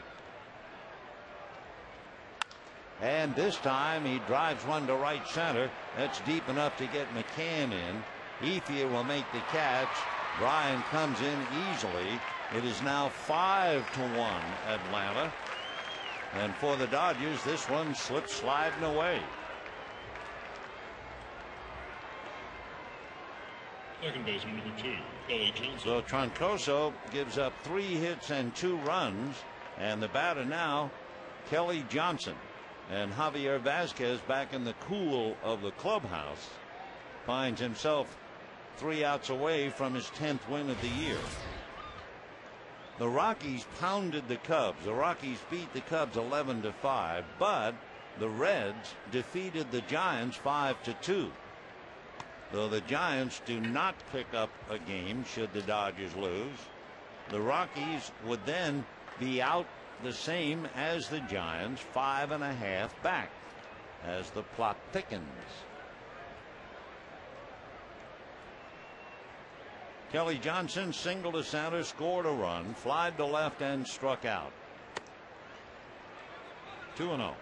And this time he drives one to right center. That's deep enough to get McCann in. Ethier will make the catch. Bryan comes in easily. It is now 5-1 Atlanta. And for the Dodgers, this one slips sliding away. Second baseman number 2, Kelly Johnson. So Troncoso gives up 3 hits and 2 runs, and the batter now, Kelly Johnson. And Javier Vazquez, back in the cool of the clubhouse, finds himself 3 outs away from his 10th win of the year. The Rockies pounded the Cubs. The Rockies beat the Cubs 11-5, but the Reds defeated the Giants 5-2. Though the Giants do not pick up a game should the Dodgers lose, the Rockies would then be out the same as the Giants, 5.5 back as the plot thickens. Kelly Johnson singled to center, scored a run, flied to left, and struck out. 2-0.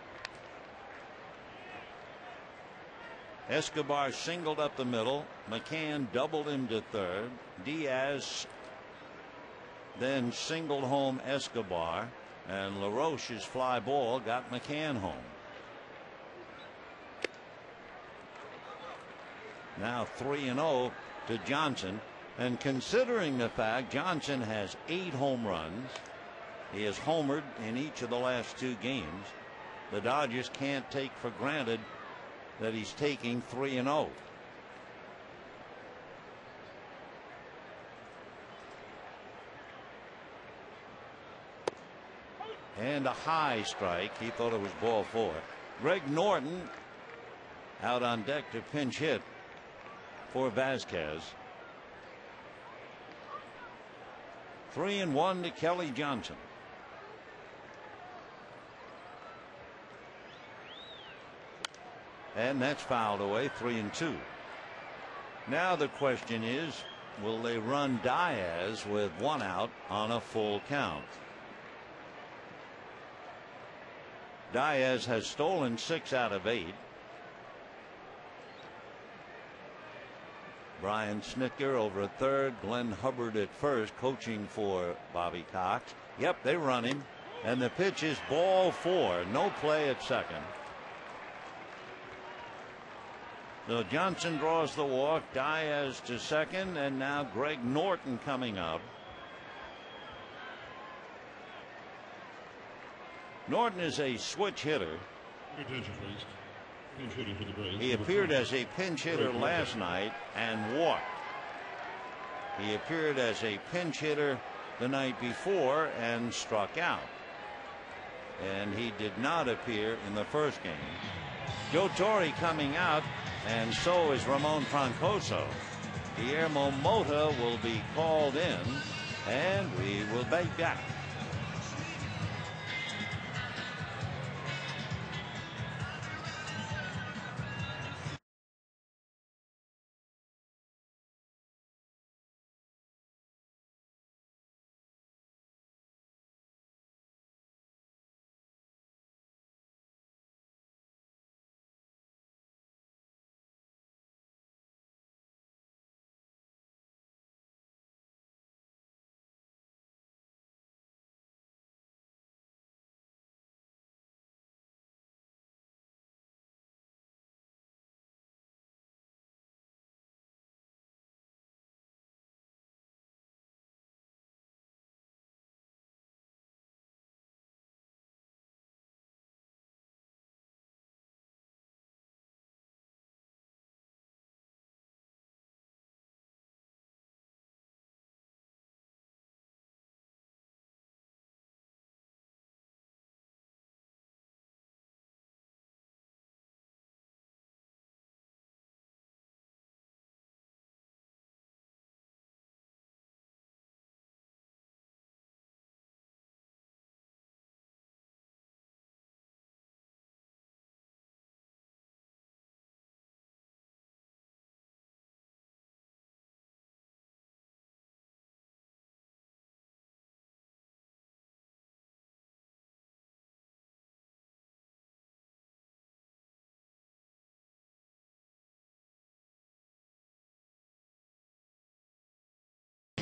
Escobar singled up the middle. McCann doubled him to third. Diaz then singled home Escobar, and LaRoche's fly ball got McCann home. Now 3-0 to Johnson. And considering the fact Johnson has 8 home runs, he has homered in each of the last 2 games, the Dodgers can't take for granted that he's taking 3-0. and a high strike. He thought it was ball 4. Greg Norton out on deck to pinch hit for Vasquez. 3-1 to Kelly Johnson. And that's fouled away. 3-2. Now the question is, will they run Diaz with 1 out on a full count? Diaz has stolen 6 out of 8. Brian Snitker over at third, Glenn Hubbard at first, coaching for Bobby Cox. Yep, they run him, and the pitch is ball 4. No play at second. So Johnson draws the walk, Diaz to second, and now Greg Norton coming up. Norton is a switch hitter. Attention, please. Pinch hitting for the Braves. He appeared as a pinch hitter last night and walked. He appeared as a pinch hitter the night before and struck out. And he did not appear in the first game. Joe Torre coming out, and so is Ramon Troncoso. Guillermo Mota will be called in, and we will be back.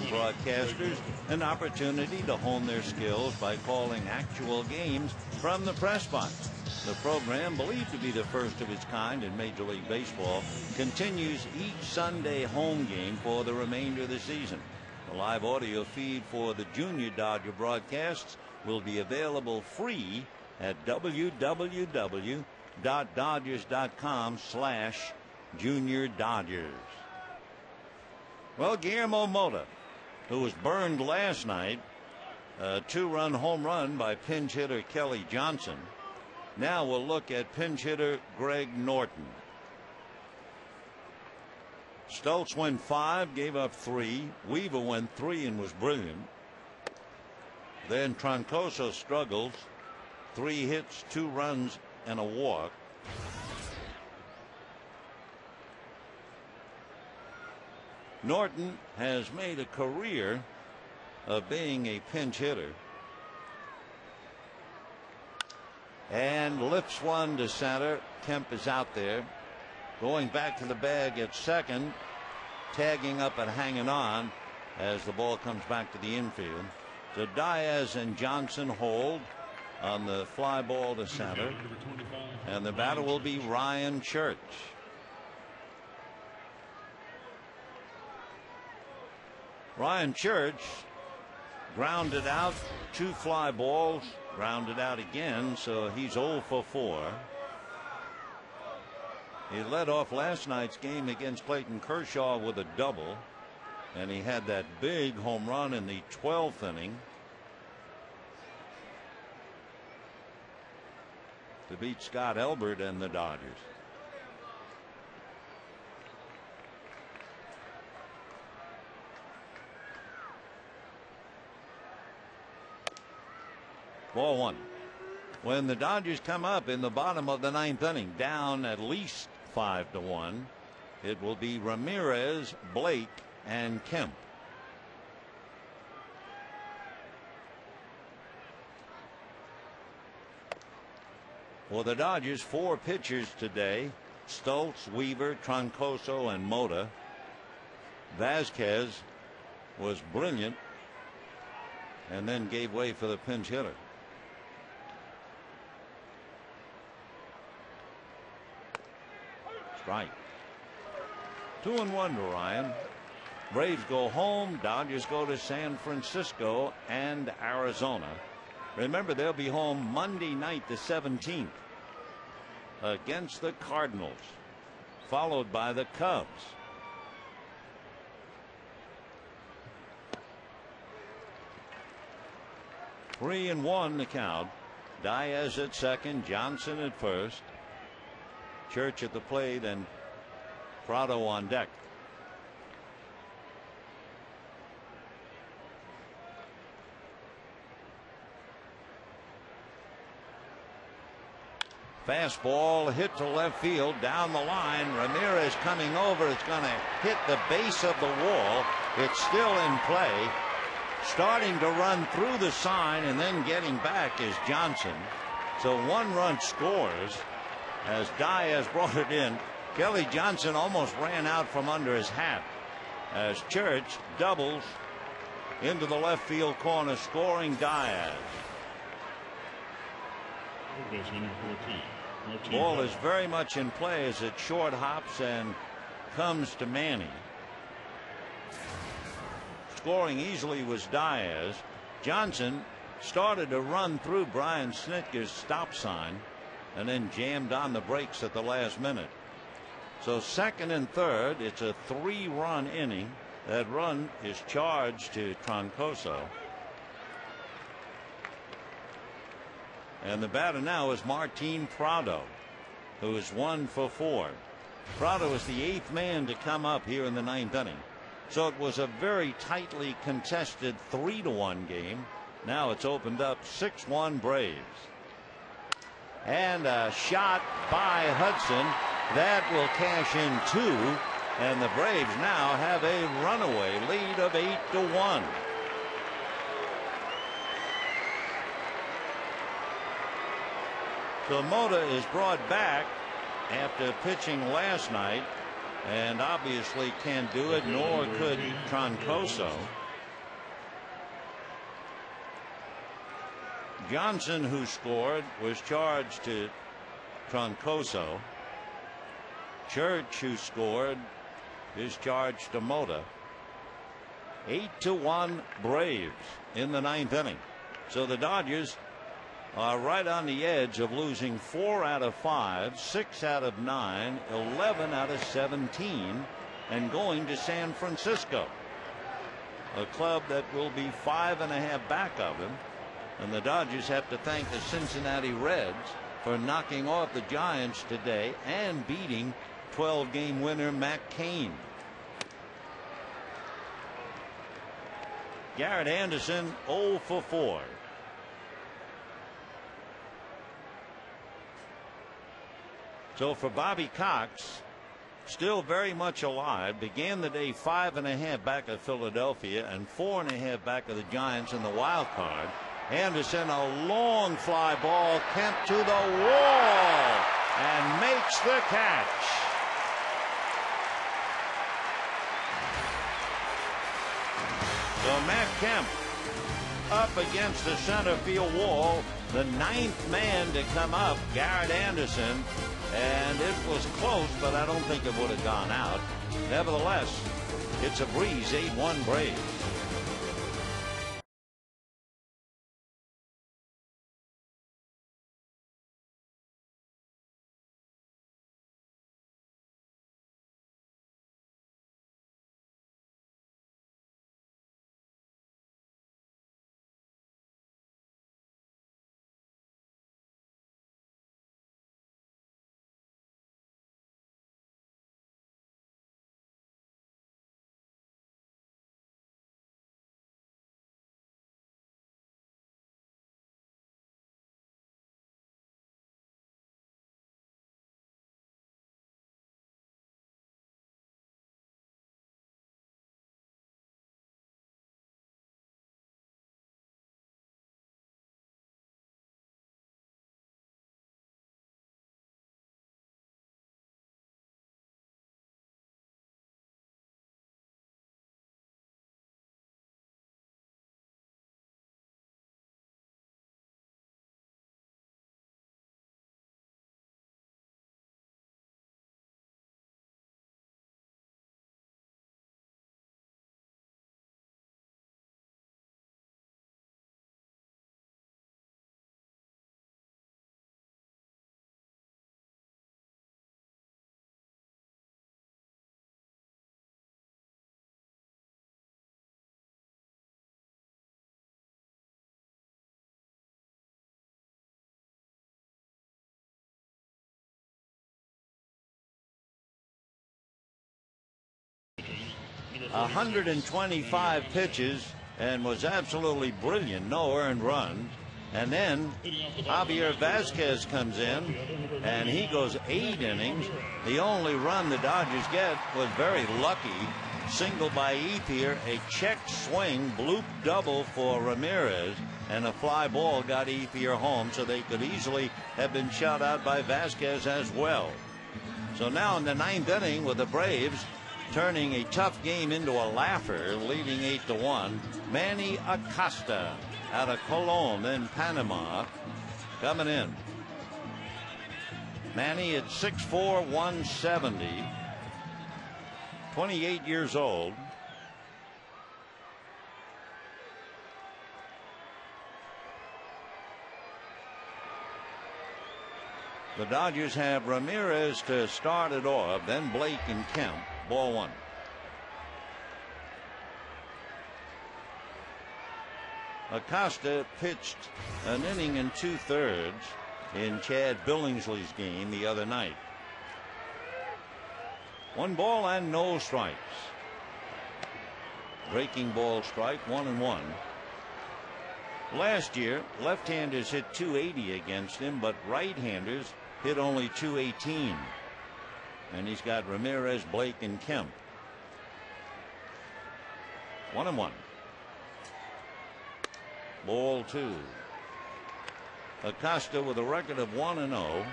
Broadcasters an opportunity to hone their skills by calling actual games from the press box. The program, believed to be the first of its kind in Major League Baseball, continues each Sunday home game for the remainder of the season. The live audio feed for the Junior Dodger broadcasts will be available free at www.dodgers.com/Junior Dodgers. Well, Guillermo Mota, who was burned last night, a 2-run home run by pinch hitter Kelly Johnson. Now we'll look at pinch hitter Greg Norton. Stoltz went 5, gave up 3. Weaver went 3 and was brilliant. Then Troncoso struggled. 3 hits, 2 runs, and a walk. Norton has made a career of being a pinch hitter. And lifts one to center. Kemp is out there. Going back to the bag at second. Tagging up and hanging on as the ball comes back to the infield. So Diaz and Johnson hold on the fly ball to center. And the batter will be Ryan Church. Ryan Church grounded out, 2 fly balls, grounded out again, so he's 0 for 4. He led off last night's game against Clayton Kershaw with a double, and he had that big home run in the 12th inning. to beat Scott Elbert and the Dodgers. Ball one. When the Dodgers come up in the bottom of the ninth inning, down at least 5-1, it will be Ramirez, Blake, and Kemp. For the Dodgers, 4 pitchers today: Stoltz, Weaver, Troncoso, and Mota. Vasquez was brilliant and then gave way for the pinch hitter. Strike. 2-1 to Ryan. Braves go home. Dodgers go to San Francisco and Arizona. Remember, they'll be home Monday night, the 17th, against the Cardinals, followed by the Cubs. Three and one the count. Diaz at second, Johnson at first, Church at the plate, and Prado on deck. Fastball hit to left field down the line. Ramirez coming over. It's going to hit the base of the wall. It's still in play. Starting to run through the sign and then getting back is Johnson. So 1 run scores as Diaz brought it in. Kelly Johnson almost ran out from under his hat as Church doubles into the left field corner, scoring Diaz. Ball is very much in play as it short hops and comes to Manny. Scoring easily was Diaz. Johnson started to run through Brian Snitker's stop sign and then jammed on the brakes at the last minute. So second and third, it's a 3-run inning. That run is charged to Troncoso. And the batter now is Martin Prado, who is 1 for 4. Prado is the 8th man to come up here in the 9th inning. So it was a very tightly contested 3-1 game. Now it's opened up 6-1 Braves. And a shot by Hudson that will cash in 2, and the Braves now have a runaway lead of 8-1. So Mota is brought back after pitching last night, and obviously can't do it, nor could Troncoso. Johnson, who scored, was charged to Troncoso. Church, who scored, is charged to Mota. 8-1 Braves in the 9th inning. So the Dodgers are right on the edge of losing 4 out of 5, 6 out of 9, 11 out of 17, and going to San Francisco, a club that will be 5.5 back of them. And the Dodgers have to thank the Cincinnati Reds for knocking off the Giants today and beating 12-game winner Matt Cain. Garrett Anderson 0 for 4. So for Bobby Cox, still very much alive, began the day 5.5 back of Philadelphia and 4.5 back of the Giants in the wild card. Anderson, a long fly ball, Kemp to the wall and makes the catch. So Matt Kemp up against the center field wall, the 9th man to come up, Garrett Anderson, and it was close, but I don't think it would have gone out. Nevertheless, it's a breeze, 8-1 Braves. 125 pitches and was absolutely brilliant. No earned runs. And then Javier Vasquez comes in, and he goes 8 innings. The only run the Dodgers get was very lucky. Single by Ethier, a check swing, bloop double for Ramirez, and a fly ball got Ethier home, so they could easily have been shut out by Vasquez as well. So now in the 9th inning with the Braves turning a tough game into a laugher, leading 8-1, Manny Acosta out of Colón in Panama coming in. Manny at 6'4", 170, 28 years old. The Dodgers have Ramirez to start it off, then Blake and Kemp. Ball 1. Acosta pitched an inning and 2/3 in Chad Billingsley's game the other night. 1 ball and no strikes. Breaking ball strike, 1-1. Last year, left-handers hit .280 against him, but right-handers hit only .218. And he's got Ramirez, Blake, and Kemp. 1-1. Ball 2. Acosta with a record of 1-0.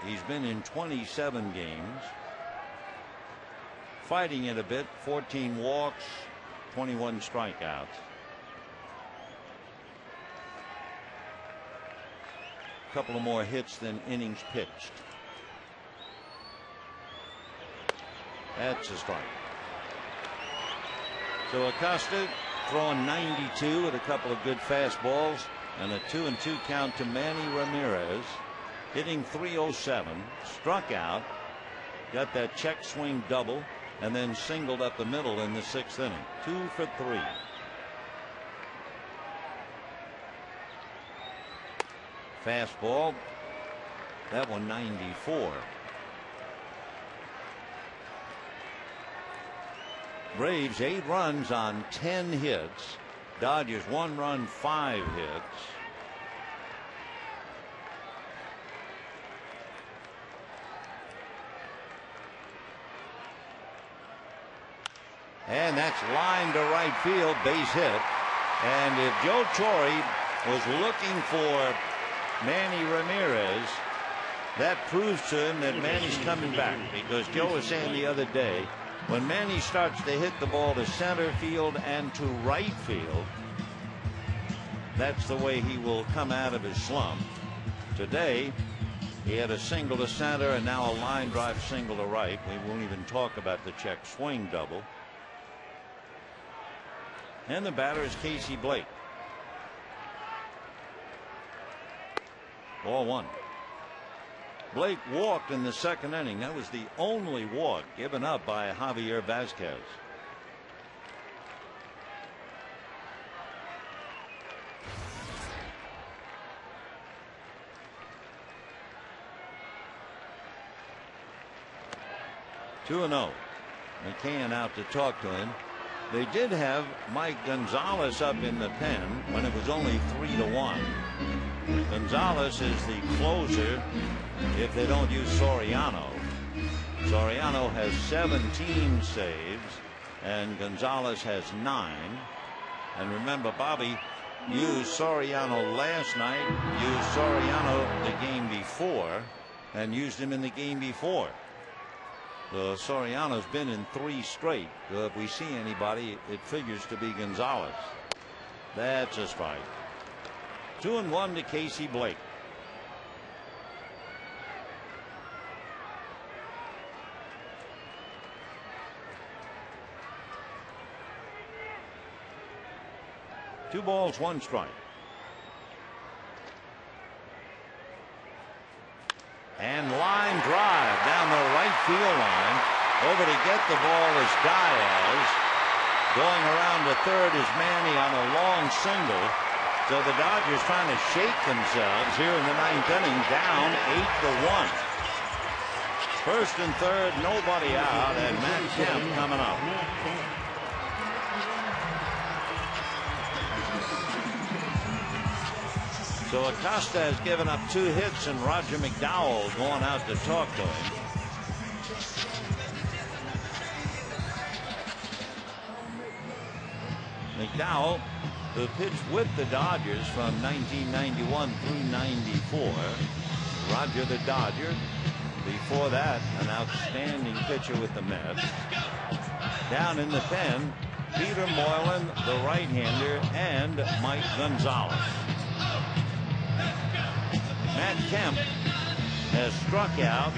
He's been in 27 games. Fighting it a bit, 14 walks, 21 strikeouts. A couple of more hits than innings pitched. That's a strike. So Acosta throwing 92 with a couple of good fastballs and a 2-2 count to Manny Ramirez, hitting .307, struck out, got that check swing double, and then singled up the middle in the 6th inning. 2 for 3. Fastball, that one 94. Braves 8 runs on 10 hits. Dodgers 1 run, 5 hits. And that's line to right field, base hit. And if Joe Torre was looking for Manny Ramirez, that proves to him that Manny's coming back, because Joe was saying the other day, when Manny starts to hit the ball to center field and to right field, that's the way he will come out of his slump. Today, he had a single to center and now a line drive single to right. We won't even talk about the check swing double. And the batter is Casey Blake. Ball 1. Blake walked in the 2nd inning. That was the only walk given up by Javier Vasquez. Two and 0. McCann out to talk to him. They did have Mike Gonzalez up in the pen when it was only 3-1. Gonzalez is the closer if they don't use Soriano. Soriano has 17 saves and Gonzalez has 9. And remember, Bobby used Soriano last night, used Soriano the game before, and used him in the game before. Soriano's been in 3 straight. If we see anybody, it figures to be Gonzalez. That's a strike. 2-1 to Casey Blake. Two balls, 1 strike. And line drive down the right field line. Over to get the ball is Diaz. Going around to third is Manny on a long single. So the Dodgers trying to shake themselves here in the 9th inning, down 8-1. First and third, nobody out, and Matt Kemp coming up. So Acosta has given up 2 hits, and Roger McDowell going out to talk to him. McDowell, who pitched with the Dodgers from 1991 through 94. Roger the Dodger. Before that, an outstanding pitcher with the Mets. Down in the pen, Peter Moylan, the right-hander, and Mike Gonzalez. Matt Kemp has struck out,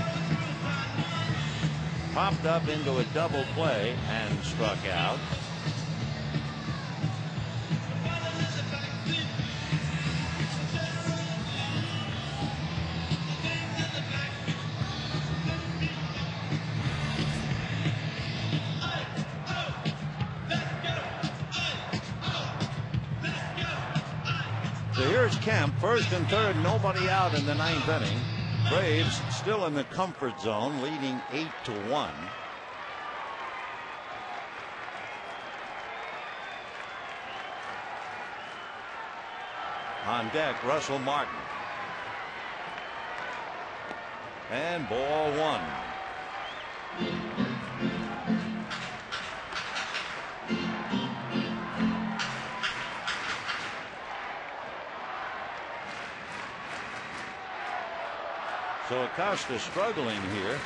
popped up into a double play, and struck out. So here's Kemp, first and third, nobody out in the 9th inning. Braves still in the comfort zone, leading 8-1. On deck, Russell Martin. And ball 1. So Acosta struggling here.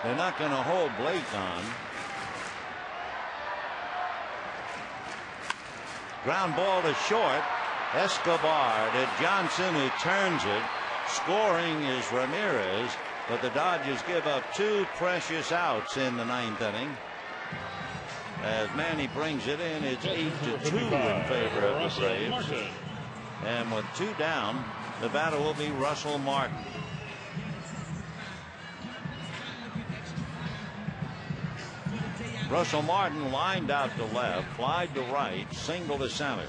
They're not going to hold Blake on. Ground ball to short. Escobar to Johnson, who turns it. Scoring is Ramirez, but the Dodgers give up 2 precious outs in the 9th inning. As Manny brings it in, it's 8-2 in favor of the Braves. And with 2 down, the batter will be Russell Martin. Russell Martin lined out to left, flied to right, single to center.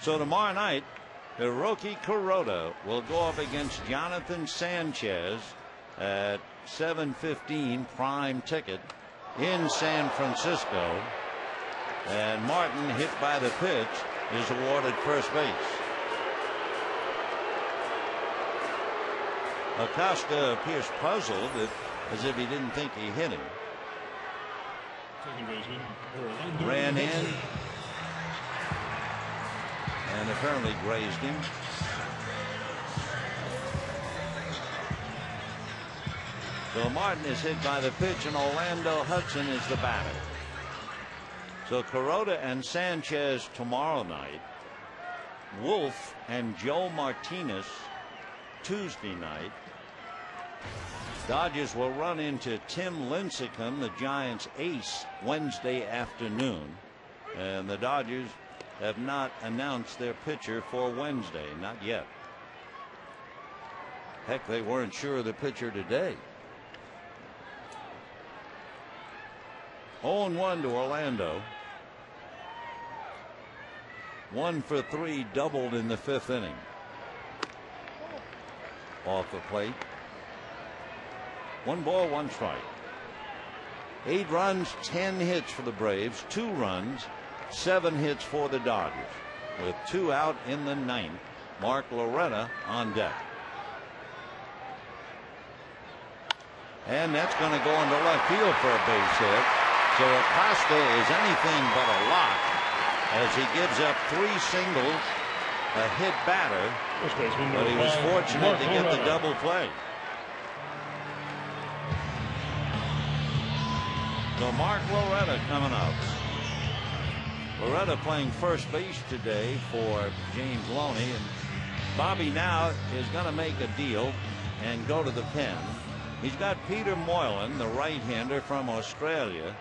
So tomorrow night, Hiroki Kuroda will go up against Jonathan Sanchez at 7:15 prime ticket in San Francisco. And Martin, hit by the pitch, is awarded first base. Acosta appears puzzled, as if he didn't think he hit him. Ran in and apparently grazed him. So Martin is hit by the pitch, and Orlando Hudson is the batter. So Kuroda and Sanchez tomorrow night. Wolf and Joe Martinez Tuesday night. Dodgers will run into Tim Lincecum, the Giants' ace, Wednesday afternoon. And the Dodgers have not announced their pitcher for Wednesday. Not yet. Heck, they weren't sure of the pitcher today. 0-1 to Orlando. 1 for 3, doubled in the 5th inning. Off the plate. 1 ball, 1 strike. 8 runs, 10 hits for the Braves, 2 runs, 7 hits for the Dodgers. With 2 out in the 9th, Mark Loretta on deck. And that's going to go into left field for a base hit. So Acosta is anything but a lock as he gives up 3 singles, a hit batter, but he was fortunate to get the double play. So Mark Loretta coming up. Loretta playing first base today for James Loney, and Bobby now is going to make a deal and go to the pen. He's got Peter Moylan, the right-hander from Australia,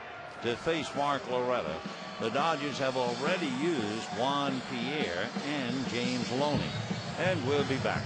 to face Mark Loretta. The Dodgers have already used Juan Pierre and James Loney, and we'll be back.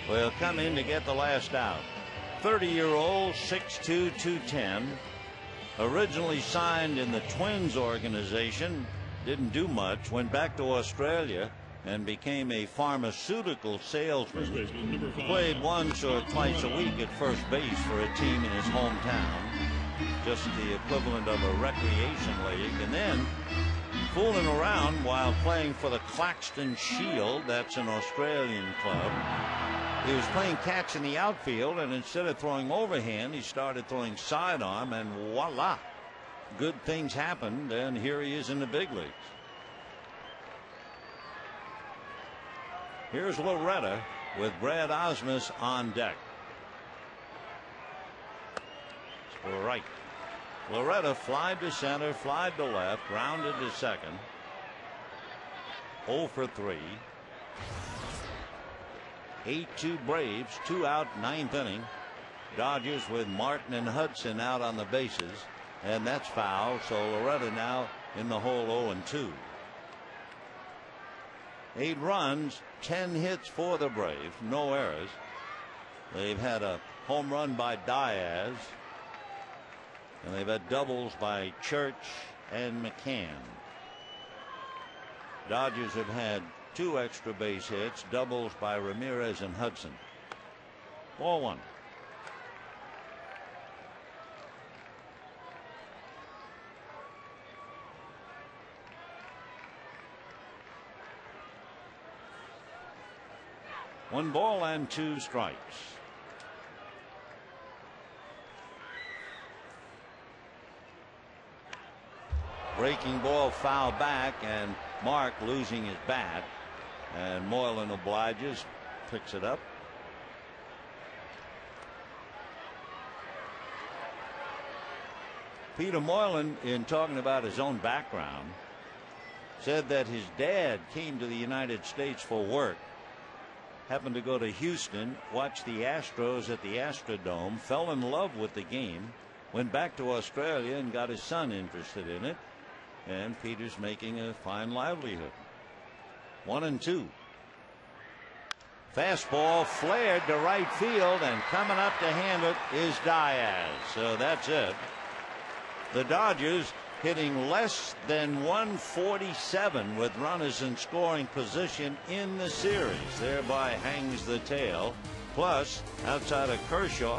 will come in to get the last out. 30-year-old, 6'2", 210. Originally signed in the Twins organization, didn't do much, went back to Australia and became a pharmaceutical salesman. Played once or twice a week at first base for a team in his hometown, just the equivalent of a recreation league, and then fooling around while playing for the Claxton Shield. That's an Australian club. He was playing catch in the outfield, and instead of throwing overhand, he started throwing sidearm, and voila, good things happened, and here he is in the big leagues. Here's Loretta with Brad Osmus on deck. To right. Loretta flied to center, flied to left, grounded to second. 0 for 3. 8-2 Braves, 2 out, 9th inning. Dodgers with Martin and Hudson out on the bases, and that's foul. So Loretta now in the hole, 0-2. 8 runs, 10 hits for the Braves, no errors. They've had a home run by Diaz, and they've had doubles by Church and McCann. Dodgers have had 2 extra base hits, doubles by Ramirez and Hudson. Ball 1. One ball and 2 strikes. Breaking ball foul back, and Mark losing his bat, and Moylan obliges, picks it up. Peter Moylan, in talking about his own background, said that his dad came to the United States for work, happened to go to Houston, watched the Astros at the Astrodome, fell in love with the game, went back to Australia and got his son interested in it, and Peter's making a fine livelihood. 1-2. Fastball flared to right field, and coming up to handle it is Diaz. So that's it. The Dodgers hitting less than 147 with runners in scoring position in the series, thereby hangs the tail. Plus, outside of Kershaw,